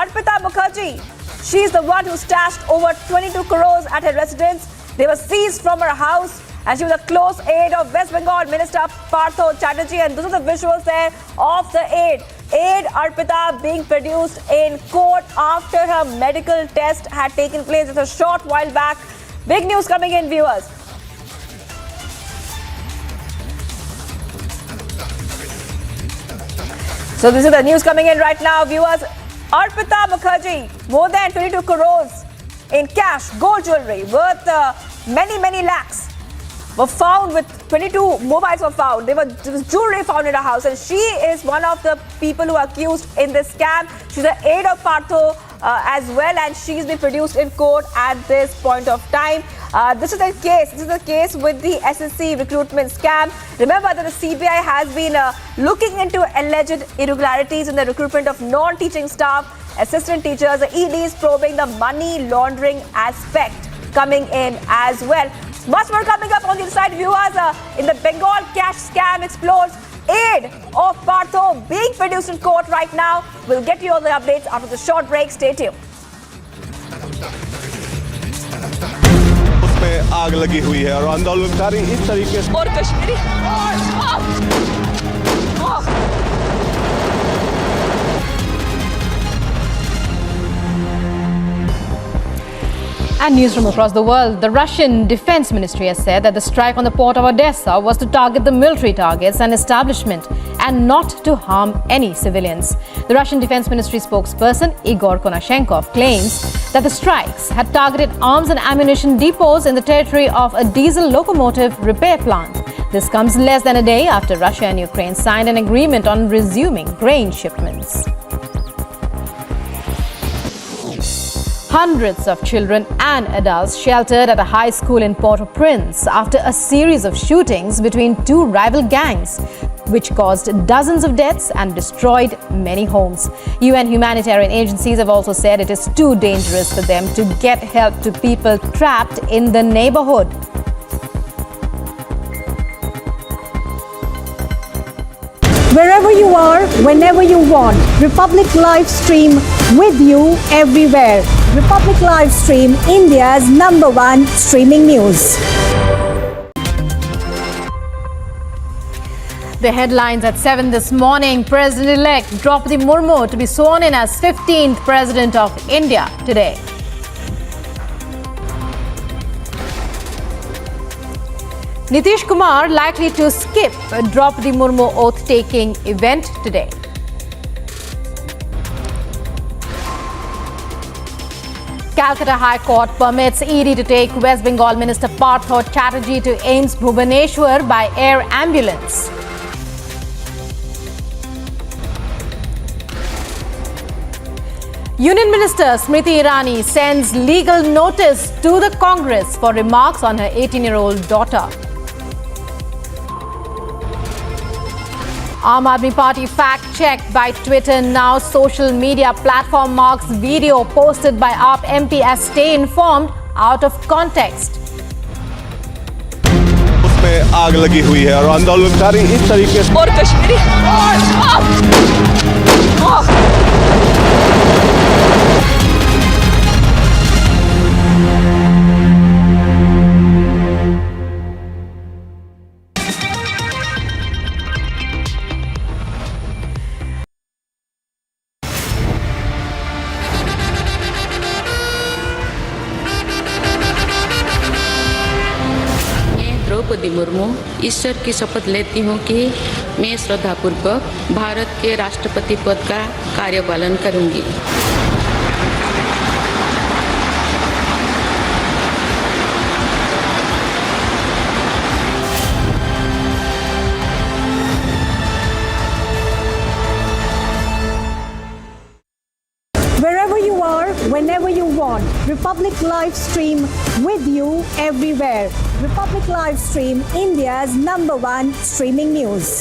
Arpita Mukherjee, she's the one who stashed over 22 crores at her residence. They were seized from her house and she was a close aide of West Bengal Minister Partha Chatterjee. And those are the visuals there of the aide. Aide Arpita being produced in court after her medical test had taken place just a short while back. Big news coming in, viewers. So this is the news coming in right now, viewers. Arpita Mukherjee, more than 22 crores in cash, gold jewelry worth many lakhs were found. With 22 mobiles were found. There was jewelry found in her house, and she is one of the people who are accused in this scam. She's an aide of Partha as well, and she's been produced in court at this point of time. This is the case. This is the case with the SSC recruitment scam. Remember that the CBI has been looking into alleged irregularities in the recruitment of non-teaching staff, assistant teachers. The ED is probing the money laundering aspect coming in as well. Much more coming up on the inside, viewers. In the Bengal cash scam explodes. Aide of Partha being produced in court right now. We'll get you all the updates after the short break. Stay tuned. उसमें आग लगी हुई है और आंदोलनकारी इस तरीके से और Kashmiri And news from across the world. The Russian Defense Ministry has said that the strike on the port of Odessa was to target the military targets and establishment and not to harm any civilians. The Russian Defense Ministry spokesperson Igor Konashenkov claims that the strikes had targeted arms and ammunition depots in the territory of a diesel locomotive repair plant. This comes less than a day after Russia and Ukraine signed an agreement on resuming grain shipments. Hundreds of children and adults sheltered at a high school in Port-au-Prince after a series of shootings between two rival gangs, which caused dozens of deaths and destroyed many homes. UN humanitarian agencies have also said it is too dangerous for them to get help to people trapped in the neighborhood. Wherever you are, whenever you want, Republic Live Stream with you everywhere. Republic Live Stream, India's #1 streaming news. The headlines at 7 this morning. President-elect Draupadi Murmu to be sworn in as 15th President of India today. Nitish Kumar likely to skip Draupadi Murmu oath-taking event today. Calcutta High Court permits Aide to take West Bengal Minister Partha Chatterjee to AIIMS Bhubaneswar by air ambulance. Union Minister Smriti Irani sends legal notice to the Congress for remarks on her 18-year-old daughter. Aam Aadmi Party fact-checked by Twitter. Now social media platform marks video posted by AAP MP as stay informed out of context. उसमें आग लगी हुई है और आंदोलनकारी इस तरीके से और कश्मीरी द्रौपदी मुर्मू ईश्वर की शपथ लेती हूँ कि मैं श्रद्धापूर्वक भारत के राष्ट्रपति पद का कार्यपालन करूँगी। Wherever you are, whenever you want, Republic Live Stream with you everywhere. Republic Live Stream, India's #1 streaming news.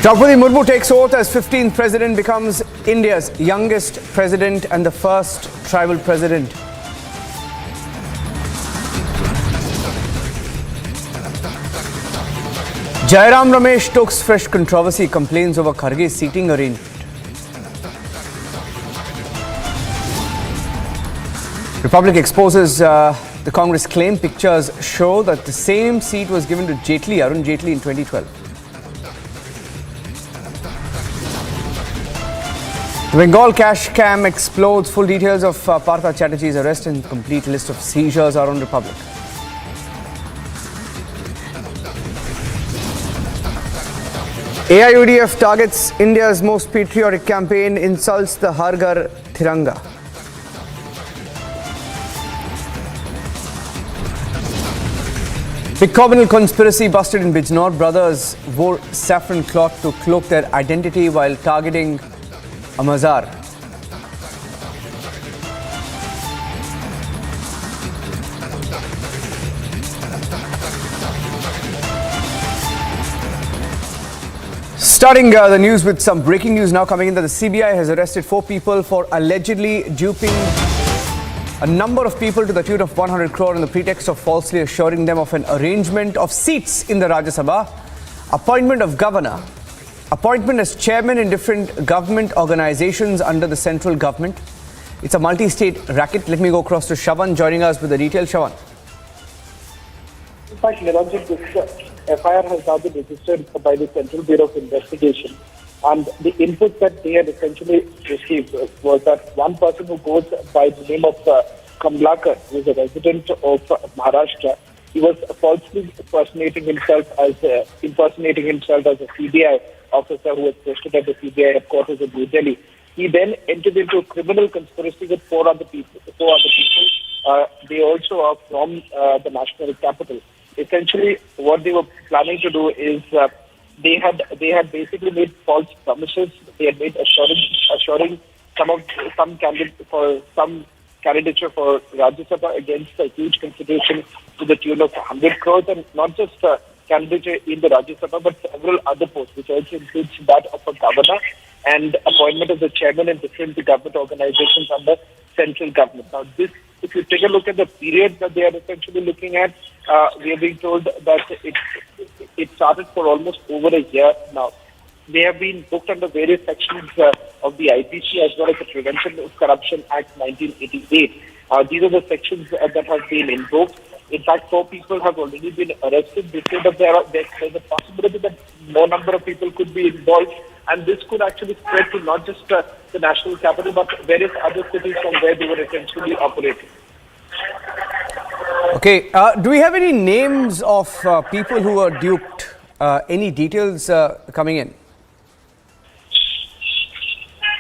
Draupadi Murmu takes oath as 15th president, becomes India's youngest president and the first tribal president. Jairam Ramesh stokes fresh controversy, complains over Kharge's seating arrangement. Republic exposes the Congress claim. Pictures show that the same seat was given to Arun Jaitley in 2012. Bengal cash scam explodes. Full details of Partha Chatterjee's arrest and complete list of seizures are on Republic. AIUDF targets India's most patriotic campaign, insults the Har Ghar Tiranga. Big communal conspiracy busted in Bijnor. Brothers wore saffron cloth to cloak their identity while targeting a mazar. Starting the news with some breaking news now coming in that the CBI has arrested 4 people for allegedly duping a number of people to the tune of 100 crore on the pretext of falsely assuring them of an arrangement of seats in the Rajya Sabha, appointment of governor appointment as chairman in different government organizations under the central government. It's a multi-state racket. Let me go across to Shawan joining us with the details. Shawan. In fact, Niranjan, this FIR has now been registered by the Central Bureau of Investigation. And the input that they had essentially received was that one person who goes by the name of Kamlakar, who is a resident of Maharashtra, he was falsely impersonating himself as a CBI officer who was posted at the CBI headquarters in New Delhi. He then entered into a criminal conspiracy with four other people. They also are from the national capital. Essentially, what they were planning to do is they had basically made false promises. They had made assuring some candidature for Rajya Sabha against a huge consideration to the tune of 100 crores, and not just candidature in the Rajya Sabha, but several other posts, which also includes that of a governor and appointment as the chairman in different government organizations under central government. Now, this, if you take a look at the period that they are essentially looking at, we are being told that it started for almost over a year now. They have been booked under various sections of the IPC as well as the Prevention of Corruption Act 1988. These are the sections that have been invoked. In fact, 4 people have already been arrested. They say that there's a possibility that more number of people could be involved, and this could actually spread to not just the national capital, but various other cities from where they were essentially operating. Okay, do we have any names of people who were duped? Any details coming in?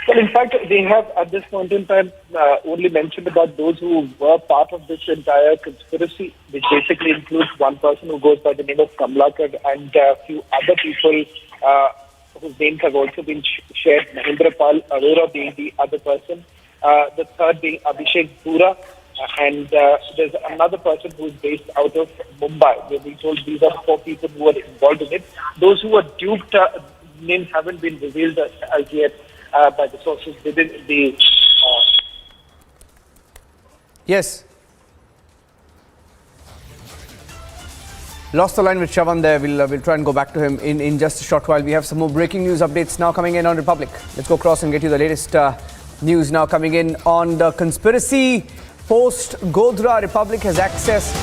Well, in fact, they have at this point in time only mentioned about those who were part of this entire conspiracy, which basically includes one person who goes by the name of Kamlakar and a few other people whose names have also been shared. Mahendra Pal Arora being the other person, the third being Abhishek Pura, and there's another person who is based out of Mumbai. We've been told these are 4 people who are involved in it. Those who were duped names haven't been revealed as yet by the sources within the... Yes. Lost the line with Shawan there. We'll try and go back to him in just a short while. We have some more breaking news updates now coming in on Republic. Let's go across and get you the latest news now coming in on the conspiracy. Post Godhra, Republic has accessed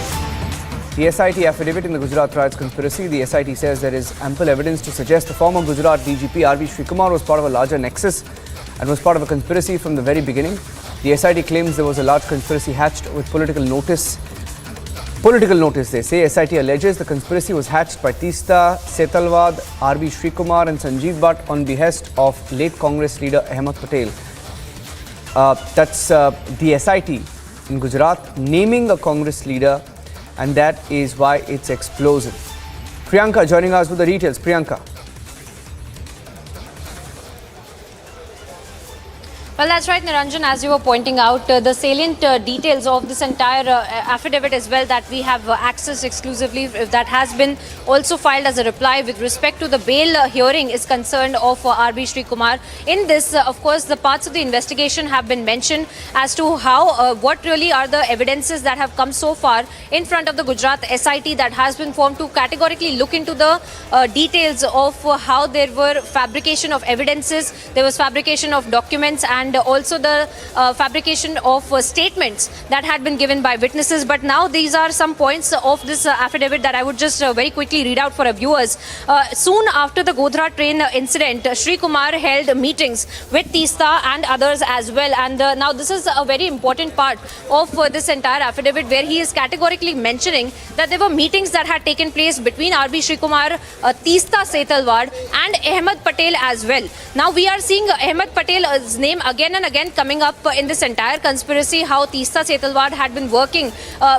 the SIT affidavit in the Gujarat riots conspiracy. The SIT says there is ample evidence to suggest the former Gujarat DGP RV Srikumar was part of a larger nexus and was part of a conspiracy from the very beginning. The SIT claims there was a large conspiracy hatched with political notice. They say. SIT alleges the conspiracy was hatched by Teesta, Setalwad, RV Srikumar and Sanjeev Bhatt on behest of late Congress leader Ahmed Patel. That's the SIT in Gujarat naming a Congress leader, and that is why it's explosive. Priyanka joining us with the details. Priyanka. Well, that's right, Niranjan. As you were pointing out, the salient details of this entire affidavit as well that we have accessed exclusively, that has been also filed as a reply with respect to the bail hearing is concerned of RB Srikumar. In this, of course, the parts of the investigation have been mentioned as to how, what really are the evidences that have come so far in front of the Gujarat SIT that has been formed to categorically look into the details of how there were fabrication of evidences, there was fabrication of documents, and also the fabrication of statements that had been given by witnesses. But now these are some points of this affidavit that I would just very quickly read out for our viewers. Soon after the Godhra train incident, Srikumar held meetings with Teesta and others as well. And now this is a very important part of this entire affidavit, where he is categorically mentioning that there were meetings that had taken place between RB Srikumar, Teesta Setalwad and Ahmed Patel as well. Now we are seeing Ahmed Patel's name again and again coming up in this entire conspiracy, how Teesta Setalwad had been working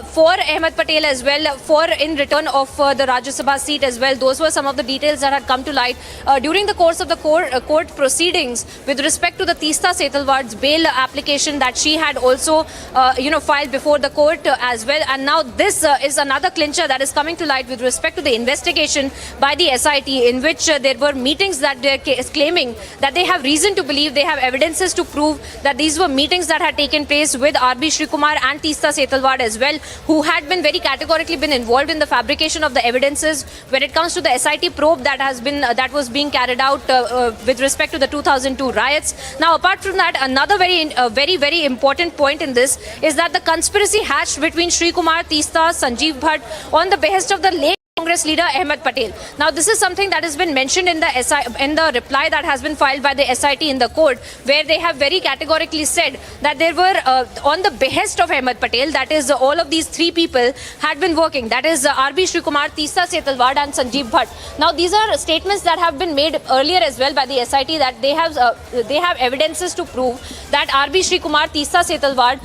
for Ahmed Patel as well, for in return of the Rajya Sabha seat as well. Those were some of the details that had come to light during the course of the court proceedings with respect to the Teesta Setalwad's bail application that she had also filed before the court as well. And now this is another clincher that is coming to light with respect to the investigation by the SIT, in which there were meetings that they're claiming that they have reason to believe, they have evidences to prove that these were meetings that had taken place with RB Srikumar and Teesta Setalvad as well, who had been very categorically been involved in the fabrication of the evidences when it comes to the SIT probe that was being carried out with respect to the 2002 riots. Now, apart from that, another very important point in this is that the conspiracy hatched between Srikumar, Teesta, Sanjeev Bhatt on the behest of the late Congress leader Ahmed Patel. Now, this is something that has been mentioned in the reply that has been filed by the SIT in the court, where they have very categorically said that there were on the behest of Ahmed Patel, that is all of these three people had been working, that is RB Srikumar, Teesta Setalvad and Sanjeev Bhatt. Now, these are statements that have been made earlier as well by the SIT, that they have evidences to prove that RB Srikumar, Teesta Setalvad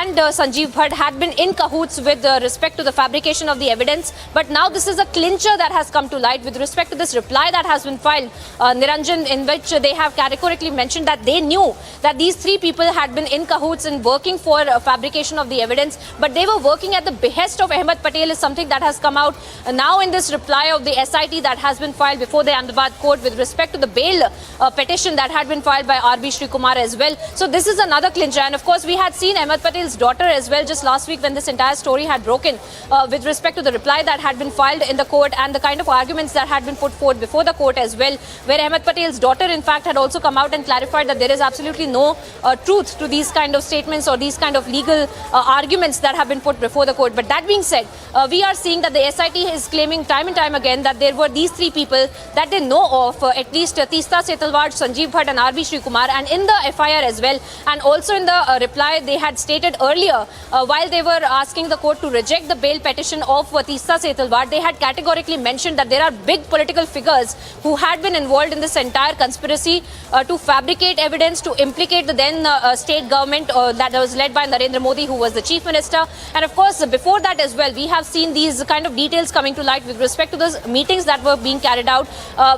and Sanjeev Bhatt had been in cahoots with respect to the fabrication of the evidence. But now this is a clincher that has come to light with respect to this reply that has been filed, Niranjan, in which they have categorically mentioned that they knew that these three people had been in cahoots and working for fabrication of the evidence, but they were working at the behest of Ahmed Patel is something that has come out now in this reply of the SIT that has been filed before the Ahmedabad court with respect to the bail petition that had been filed by RB Srikumar as well. So this is another clincher, and of course we had seen Ahmed Patel's daughter as well just last week when this entire story had broken with respect to the reply that had been filed in the court and the kind of arguments that had been put forth before the court as well, where Ahmed Patel's daughter in fact had also come out and clarified that there is absolutely no truth to these kind of statements or these kind of legal arguments that have been put before the court. But that being said, we are seeing that the SIT is claiming time and time again that there were these three people that they know of, at least Teesta Setalvad, Sanjeev Bhatt and RB Srikumar, and in the FIR as well, and also in the reply they had stated earlier while they were asking the court to reject the bail petition of Teesta Setalvad, they had categorically mentioned that there are big political figures who had been involved in this entire conspiracy to fabricate evidence, to implicate the then state government that was led by Narendra Modi, who was the chief minister. And of course, before that as well, we have seen these kind of details coming to light with respect to those meetings that were being carried out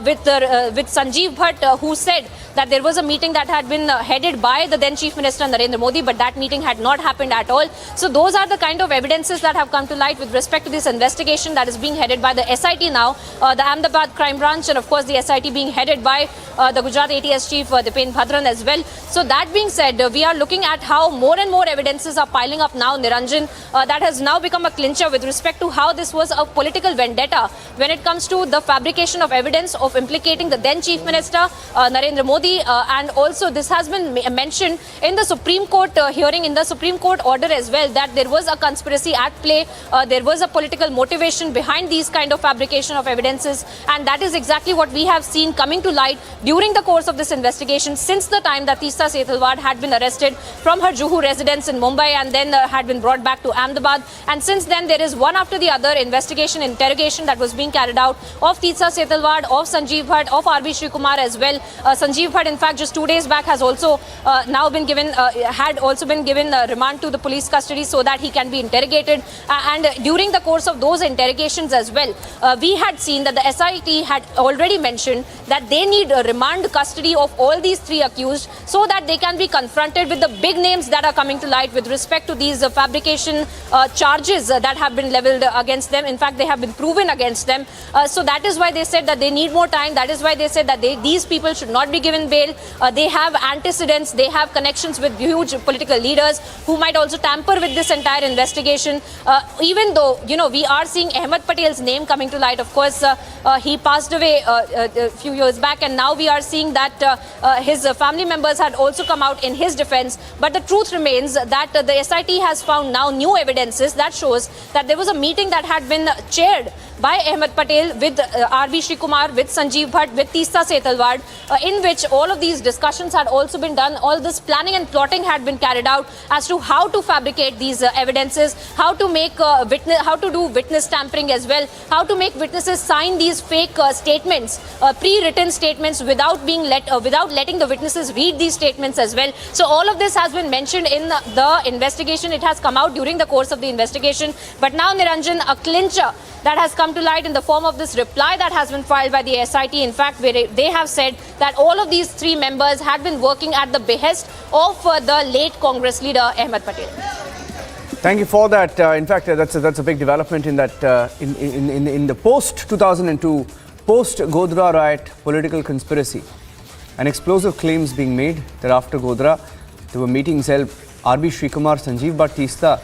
with Sanjeev Bhatt, who said that there was a meeting that had been headed by the then chief minister Narendra Modi, but that meeting had not happened at all. So those are the kind of evidences that have come to light with respect to this investigation that is being headed by the SIT now, the Ahmedabad crime branch, and of course the SIT being headed by the Gujarat ATS chief Dipen Bhadran as well. So that being said, we are looking at how more and more evidences are piling up now, Niranjan, that has now become a clincher with respect to how this was a political vendetta when it comes to the fabrication of evidence of implicating the then chief minister Narendra Modi, and also this has been mentioned in the Supreme Court hearing, in the Supreme Court order as well, that there was a conspiracy at play, there was a political motivation behind these kind of fabrication of evidences, and that is exactly what we have seen coming to light during the course of this investigation since the time that Teesta Setalvad had been arrested from her Juhu residence in Mumbai and then had been brought back to Ahmedabad. And since then there is one after the other investigation, interrogation that was being carried out of Teesta Setalvad, of Sanjeev Bhatt, of RB Srikumar as well. Sanjeev Bhatt in fact just 2 days back has also now been given remand to the police custody so that he can be interrogated, and during the course of those interrogations as well, we had seen that the SIT had already mentioned that they need remand custody of all these three accused so that they can be confronted with the big names that are coming to light with respect to these fabrication charges that have been leveled against them. In fact, they have been proven against them. So that is why they said that they need more time. That is why they said that these people should not be given bail. They have antecedents. They have connections with huge political leaders who might also tamper with this entire investigation. Even though, we are seeing Ahmed Patel's name coming to light. Of course, he passed away a few years back, and now we are seeing that his family members had also come out in his defense. But the truth remains that the SIT has found now new evidences that shows that there was a meeting that had been chaired by Ahmed Patel with RB Srikumar, with Sanjeev Bhatt, with Teesta Setalvad, in which all of these discussions had also been done. All this planning and plotting had been carried out as to how to fabricate these evidences, how to make how to do witness tampering as well, how to make witnesses sign these fake statements, pre-written statements, without letting the witnesses read these statements as well. So all of this has been mentioned in the investigation. It has come out during the course of the investigation. But now, Niranjan, a clincher that has come to light in the form of this reply that has been filed by the SIT. In fact, where they have said that all of these three members had been working at the behest of the late Congress leader Ahmed Patel. Thank you for that. In fact, that's a big development in that in the post 2002, post Godhra riot political conspiracy. and explosive claims being made that after Godhra, there were meetings held RB Srikumar, Sanjeev Bhatt Teesta,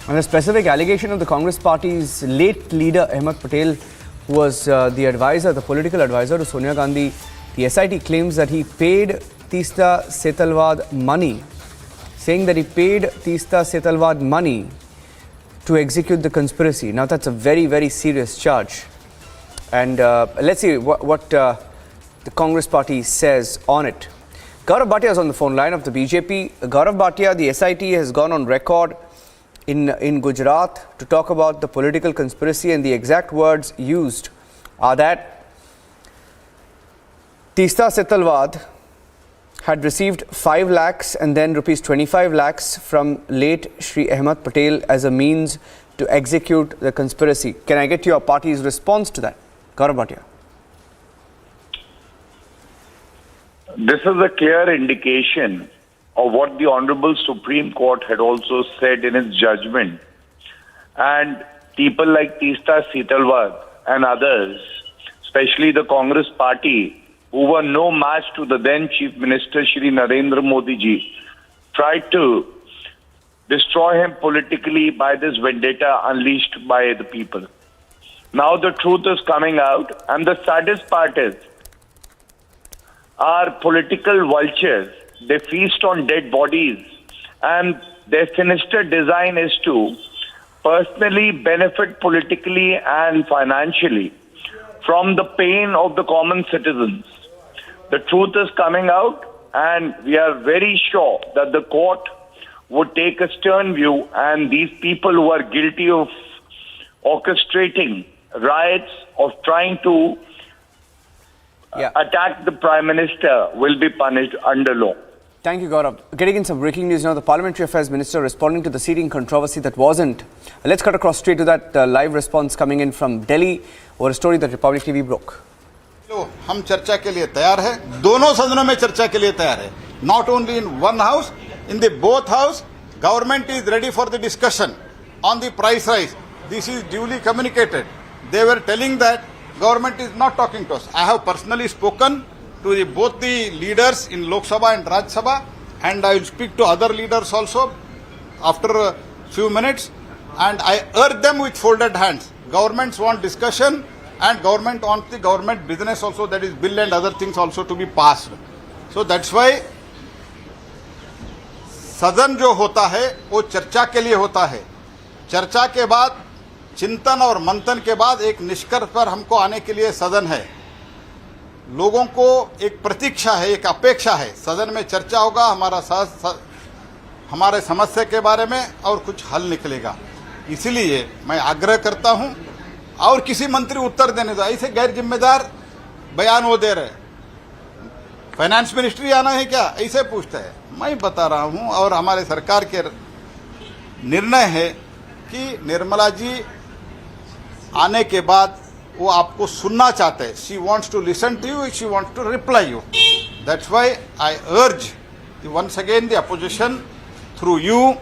and a specific allegation of the Congress party's late leader Ahmed Patel, who was the political advisor to Sonia Gandhi. The SIT claims that he paid Teesta Setalvad money, saying that he paid Teesta Setalvad money to execute the conspiracy. Now that's a very, very serious charge. And let's see what the Congress party says on it. Gaurav Bhatia is on the phone line of the BJP. Gaurav Bhatia, the SIT has gone on record in Gujarat to talk about the political conspiracy, and the exact words used are that Teesta Setalvad had received 5 lakhs and then rupees 25 lakhs from late Shri Ahmed Patel as a means to execute the conspiracy. Can I get your party's response to that? Gaurav Bhatia. This is a clear indication of what the Honorable Supreme Court had also said in its judgment. And people like Teesta Setalvad and others, especially the Congress party, who were no match to the then Chief Minister Shri Narendra Modi ji, tried to destroy him politically by this vendetta unleashed by the people. Now the truth is coming out, and the saddest part is, our political vultures, they feast on dead bodies, and their sinister design is to personally benefit politically and financially from the pain of the common citizens. The truth is coming out, and we are very sure that the court would take a stern view, and these people who are guilty of orchestrating riots, of trying to attack the Prime Minister, will be punished under law. Thank you, Gaurav. Getting in some breaking news now, the Parliamentary Affairs Minister responding to the seating controversy that wasn't. Let's cut across straight to that live response coming in from Delhi over a story that Republic TV broke. हम चर्चा के लिए तैयार है, दोनों सदनों में चर्चा के लिए तैयार है. Not only in one house, in the both house, government is ready for the discussion on the price rise. This is duly communicated. They were telling that government is not talking to us. I have personally spoken to both the leaders in Lok Sabha and Raj Sabha, and I will speak to other leaders also after a few minutes, and I urge them with folded hands. Governments want discussion, and government wants the government business also, that is bill and other things also, to be passed. So that's why सदन जो होता है वो चर्चा के लिए होता है. चर्चा के बाद चिंतन और मंथन के बाद एक निष्कर्ष पर हमको आने के लिए सदन है. लोगों को एक प्रतीक्षा है, एक अपेक्षा है, सदन में चर्चा होगा, हमारे समस्या के बारे में और कुछ हल निकलेगा. इसलिए मैं आग्रह करता हूं, और किसी मंत्री उत्तर देने दो, ऐसे गैर जिम्मेदार बयान वो दे रहे. फाइनेंस मिनिस्ट्री आना है क्या, ऐसे पूछते हैं. मैं बता रहा हूं, और हमारे सरकार के निर्णय है कि निर्मला जी आने के बाद वो आपको सुनना चाहते हैं. She wants to listen to you, she wants to reply you. That's why I urge once again the opposition through you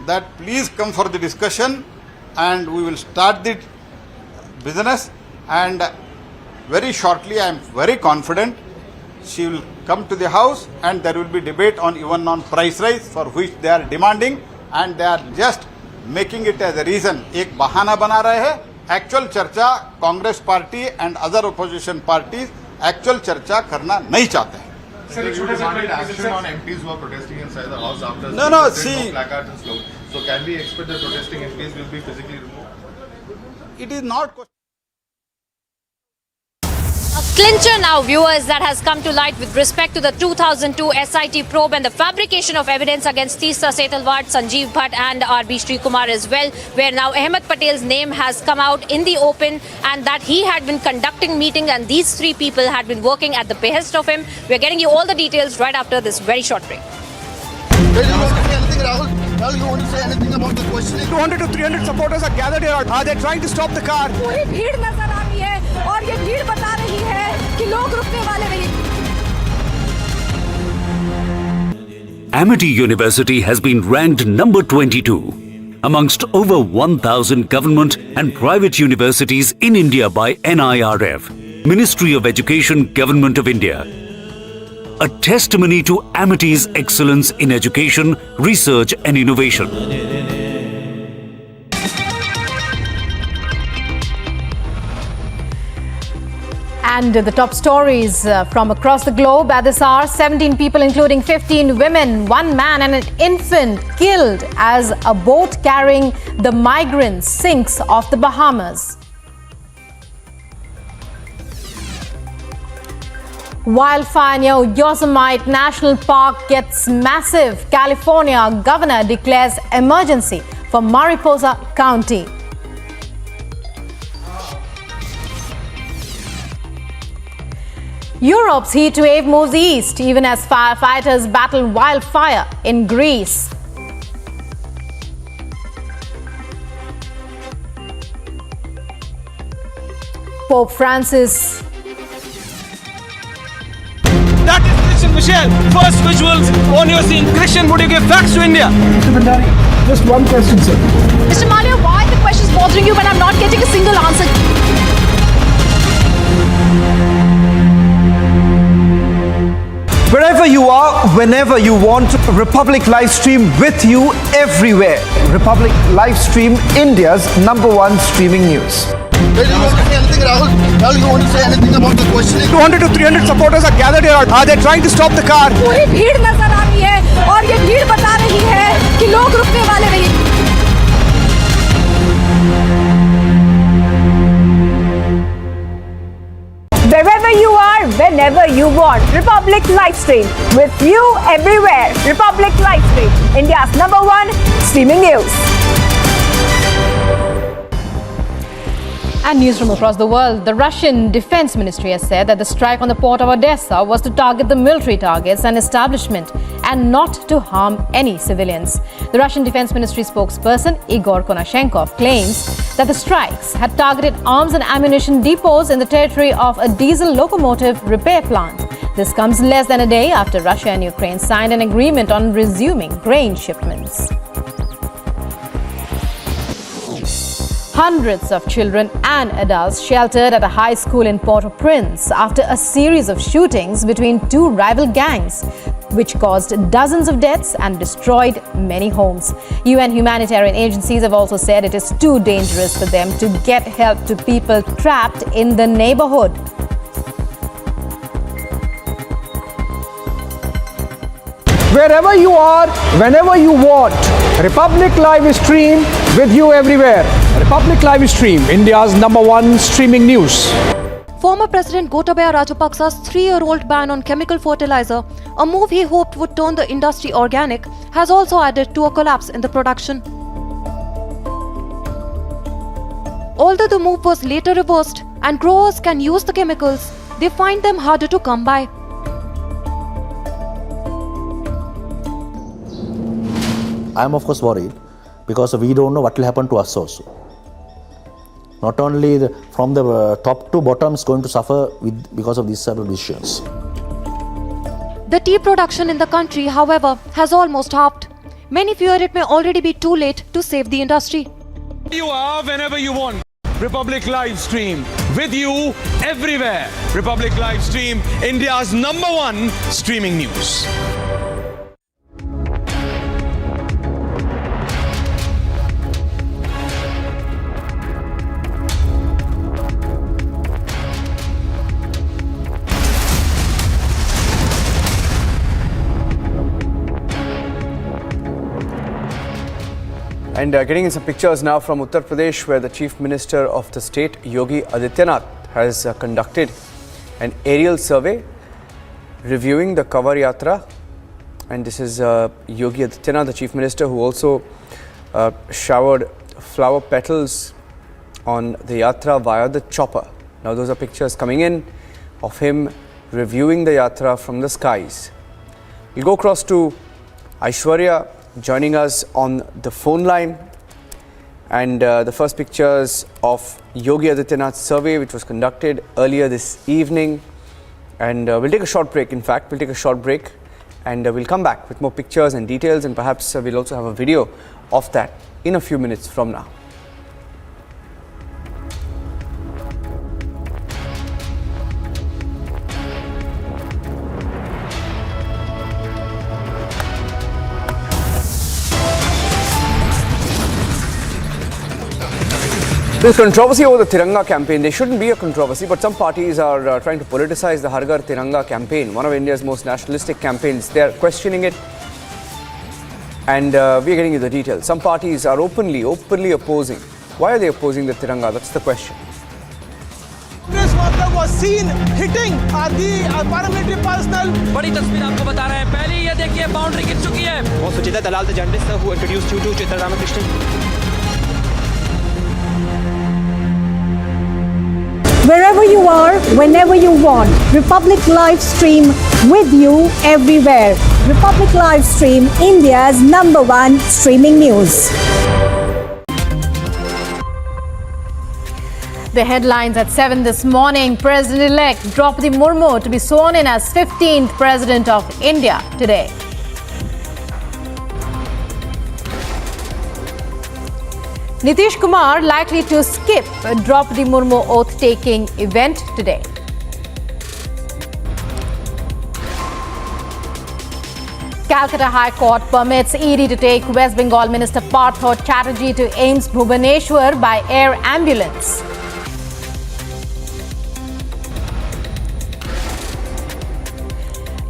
that please come for the discussion, and we will start the business, and very shortly I am very confident she will come to the house, and there will be debate on even on price rise for which they are demanding, and they are just making it as a reason. एक बहाना बना रहे हैं. Actual चर्चा Congress party and other opposition parties actual चर्चा करना नहीं चाहते हैं. Sir, you demanded action on MPs who are protesting inside the house after No, placards and slogans. So can we expect that protesting MPs will be physically removed? It is not. A clincher now, viewers, that has come to light with respect to the 2002 SIT probe and the fabrication of evidence against Teesta Setalvad, Sanjeev Bhatt and RB Srikumar as well, where now Ahmed Patel's name has come out in the open, and that he had been conducting meetings and these three people had been working at the behest of him. We are getting you all the details right after this very short break. Rahul, you want to say anything about the questioning? 200 to 300 supporters are gathered here. They're trying to stop the car. पूरी भीड़ नजर आ रही है, और ये भीड़ बता रही है कि लोग रुकने वाले नहीं. Amity University has been ranked number 22 amongst over 1,000 government and private universities in India by NIRF, Ministry of Education, Government of India. a testimony to Amity's excellence in education, research and innovation. And the top stories from across the globe at this hour: 17 people, including 15 women, 1 man and an infant, killed as a boat carrying the migrants sinks off the Bahamas. Wildfire near Yosemite National Park gets massive. California governor declares emergency for Mariposa County. Europe's heat wave moves east, even as firefighters battle wildfire in Greece. Pope Francis. That is Christian Michelle. First visuals on your scene. Christian, would you give facts to India? Mr. Bhandari, just one question, sir. Mr. Malia, why are the questions bothering you when I'm not getting a single answer? Wherever you are, whenever you want, Republic live stream with you everywhere. Republic live stream, India's #1 streaming news. Do you want to say anything, Rahul? Rahul, you want to say anything about the questioning? 200 to 300 supporters are gathered here. Are they trying to stop the car? पूरी भीड़ नजर आ रही है और ये भीड़ बता रही है कि लोग रुकने वाले नहीं। Wherever you are, whenever you want. Republic Livestream with you everywhere. Republic Livestream, India's #1 streaming news. And news from across the world. The Russian Defense Ministry has said that the strike on the port of Odessa was to target the military targets and establishment and not to harm any civilians. The Russian Defense Ministry spokesperson Igor Konashenkov claims that the strikes had targeted arms and ammunition depots in the territory of a diesel locomotive repair plant. This comes less than a day after Russia and Ukraine signed an agreement on resuming grain shipments. Hundreds of children and adults sheltered at a high school in Port-au-Prince after a series of shootings between 2 rival gangs, which caused dozens of deaths and destroyed many homes. UN humanitarian agencies have also said it is too dangerous for them to get help to people trapped in the neighborhood. Wherever you are, whenever you want, Republic live stream with you everywhere. Republic live stream, India's #1 streaming news. Former President Gotabaya Rajapaksa's 3-year-old ban on chemical fertilizer, a move he hoped would turn the industry organic, has also added to a collapse in the production. Although the move was later reversed and growers can use the chemicals, they find them harder to come by. I am of course worried because we don't know what will happen to us also. Not only from the top to bottom is going to suffer because of these several decisions. The tea production in the country, however, has almost halved. Many fear it may already be too late to save the industry. You are whenever you want. Republic live stream with you everywhere. Republic live stream, India's #1 streaming news. And getting in some pictures now from Uttar Pradesh, where the Chief Minister of the state, Yogi Adityanath, has conducted an aerial survey reviewing the Kavar Yatra. And this is Yogi Adityanath, the Chief Minister, who also showered flower petals on the Yatra via the chopper. Now those are pictures coming in of him reviewing the Yatra from the skies. We'll go across to Aishwarya, joining us on the phone line, and the first pictures of Yogi Adityanath's survey, which was conducted earlier this evening. And we'll take a short break. In fact, we'll take a short break and we'll come back with more pictures and details, and perhaps we'll also have a video of that in a few minutes from now. This controversy over the Tiranga campaign, there shouldn't be a controversy, but some parties are trying to politicize the Har Ghar Tiranga campaign, one of India's most nationalistic campaigns. They are questioning it, and we are getting you the details. Some parties are openly opposing. Why are they opposing the Tiranga? That's the question. Congress worker was seen hitting the paramilitary personnel. बड़ी तस्वीर आपको बता रहे हैं. पहले ये देखिए boundary गिर चुकी है. वो सुचिता दलाल the journalist who introduced you to Chitta Ramakrishnan. Wherever you are, whenever you want, Republic Live Stream with you everywhere. Republic Live Stream, India's #1 streaming news. The headlines at 7 this morning. President-elect Draupadi Murmu to be sworn in as 15th President of India today. Nitish Kumar likely to skip Draupadi Murmu oath-taking event today. Calcutta High Court permits Aide to take West Bengal Minister Partha Chatterjee to AIIMS Bhubaneswar by air ambulance.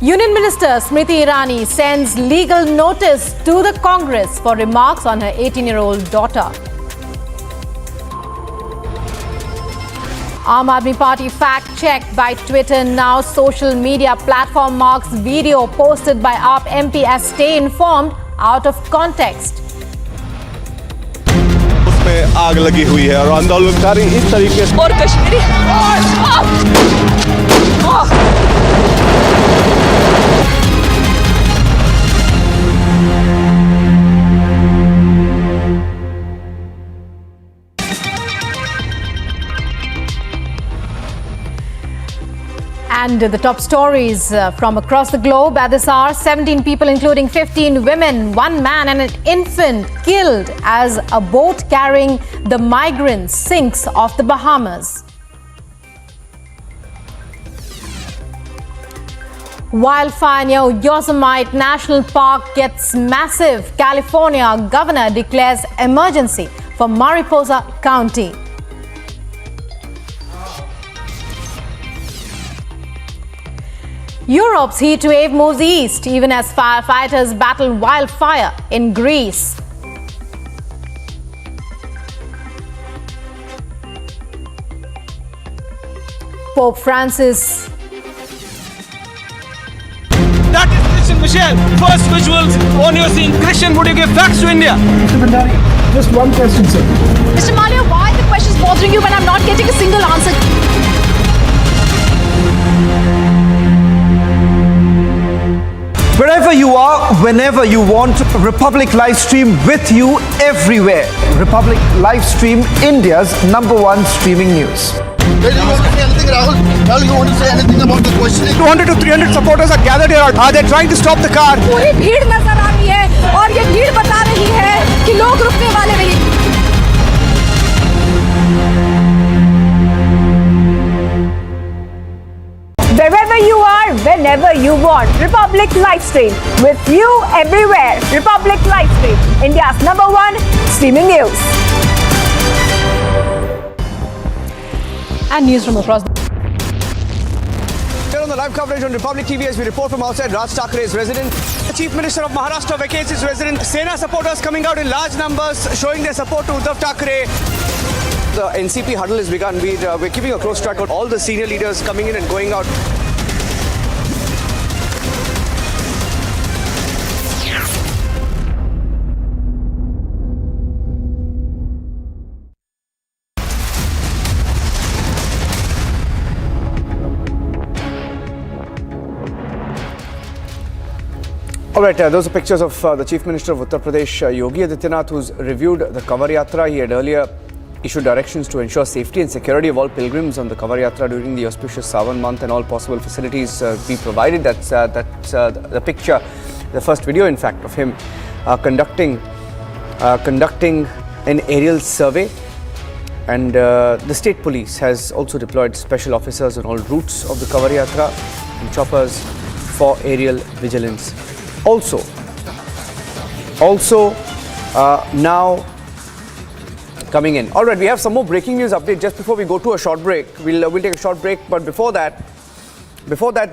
Union Minister Smriti Irani sends legal notice to the Congress for remarks on her 18-year-old daughter. Aam Aadmi Party fact-checked by Twitter. Now social media platform marks video posted by AAP MP as stay informed out of context. उसमें आग लगी हुई है और आंदोलनकारी इस तरीके से और Kashmiri And the top stories from across the globe at this hour. 17 people, including 15 women, 1 man and an infant killed as a boat carrying the migrants sinks off the Bahamas. Wildfire near Yosemite National Park gets massive. California governor declares emergency for Mariposa County. Europe's heat wave moves east, even as firefighters battle wildfire in Greece. Pope Francis. That is Christian Michel. First visuals on your scene. Christian, would you give facts to India? Mr. Bhandari, just one question, sir. Mr. Malia, why the questions bothering you when I'm not getting a single answer? Wherever you are, whenever you want, Republic Live Stream with you everywhere. Republic Live Stream, India's #1 streaming news. Well, you want to say anything, Rahul? Rahul, you want to say anything about the questioning? 200 to 300 supporters are gathered here. They're trying to stop the car. पूरी भीड़ नजर आ रही है और ये भीड़ बता रही है कि लोग रुकने वाले नहीं. Wherever you are, whenever you want, Republic Live Stream with you everywhere. Republic Live Stream, India's #1 streaming news. And news from across the Here on the live coverage on Republic TV as we report from outside Raj Thakre's residence. The Chief Minister of Maharashtra vacates his residence. Sena supporters coming out in large numbers showing their support to Uddhav Thackeray. The NCP huddle has begun. We're keeping a close track of all the senior leaders coming in and going out. All right, those are pictures of the Chief Minister of Uttar Pradesh, Yogi Adityanath, who's reviewed the Kavar Yatra. He had earlier issued directions to ensure safety and security of all pilgrims on the Kavar Yatra during the auspicious Sawan month, and all possible facilities be provided. That's the picture, the first video, in fact, of him conducting an aerial survey. And the state police has also deployed special officers on all routes of the Kavar Yatra and choppers for aerial vigilance. Also, now coming in. All right, we have some more breaking news update just before we go to a short break. We'll take a short break, but before that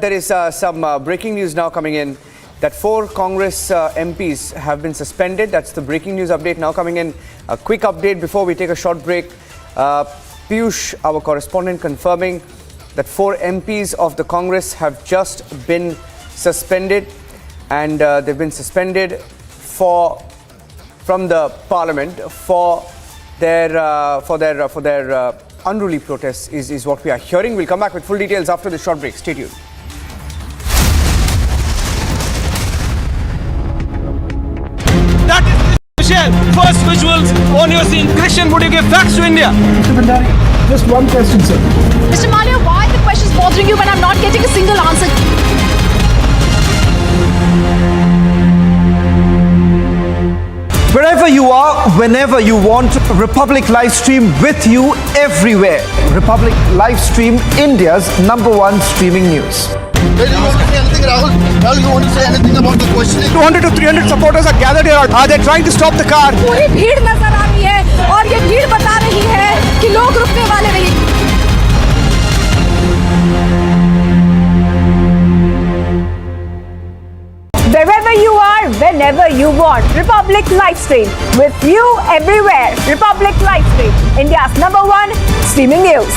there is some breaking news now coming in that 4 Congress MPs have been suspended. That's the breaking news update now coming in. A quick update before we take a short break. Piyush, our correspondent, confirming that 4 MPs of the Congress have just been suspended, and they've been suspended from the Parliament for their unruly protests is what we are hearing. We'll come back with full details after this short break. Stay tuned. That is Michelle. First visuals on your scene. Christian, would you give facts to India? Mr. Bhandari, just one question, sir. Mr. Malia, why are the questions bothering you when I'm not getting a single answer? Wherever you are, whenever you want, Republic live stream with you everywhere. Republic live stream, India's #1 streaming news. Well, you want to say anything, Rahul? Rahul, you want to say anything about the questioning? 200 to 300 supporters are gathered here. Are they trying to stop the car? पूरी भीड़ नजर आ रही है और ये भीड़ बता रही है कि लोग रुकने वाले नहीं. Wherever you are, whenever you want, Republic live stream with you everywhere. Republic live stream, India's #1 streaming news.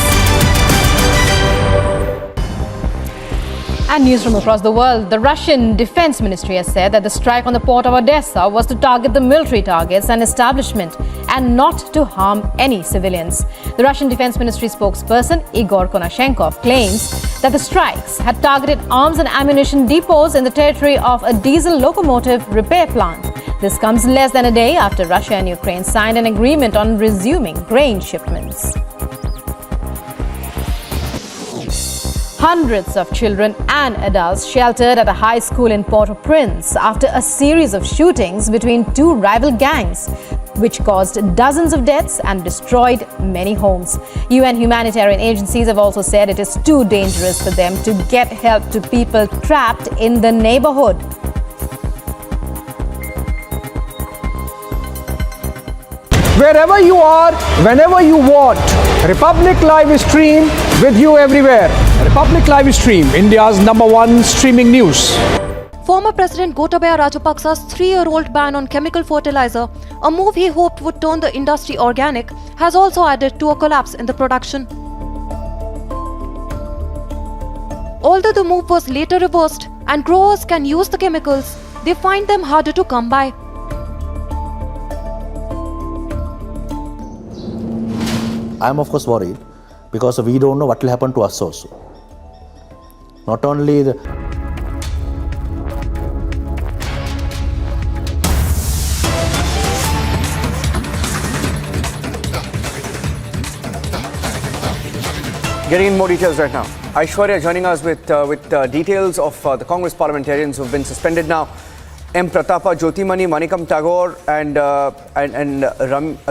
And news from across the world. The Russian Defense Ministry has said that the strike on the port of Odessa was to target the military targets and establishment and not to harm any civilians. The Russian Defense Ministry spokesperson Igor Konashenkov claims that the strikes had targeted arms and ammunition depots in the territory of a diesel locomotive repair plant. This comes less than a day after Russia and Ukraine signed an agreement on resuming grain shipments. Hundreds of children and adults sheltered at a high school in Port-au-Prince after a series of shootings between 2 rival gangs, which caused dozens of deaths and destroyed many homes. UN humanitarian agencies have also said it is too dangerous for them to get help to people trapped in the neighborhood. Wherever you are, whenever you want, Republic live stream with you everywhere. Republic live stream, India's #1 streaming news. Former President Gotabaya Rajapaksa's 3-year-old ban on chemical fertilizer, a move he hoped would turn the industry organic, has also added to a collapse in the production. Although the move was later reversed and growers can use the chemicals, they find them harder to come by. I am of course worried because we don't know what will happen to us also. Not only the Getting in more details right now. Aishwarya joining us with details of the Congress parliamentarians who have been suspended now. M. Pratapa, Jyotimani, Manikam Tagore and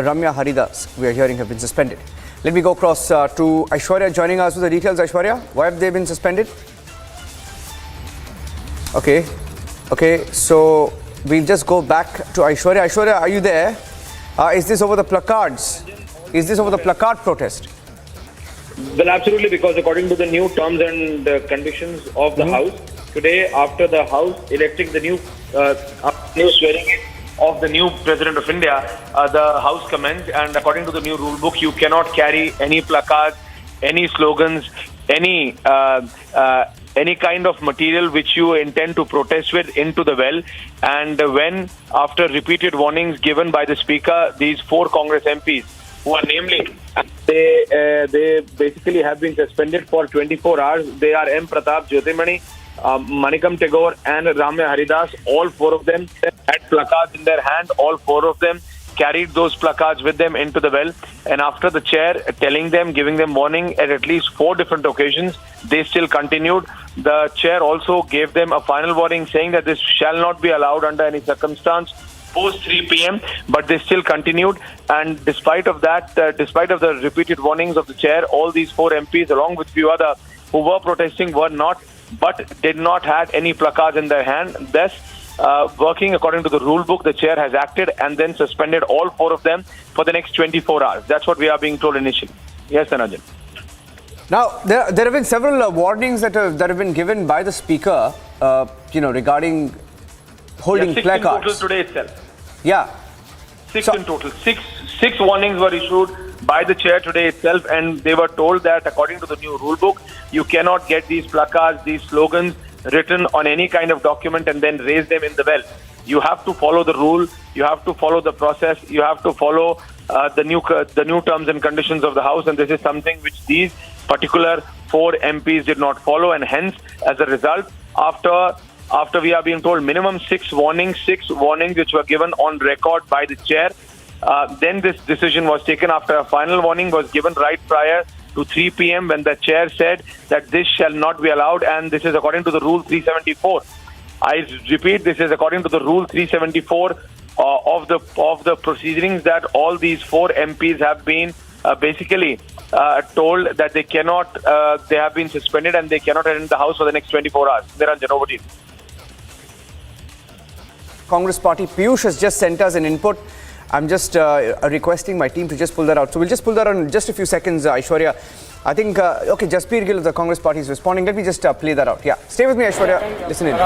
Ramya Haridas, we are hearing, have been suspended. Let me go across to Aishwarya joining us with the details. Aishwarya, why have they been suspended? Okay, so we'll just go back to Aishwarya. Aishwarya, are you there? Is this over the placards? Is this over the placard protest? Well, absolutely, because according to the new terms and conditions of the House, today, after the House electing the new swearing in of the new President of India, the House commenced, and according to the new rule book, you cannot carry any placards, any slogans, any kind of material which you intend to protest with into the well. And when, after repeated warnings given by the Speaker, these 4 Congress MPs, who are namely, they basically have been suspended for 24 hours. They are M. Pratap, Jyotimani, Manikam Tagore and Ramya Haridas. All 4 of them had placards in their hand. All 4 of them carried those placards with them into the well. And after the chair telling them, giving them warning at least 4 different occasions, they still continued. The chair also gave them a final warning saying that this shall not be allowed under any circumstance post 3 p.m. But they still continued. And despite of that, despite of the repeated warnings of the chair, all these 4 MPs along with few other who were protesting were not, but did not have any placards in their hand. Thus, working according to the rule book, the chair has acted and then suspended all 4 of them for the next 24 hours. That's what we are being told initially. Yes, Ranjan. Now, there have been several warnings that have been given by the Speaker, regarding holding placards. 6 in total today itself. Yeah. 6 in total. Six warnings were issued by the chair today itself, and they were told that according to the new rule book, you cannot get these placards, these slogans written on any kind of document and then raise them in the well. You have to follow the rule, you have to follow the process, you have to follow the new terms and conditions of the House, and this is something which these particular 4 MPs did not follow, and hence, as a result, after we are being told minimum 6 warnings which were given on record by the chair, then this decision was taken after a final warning was given right prior to 3 p.m. when the chair said that this shall not be allowed, and this is according to the Rule 374. I repeat, this is according to the Rule 374 of the proceedings that all these 4 MPs have been basically told that they cannot, they have been suspended and they cannot enter the House for the next 24 hours. Niranjan, over to you. Congress Party, Piyush has just sent us an input. I'm just requesting my team to just pull that out. So we'll just pull that out in just a few seconds, Aishwarya. I think, okay, Jasbir Gill of the Congress Party is responding. Let me just play that out. Yeah, stay with me, Aishwarya. Listen in.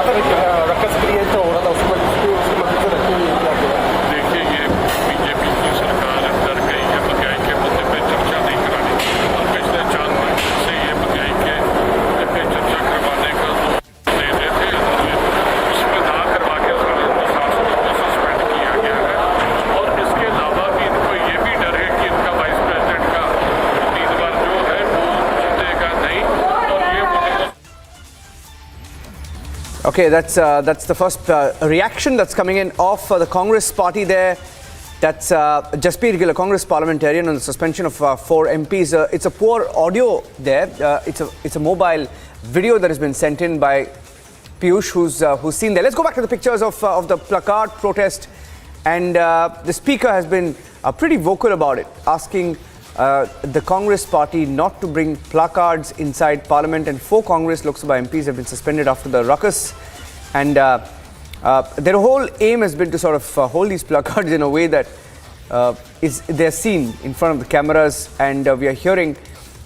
Okay, that's the first reaction that's coming in off the Congress Party there. That's Jasbir Gill, a Congress parliamentarian, on the suspension of 4 MPs. It's a poor audio there. It's a mobile video that has been sent in by Piyush, who's seen there. Let's go back to the pictures of the placard protest, and the Speaker has been pretty vocal about it, asking the Congress Party not to bring placards inside Parliament, and 4 Congress Lok Sabha MPs have been suspended after the ruckus, and their whole aim has been to sort of hold these placards in a way that they're seen in front of the cameras, and we are hearing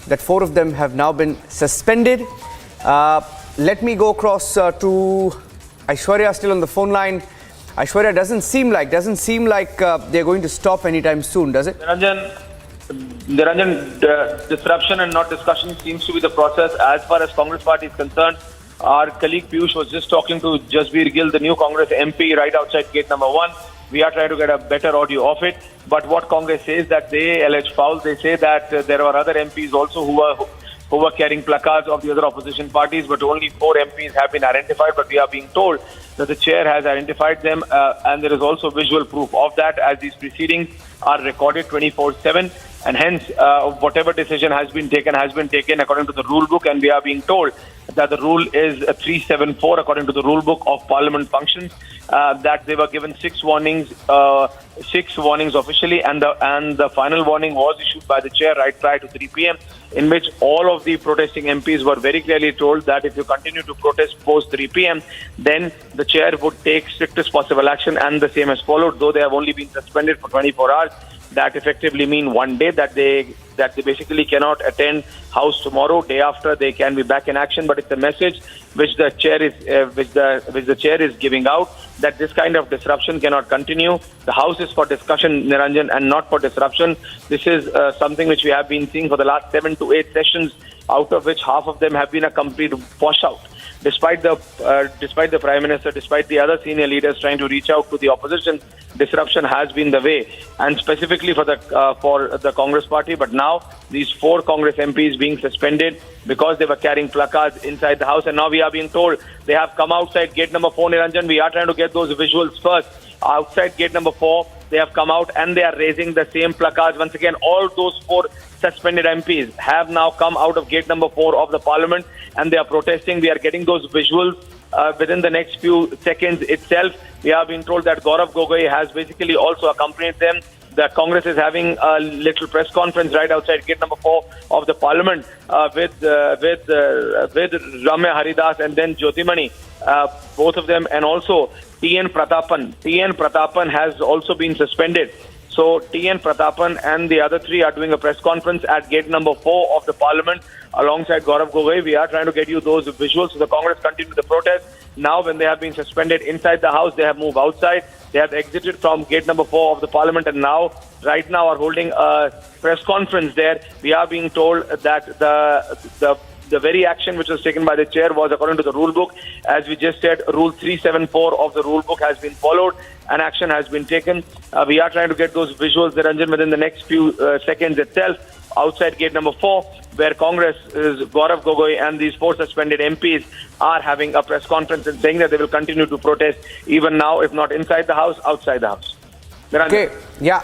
that 4 of them have now been suspended. Let me go across to Aishwarya, still on the phone line. Aishwarya, doesn't seem like they're going to stop anytime soon, does it? Niranjan, disruption and not discussion seems to be the process as far as Congress Party is concerned. Our colleague Piyush was just talking to Jasbir Gill, the new Congress MP, right outside gate number 1. We are trying to get a better audio of it. But what Congress says that they allege foul. They say that there were other MPs also who were carrying placards of the other opposition parties, but only 4 MPs have been identified. But we are being told that the chair has identified them, and there is also visual proof of that, as these proceedings are recorded 24/7. And hence, whatever decision has been taken according to the rule book, and we are being told that the rule is 374 according to the rule book of Parliament functions, that they were given 6 warnings officially, and the final warning was issued by the chair right prior to 3 p.m. in which all of the protesting MPs were very clearly told that if you continue to protest post 3 p.m., then the chair would take strictest possible action, and the same has followed. Though they have only been suspended for 24 hours, that effectively mean one day, that they basically cannot attend House tomorrow. Day after, they can be back in action. But it's a message which the chair is giving out, that this kind of disruption cannot continue. The House is for discussion, Niranjan, and not for disruption. This is something which we have been seeing for the last 7 to 8 sessions, out of which half of them have been a complete washout. Despite the Prime Minister, despite the other senior leaders trying to reach out to the opposition, disruption has been the way, and specifically for the Congress Party. But now these 4 Congress MPs being suspended because they were carrying placards inside the House, and now we are being told they have come outside gate number 4. Niranjan, we are trying to get those visuals first. Outside gate number 4, they have come out and they are raising the same placards. Once again, all those 4 suspended MPs have now come out of gate number 4 of the Parliament, and they are protesting. We are getting those visuals within the next few seconds itself. We are being told that Gaurav Gogoi has basically also accompanied them. The Congress is having a little press conference right outside gate number 4 of the parliament with Ramya Haridas and then Jyotimani, both of them, and also T.N. Pratapan. T.N. Pratapan has also been suspended. So T.N. Pratapan and the other three are doing a press conference at gate number 4 of the parliament alongside Gaurav Gogoi. We are trying to get you those visuals. So the Congress continue the protest. Now when they have been suspended inside the house, they have moved outside. They have exited from gate number 4 of the parliament and right now are holding a press conference there. We are being told that the very action which was taken by the chair was according to the rule book. As we just said, rule 374 of the rule book has been followed and action has been taken. We are trying to get those visuals, Ranjan, within the next few seconds itself outside gate number 4, where Congress, Gaurav Gogoi and these 4 suspended MPs are having a press conference and saying that they will continue to protest even now, if not inside the house, outside the house. Okay, yeah.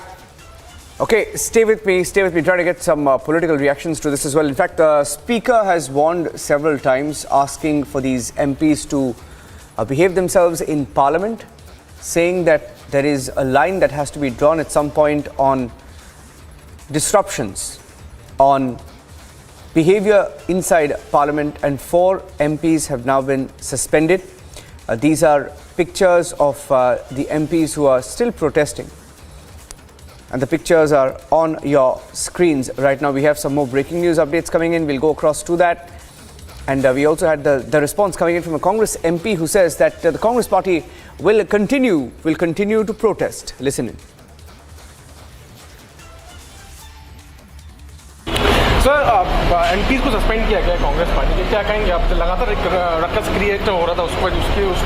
Okay, stay with me, try to get some political reactions to this as well. In fact, the Speaker has warned several times, asking for these MPs to behave themselves in Parliament, saying that there is a line that has to be drawn at some point on disruptions, on behavior inside Parliament, and 4 MPs have now been suspended. These are pictures of the MPs who are still protesting. And the pictures are on your screens right now. We have some more breaking news updates coming in. We'll go across to that. And we also had the response coming in from a Congress MP who says that the Congress party will continue to protest. Listen in. Sir MPs को suspend किया गया Congress party के, क्या कहेंगे आप? लगातार एक रक्कस create हो रहा था, उसको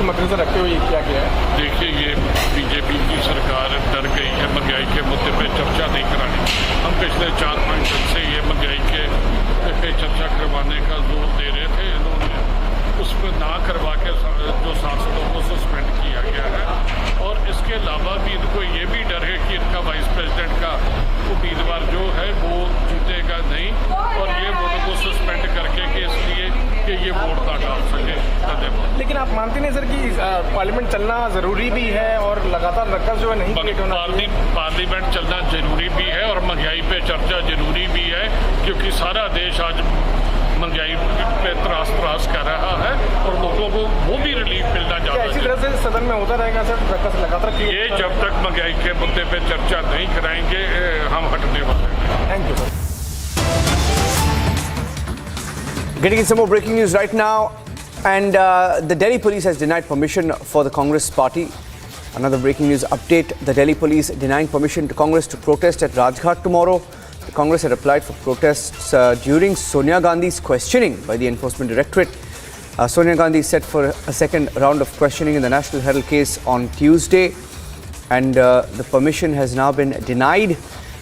मद्देनजर रखते हुए किया गया है। देखिए, ये बीजेपी की सरकार डर गई है महंगाई के मुद्दे पे चर्चा नहीं करानी। हम पिछले 4-5 दिन से ये महंगाई के पे चर्चा करवाने का जोर दे रहे थे। इन्होंने उस पर ना करवा के जो सांसदों को सस्पेंड किया गया है, और इसके अलावा भी इनको ये भी डर है कि इनका वाइस प्रेसिडेंट का उम्मीदवार जो है वो जीतेगा नहीं, और ये वोटों को सस्पेंड करके कि इसलिए कि ये वोट ना डाल सके। धन्यवाद। लेकिन आप मानते नहीं सर कि पार्लियामेंट चलना जरूरी भी है और लगातार रक्कस जो है नहीं क्रिएट होना चाहिए? पार्लियामेंट चलना जरूरी भी है और महंगाई पे चर्चा जरूरी भी है, क्योंकि सारा देश आज महंगाई पे त्रास कर रहा है और लोगों को वो भी रिलीफ मिलना चाहता है। इसी तरह से सदन में होता रहेगा सर रक्कस लगातार? ये जब तक महंगाई के मुद्दे पे चर्चा नहीं कराएंगे हम हटने वाले हैं। Thank you. Getting in some more breaking news right now, and the Delhi police has denied permission for the Congress party. Another breaking news update: the Delhi police denying permission to Congress to protest at Rajghat tomorrow. The Congress had applied for protests during Sonia Gandhi's questioning by the Enforcement Directorate. Sonia Gandhi is set for a second round of questioning in the National Herald case on Tuesday, and the permission has now been denied.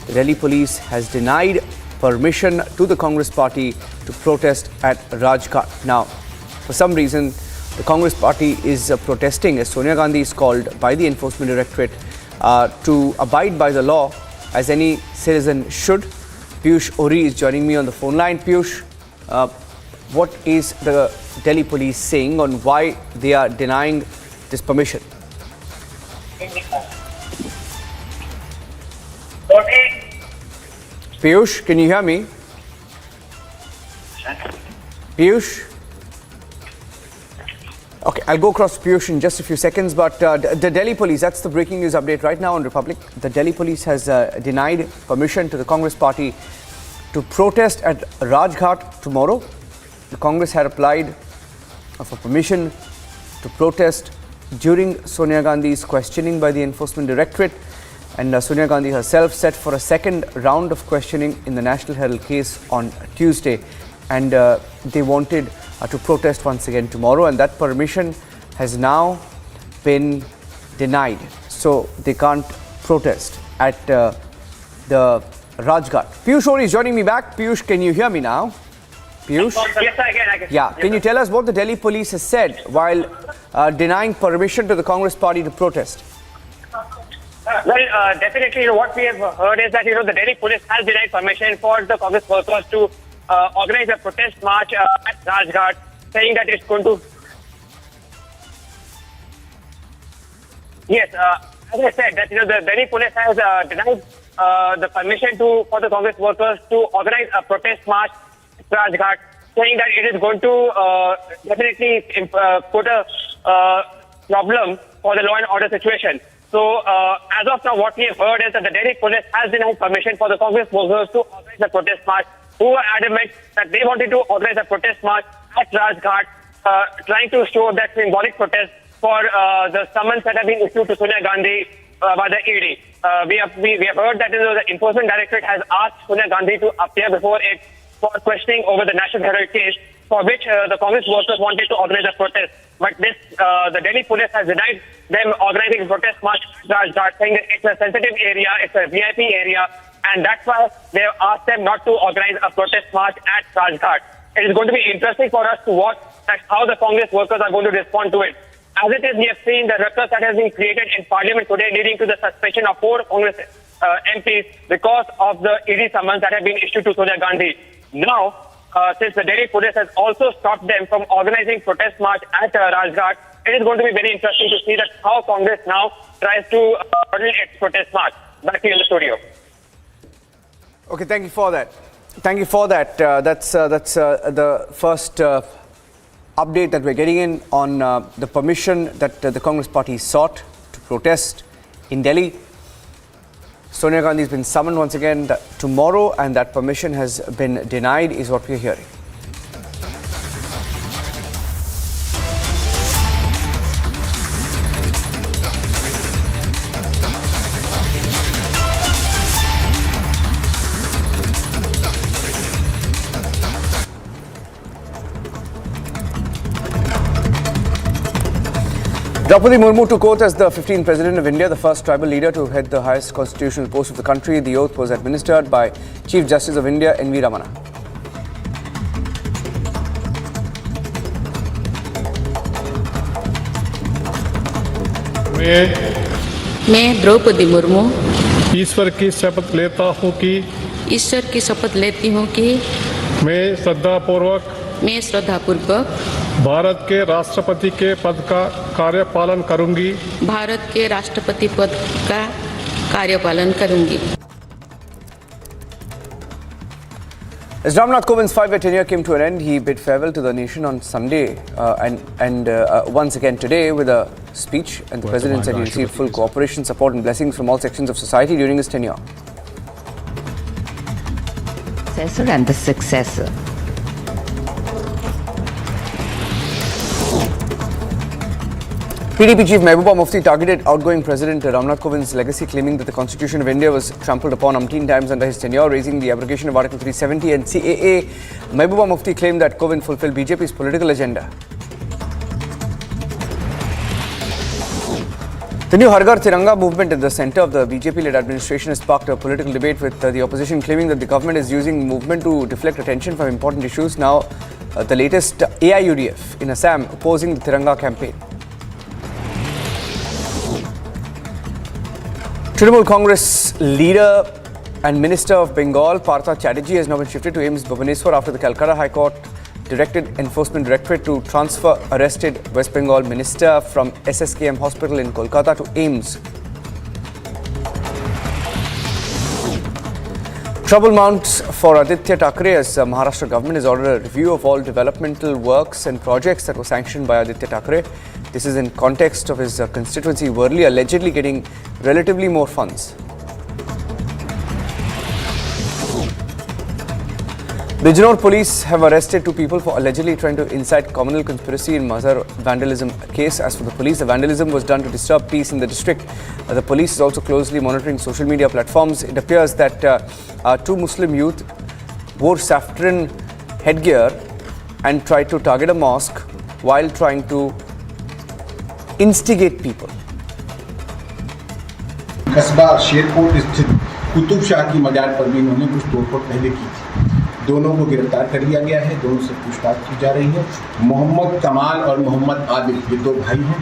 The Delhi police has denied permission to the Congress party to protest at Rajghat. Now, for some reason, the Congress party is protesting, as Sonia Gandhi is called by the Enforcement Directorate, to abide by the law, as any citizen should. Piyush Ori is joining me on the phone line. Piyush, what is the Delhi police saying on why they are denying this permission? Piyush, can you hear me? Piyush? Okay, I'll go across to Piyush in just a few seconds, but the Delhi police, that's the breaking news update right now on Republic. The Delhi police has denied permission to the Congress party to protest at Rajghat tomorrow. The Congress had applied for permission to protest during Sonia Gandhi's questioning by the Enforcement Directorate, and Sonia Gandhi herself set for a second round of questioning in the National Herald case on Tuesday, and they wanted to protest once again tomorrow, and that permission has now been denied. So they can't protest at the Rajghat. Piyush Ori is joining me back. Piyush, can you hear me now? Piyush? Yes, I can. Yeah, can you tell us what the Delhi police has said while denying permission to the Congress party to protest? Well, definitely, what we have heard is that, the Delhi police has denied permission for the Congress workers to organize a protest march at Rajghat, saying that it's going to... Yes, as I said, that, the Delhi police has denied the permission for the Congress workers to organize a protest march at Rajghat, saying that it is going to definitely put a problem for the law and order situation. So, as of now, what we have heard is that the Delhi police has denied permission for the Congress workers to organize a protest march, who were adamant that they wanted to organize a protest march at Rajghat, trying to show that symbolic protest for the summons that have been issued to Sonia Gandhi by the Aide. We have heard that the Enforcement Directorate has asked Sonia Gandhi to appear before it for questioning over the National Herald case, for which the Congress workers wanted to organize a protest. But the Delhi police has denied them organizing a protest march at Rajghat, saying that it's a sensitive area, it's a VIP area, and that's why they have asked them not to organize a protest march at Rajghat. It is going to be interesting for us to watch how the Congress workers are going to respond to it. As it is, we have seen the ruckus that has been created in Parliament today, leading to the suspension of 4 Congress MPs because of the ED summons that have been issued to Sonia Gandhi. Now, since the Delhi police has also stopped them from organizing protest march at Rajghat, it is going to be very interesting to see that how Congress now tries to model its protest march. Back to you in the studio. Okay, thank you for that. Thank you for that. That's the first update that we're getting in on the permission that the Congress party sought to protest in Delhi. Sonia Gandhi has been summoned once again tomorrow, and that permission has been denied, is what we're hearing. Draupadi Murmu took oath as the 15th President of India, the first tribal leader to head the highest constitutional post of the country. The oath was administered by Chief Justice of India, N.V. Ramana. मैं द्रौपदी मुर्मू ईश्वर की शपथ लेता हूँ कि मैं श्रद्धापूर्वक भारत के राष्ट्रपति के पद का कार्यपालन करूंगी। As Ramnath Kovind's 5-year tenure came to an end, he bid farewell to the nation on Sunday and once again today with a speech, and the President said he received full cooperation, support and blessings from all sections of society during his tenure. And the successor. PDP Chief Mehbooba Mufti targeted outgoing President Ramnath Kovind's legacy, claiming that the Constitution of India was trampled upon umpteen times under his tenure, raising the abrogation of Article 370 and CAA. Mehbooba Mufti claimed that Kovind fulfilled BJP's political agenda. The new Har Ghar Tiranga movement at the centre of the BJP-led administration has sparked a political debate, with the opposition claiming that the government is using the movement to deflect attention from important issues. Now, the latest AIUDF in Assam opposing the Tiranga campaign. Trinamool Congress leader and Minister of Bengal, Partha Chatterjee, has now been shifted to AIIMS Bhubaneswar after the Calcutta High Court directed Enforcement Directorate to transfer arrested West Bengal minister from SSKM Hospital in Kolkata to AIIMS. Trouble mounts for Aditya Thackeray as Maharashtra government has ordered a review of all developmental works and projects that were sanctioned by Aditya Thackeray. This is in context of his constituency Worli allegedly getting relatively more funds. Bijnor police have arrested 2 people for allegedly trying to incite communal conspiracy in Mazar vandalism case. As for the police, the vandalism was done to disturb peace in the district. The police is also closely monitoring social media platforms. It appears that 2 Muslim youth wore saffron headgear and tried to target a mosque while trying to instigate people. कस्बा शेरकोट स्थित कुतुब शाह की मजार पर भी इन्होंने कुछ तोड़फोड़ पहले की थी। दोनों को गिरफ्तार कर लिया गया है, दोनों से पूछताछ की जा रही है। मोहम्मद कमाल और मोहम्मद आदिल ये 2 भाई हैं,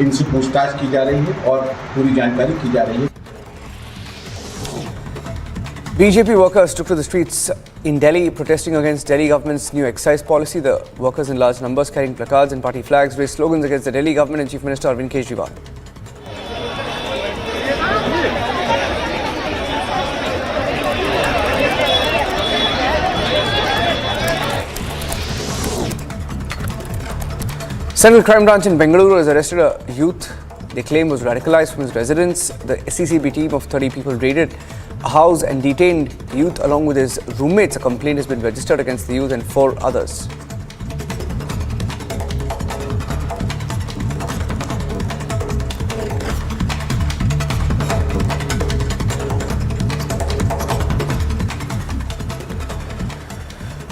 इनसे पूछताछ की जा रही है और पूरी जानकारी की जा रही है। BJP workers took to the streets in Delhi protesting against Delhi government's new excise policy. The workers in large numbers carrying placards and party flags raised slogans against the Delhi government and Chief Minister Arvind Kejriwal. Central Crime Branch in Bengaluru has arrested a youth they claim was radicalized from his residence. The SCCB team of 30 people raided a house and detained youth along with his roommates. A complaint has been registered against the youth and 4 others.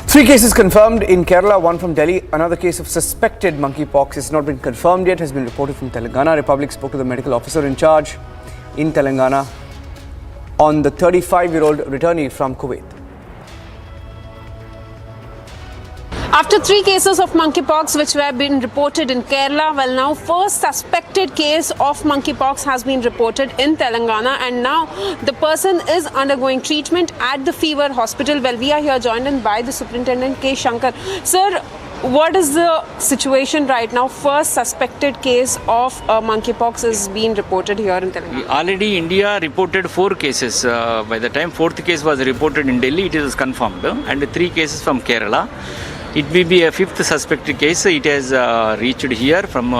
Three cases confirmed in Kerala, one from Delhi. Another case of suspected monkeypox has not been confirmed yet, has been reported from Telangana. Republic spoke to the medical officer in charge in Telangana on the 35-year-old returnee from Kuwait. After 3 cases of monkeypox which were being reported in Kerala, well, now first suspected case of monkeypox has been reported in Telangana, and now the person is undergoing treatment at the fever hospital. Well, we are here joined in by the Superintendent K. Shankar. Sir, what is the situation right now? First suspected case of monkeypox is being reported here in Telangana. Already India reported 4 cases. By the time 4th case was reported in Delhi, it is confirmed, and 3 cases from Kerala. It will be a 5th suspected case. It has reached here from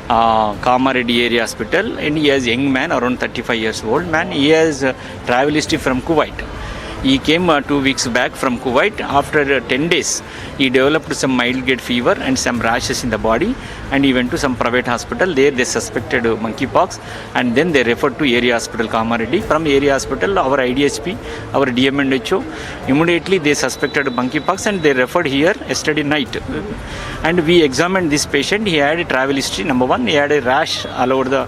Kamareddy area hospital, and he is a young man, around 35 years old man. He has travel history from Kuwait. He came 2 weeks back from Kuwait. After 10 days, he developed some mild grade fever and some rashes in the body, and he went to some private hospital. There they suspected monkeypox, and then they referred to area hospital Kamareddy. From area hospital, our IDSP, our DMNHO, immediately they suspected monkeypox and they referred here yesterday night. And we examined this patient. He had a travel history. Number 1, he had a rash all over the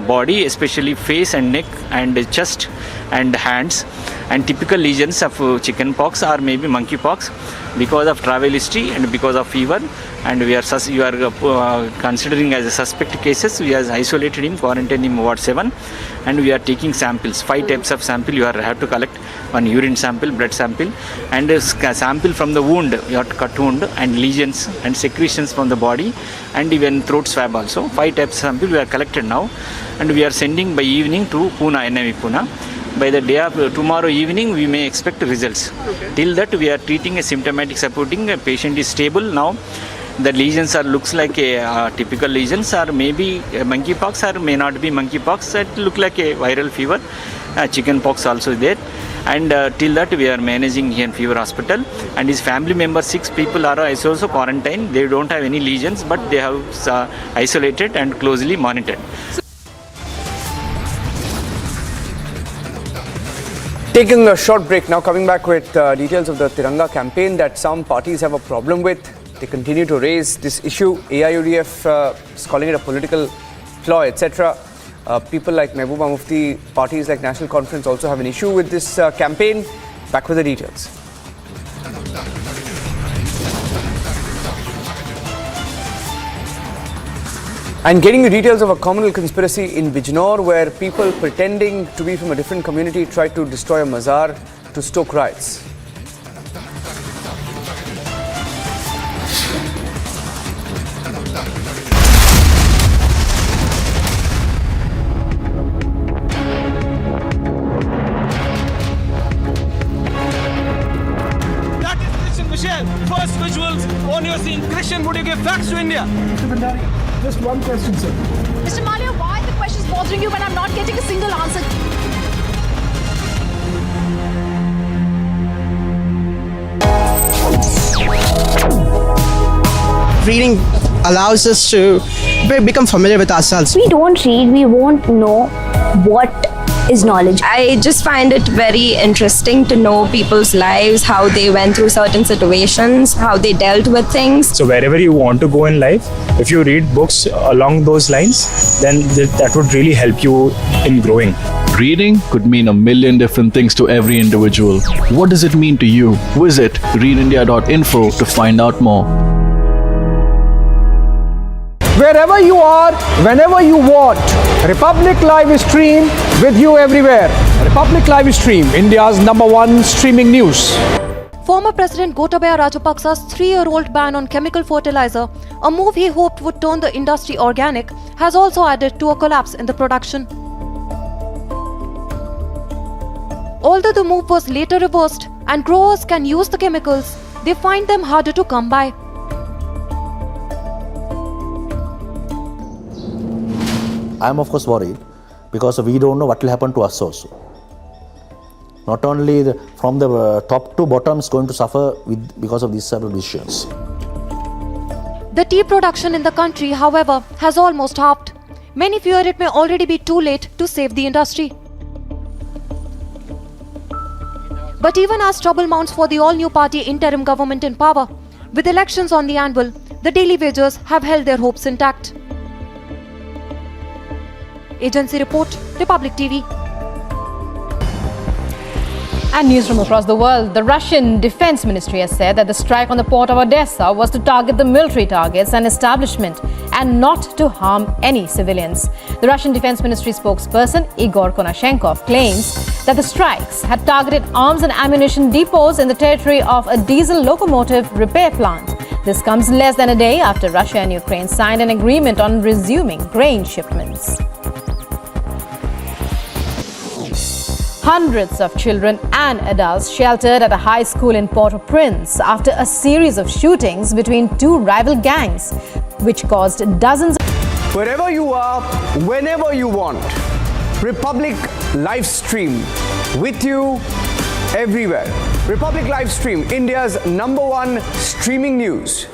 body, especially face and neck and chest and hands, and typical lesions of chickenpox or maybe monkeypox because of travel history and because of fever. And you are considering as a suspect cases. We have isolated him, quarantined him Ward 7, and we are taking samples. 5 types of sample you have to collect: one urine sample, blood sample, and a sample from the wound, your cut wound, and lesions and secretions from the body, and even throat swab also. 5 types of sample we are collected now, and we are sending by evening to Pune, NIV Pune. By the day of tomorrow evening, we may expect results. Okay. Till that, we are treating a symptomatic supporting. A patient is stable now. The lesions looks like a typical lesions, or maybe monkeypox, or may not be monkeypox. It look like a viral fever. Chickenpox also there. And till that, we are managing here in fever hospital. And his family members, 6 people are also quarantined. They don't have any lesions, but they have isolated and closely monitored. Taking a short break now, coming back with details of the Tiranga campaign that some parties have a problem with. They continue to raise this issue. AIUDF is calling it a political ploy, etc. People like Mehbooba Mufti, parties like National Conference also have an issue with this campaign. Back with the details. And getting the details of a communal conspiracy in Bijnor, where people pretending to be from a different community tried to destroy a mazar to stoke riots. That is Christian Michelle. First visuals on your scene. Christian, would you give facts to India? Mr. Bhandari, just one question, sir. Mr. Malia, why are the questions bothering you when I'm not getting a single answer? Reading allows us to become familiar with ourselves. We don't read, we won't know what is knowledge. I just find it very interesting to know people's lives, how they went through certain situations, how they dealt with things. So wherever you want to go in life, if you read books along those lines, then that would really help you in growing. Reading could mean a million different things to every individual. What does it mean to you? Visit readindia.info to find out more. Wherever you are, whenever you want, Republic Live Stream with you everywhere. Republic Live Stream, India's #1 streaming news. Former President Gotabaya Rajapaksa's 3-year-old ban on chemical fertilizer, a move he hoped would turn the industry organic, has also added to a collapse in the production. Although the move was later reversed and growers can use the chemicals, they find them harder to come by. I'm of course worried because we don't know what will happen to us also. Not only from the top to bottom is going to suffer because of these several decisions. The tea production in the country, however, has almost halved. Many fear it may already be too late to save the industry. But even as trouble mounts for the all-new party interim government in power, with elections on the anvil, the daily wagers have held their hopes intact. Agency Report, Republic TV. And news from across the world. The Russian Defense Ministry has said that the strike on the port of Odessa was to target the military targets and establishment and not to harm any civilians. The Russian Defense Ministry spokesperson Igor Konashenkov claims that the strikes had targeted arms and ammunition depots in the territory of a diesel locomotive repair plant. This comes less than a day after Russia and Ukraine signed an agreement on resuming grain shipments. Hundreds of children and adults sheltered at a high school in Port-au-Prince after a series of shootings between two rival gangs, which caused dozens. Wherever you are, whenever you want, Republic live stream with you everywhere. Republic live stream, India's #1 streaming news.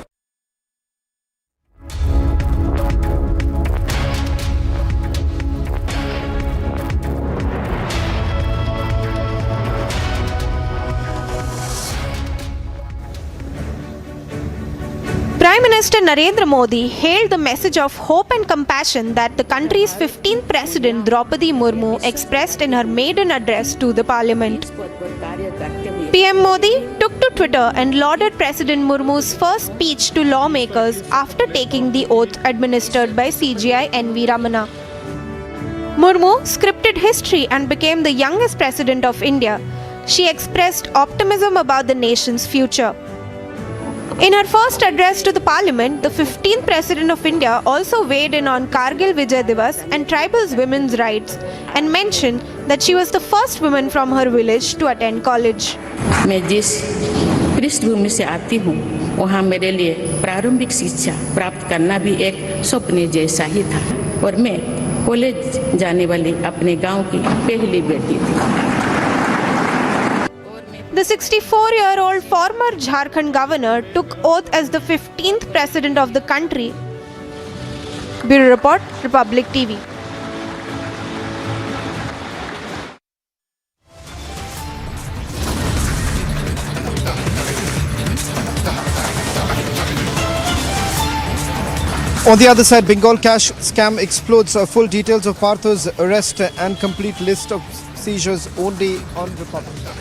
Prime Minister Narendra Modi hailed the message of hope and compassion that the country's 15th President Draupadi Murmu expressed in her maiden address to the parliament. PM Modi took to Twitter and lauded President Murmu's first speech to lawmakers after taking the oath administered by CGI N.V. Ramana. Murmu scripted history and became the youngest president of India. She expressed optimism about the nation's future. In her first address to the parliament, the 15th President of India also weighed in on Kargil Vijay Divas and tribal women's rights and mentioned that she was the first woman from her village to attend college. मैं जिस पृष्ठभूमि से आती हूँ, वहाँ मेरे लिए प्रारंभिक शिक्षा प्राप्त करना भी एक सपने जैसा ही था और मैं कॉलेज जाने वाली अपने गांव की पहली बेटी थी. The 64-year-old former Jharkhand governor took oath as the 15th president of the country. Bureau Report, Republic TV. On the other side, Bengal cash scam explodes. Full details of Partha's arrest and complete list of seizures only on Republic.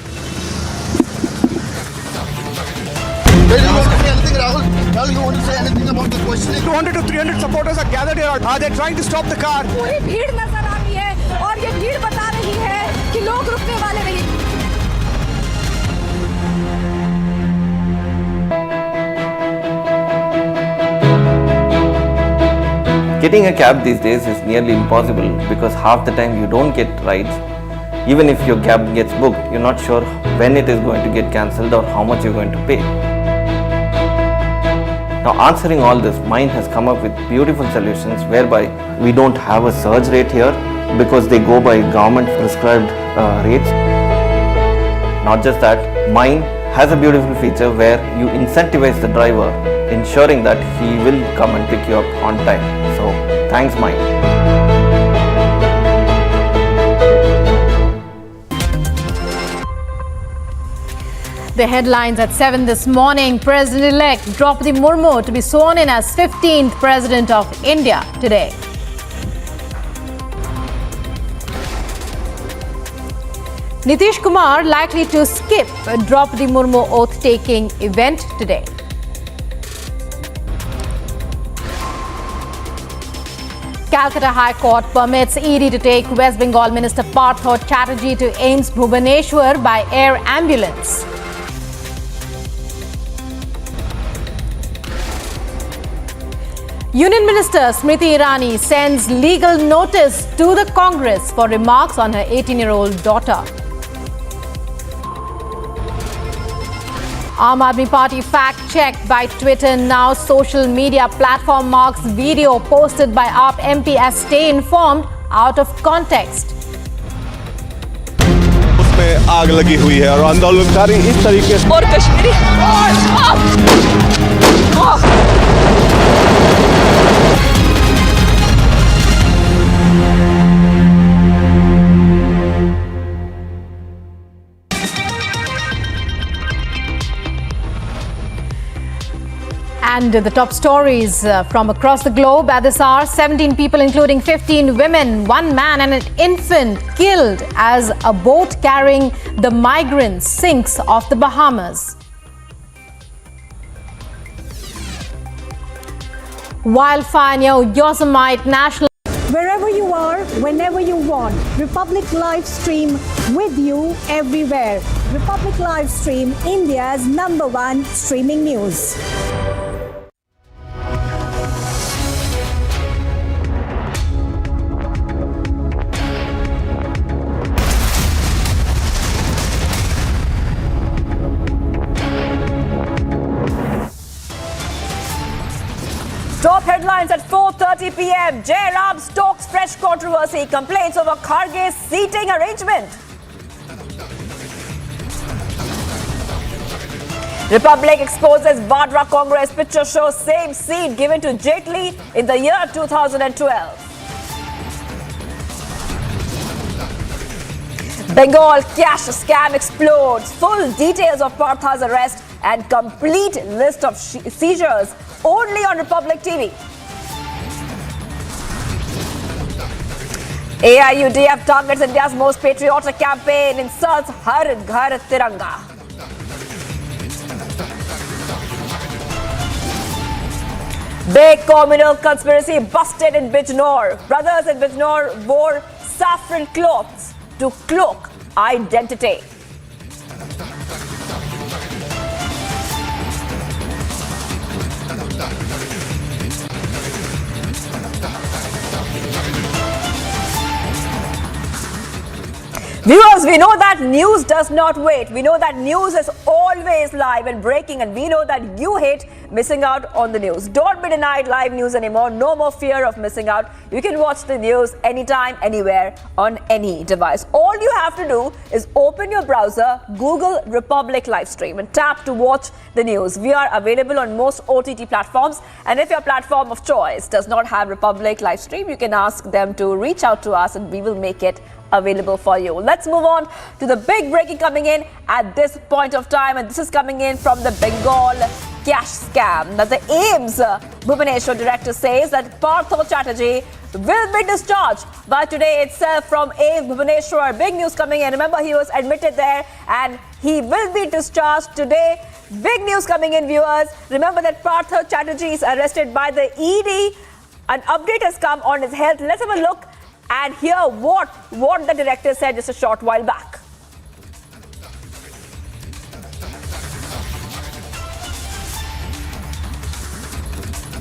You want to say anything, Rahul? Rahul, you want to say anything about the questioning? 200 to 300 supporters are gathered here. They're trying to stop the car. पूरी भीड़ नजर आ रही है और ये भीड़ बता रही है कि लोग रुकने वाले नहीं. Getting a cab these days is nearly impossible because half the time you don't get rides. Even if your cab gets booked, you're not sure when it is going to get cancelled or how much you're going to pay. Now, answering all this, Mind has come up with beautiful solutions whereby we don't have a surge rate here because they go by government prescribed rates. Not just that, Mind has a beautiful feature where you incentivize the driver, ensuring that he will come and pick you up on time. So, thanks Mind. The headlines at 7 this morning. President-elect Draupadi Murmu to be sworn in as 15th President of India today. Nitish Kumar likely to skip Draupadi Murmu oath-taking event today. Calcutta High Court permits Aide to take West Bengal Minister Partha Chatterjee to AIIMS Bhubaneswar by air ambulance. Union Minister Smriti Irani sends legal notice to the Congress for remarks on her 18-year-old daughter. Aam Aadmi Party fact-checked by Twitter. Now social media platform marks video posted by AAP MP as stay informed out of context. उसमें आग लगी हुई है और आंदोलनकारी इस तरीके से और Kashmiri And the top stories from across the globe at this hour: 17 people, including 15 women, 1 man and an infant, killed as a boat carrying the migrants sinks off the Bahamas. Wildfire near Yosemite National. Wherever you are, whenever you want, Republic Live Stream with you everywhere. Republic Live Stream, India's #1 streaming news. Top headlines at 4:30 p.m. Jairam stokes fresh controversy. Complaints over Kharge's seating arrangement. Republic exposes Vadra Congress. Picture shows same seat given to Jaitley in the year 2012. Bengal cash scam explodes. Full details of Partha's arrest and complete list of seizures only on Republic TV. AIUDF targets India's most patriotic campaign, insults Har Ghar Tiranga. Big communal conspiracy busted in Bijnor. Brothers in Bijnor wore saffron cloths to cloak identity. Viewers, we know that news does not wait. We know that news is always live and breaking, and we know that you hate missing out on the news. Don't be denied live news anymore. No more fear of missing out. You can watch the news anytime, anywhere, on any device. All you have to do is open your browser, Google Republic Livestream, and tap to watch the news. We are available on most OTT platforms, and if your platform of choice does not have Republic Livestream, you can ask them to reach out to us, and we will make it available for you. Let's move on to the big breaking coming in at this point of time, and this is coming in from the Bengal cash scam. Now, the AIMS Bhubaneswar director says that Partha Chatterjee will be discharged by today itself from AIMS Bhubaneswar. Big news coming in. Remember, he was admitted there and he will be discharged today. Big news coming in, viewers. Remember that Partha Chatterjee is arrested by the Eide. An update has come on his health. Let's have a look and hear what the director said just a short while back.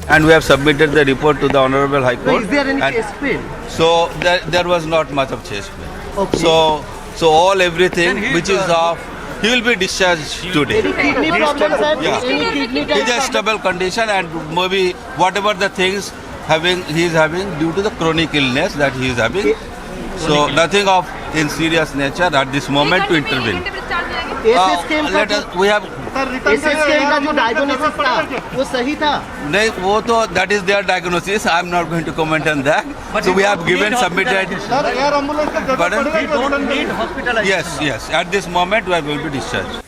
And we have submitted the report to the Honorable High Court. So is there any chase bail? So there was not much of chase bail. Okay. So all everything which is off, he will be discharged today. Any kidney problem, sir? Yeah. Any kidney He is a stable condition, and maybe whatever the things he is having due to the chronic illness that he is having. So nothing of in serious nature at this moment to intervene. Let us, we have SSC का जो diagnosis था वो सही था? नहीं, वो तो that is their diagnosis. I am not going to comment on that. So we have given, submitted. Pardon? We don't need hospitalization. Yes. At this moment we are going to discharge.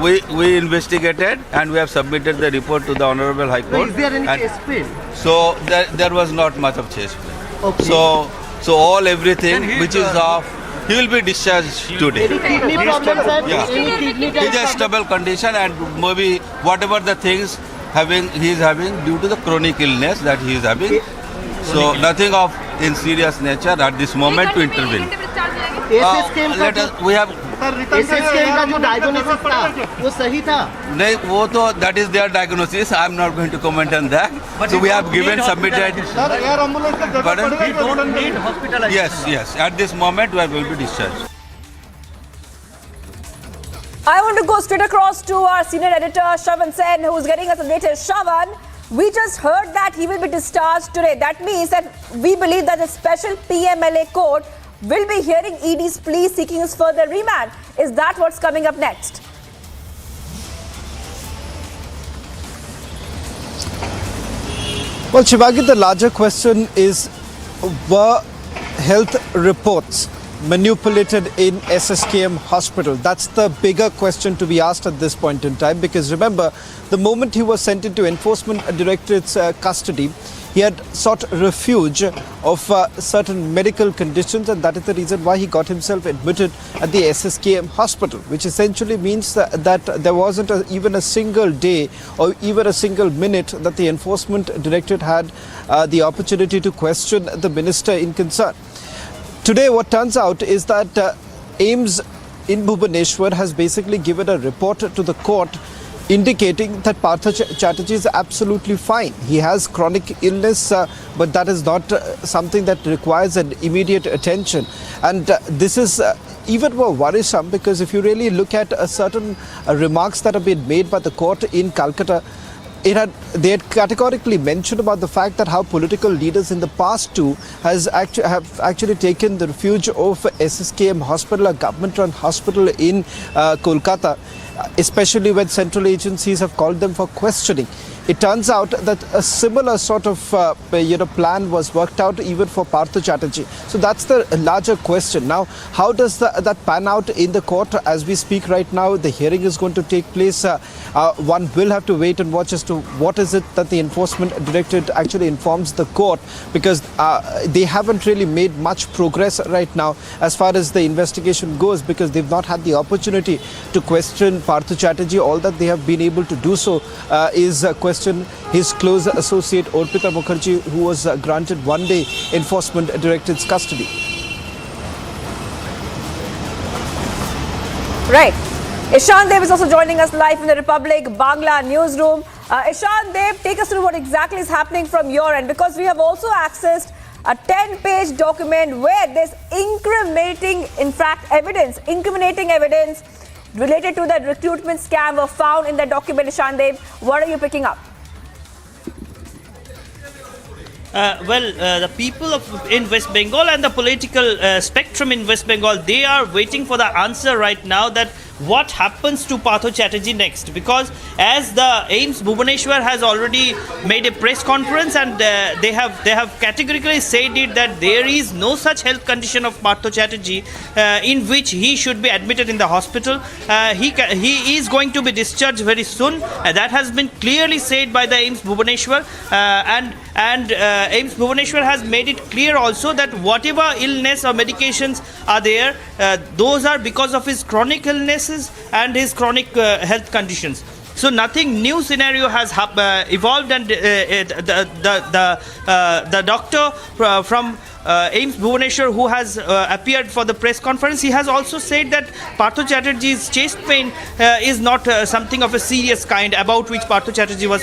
We investigated and we have submitted the report to the Honorable High Court. Is there any chase bail? So there was not much of chase bail. Okay. So all everything which is off, he will be discharged today. Any kidney problem, sir? Yeah. Any kidney He is a stable condition, and maybe whatever the things he is having due to the chronic illness that he is having. So nothing of in serious nature at this moment to intervene. Let us, we have SSC का जो diagnosis था वो सही था? नहीं, वो तो that is their diagnosis. I am not going to comment on that. So we have given, submitted. Pardon? We don't need hospitalization. Yes. At this moment we are going to discharge. I want to go straight across to our senior editor, Shravan Sen, who's getting us the latest. Shravan, we just heard that he will be discharged today. That means that we believe that the special PMLA court will be hearing ED's plea seeking his further remand. Is that what's coming up next? Well, Shivagi, the larger question is, were health reports manipulated in SSKM hospital? That's the bigger question to be asked at this point in time, because remember, the moment he was sent into Enforcement Directorate's custody, he had sought refuge of certain medical conditions, and that is the reason why he got himself admitted at the SSKM hospital, which essentially means that there wasn't even a single day or even a single minute that the Enforcement Directorate had the opportunity to question the minister in concern. Today, what turns out is that AIIMS in Bhubaneswar has basically given a report to the court indicating that Partha Chatterjee is absolutely fine. He has chronic illness, but that is not something that requires an immediate attention. And this is even more worrisome, because if you really look at certain remarks that have been made by the court in Calcutta, they had categorically mentioned about the fact that how political leaders in the past too have actually taken the refuge of SSKM hospital, a government-run hospital in Kolkata, especially when central agencies have called them for questioning. It turns out that a similar sort of plan was worked out even for Partha Chatterjee. So that's the larger question. Now, how does that pan out in the court as we speak right now? The hearing is going to take place. One will have to wait and watch as to what is it that the Enforcement Directorate actually informs the court, because they haven't really made much progress right now as far as the investigation goes, because they've not had the opportunity to question Partha Chatterjee. All that they have been able to do so is question his close associate Orpita Mukherjee, who was granted 1-day Enforcement Directorate's custody. Right. Ishan Dev is also joining us live in the Republic Bangla newsroom. Ishan Dev, take us through what exactly is happening from your end, because we have also accessed a 10-page document where there's incriminating evidence related to that recruitment scam were found in that document. Ishan Dev, what are you picking up? The people in West Bengal and the political spectrum in West Bengal, they are waiting for the answer right now that what happens to Partha Chatterjee next, because as the AIIMS Bhubaneswar has already made a press conference and they have categorically said it that there is no such health condition of Partha Chatterjee in which he should be admitted in the hospital. He is going to be discharged very soon. That has been clearly said by the AIIMS Bhubaneswar, and AIIMS Bhubaneswar has made it clear also that whatever illness or medications are there, those are because of his chronic illnesses and his chronic health conditions. So nothing new scenario has evolved, and the doctor from AIIMS Bhubaneswar who has appeared for the press conference, he has also said that Partha Chatterjee's chest pain is not something of a serious kind about which Partha Chatterjee was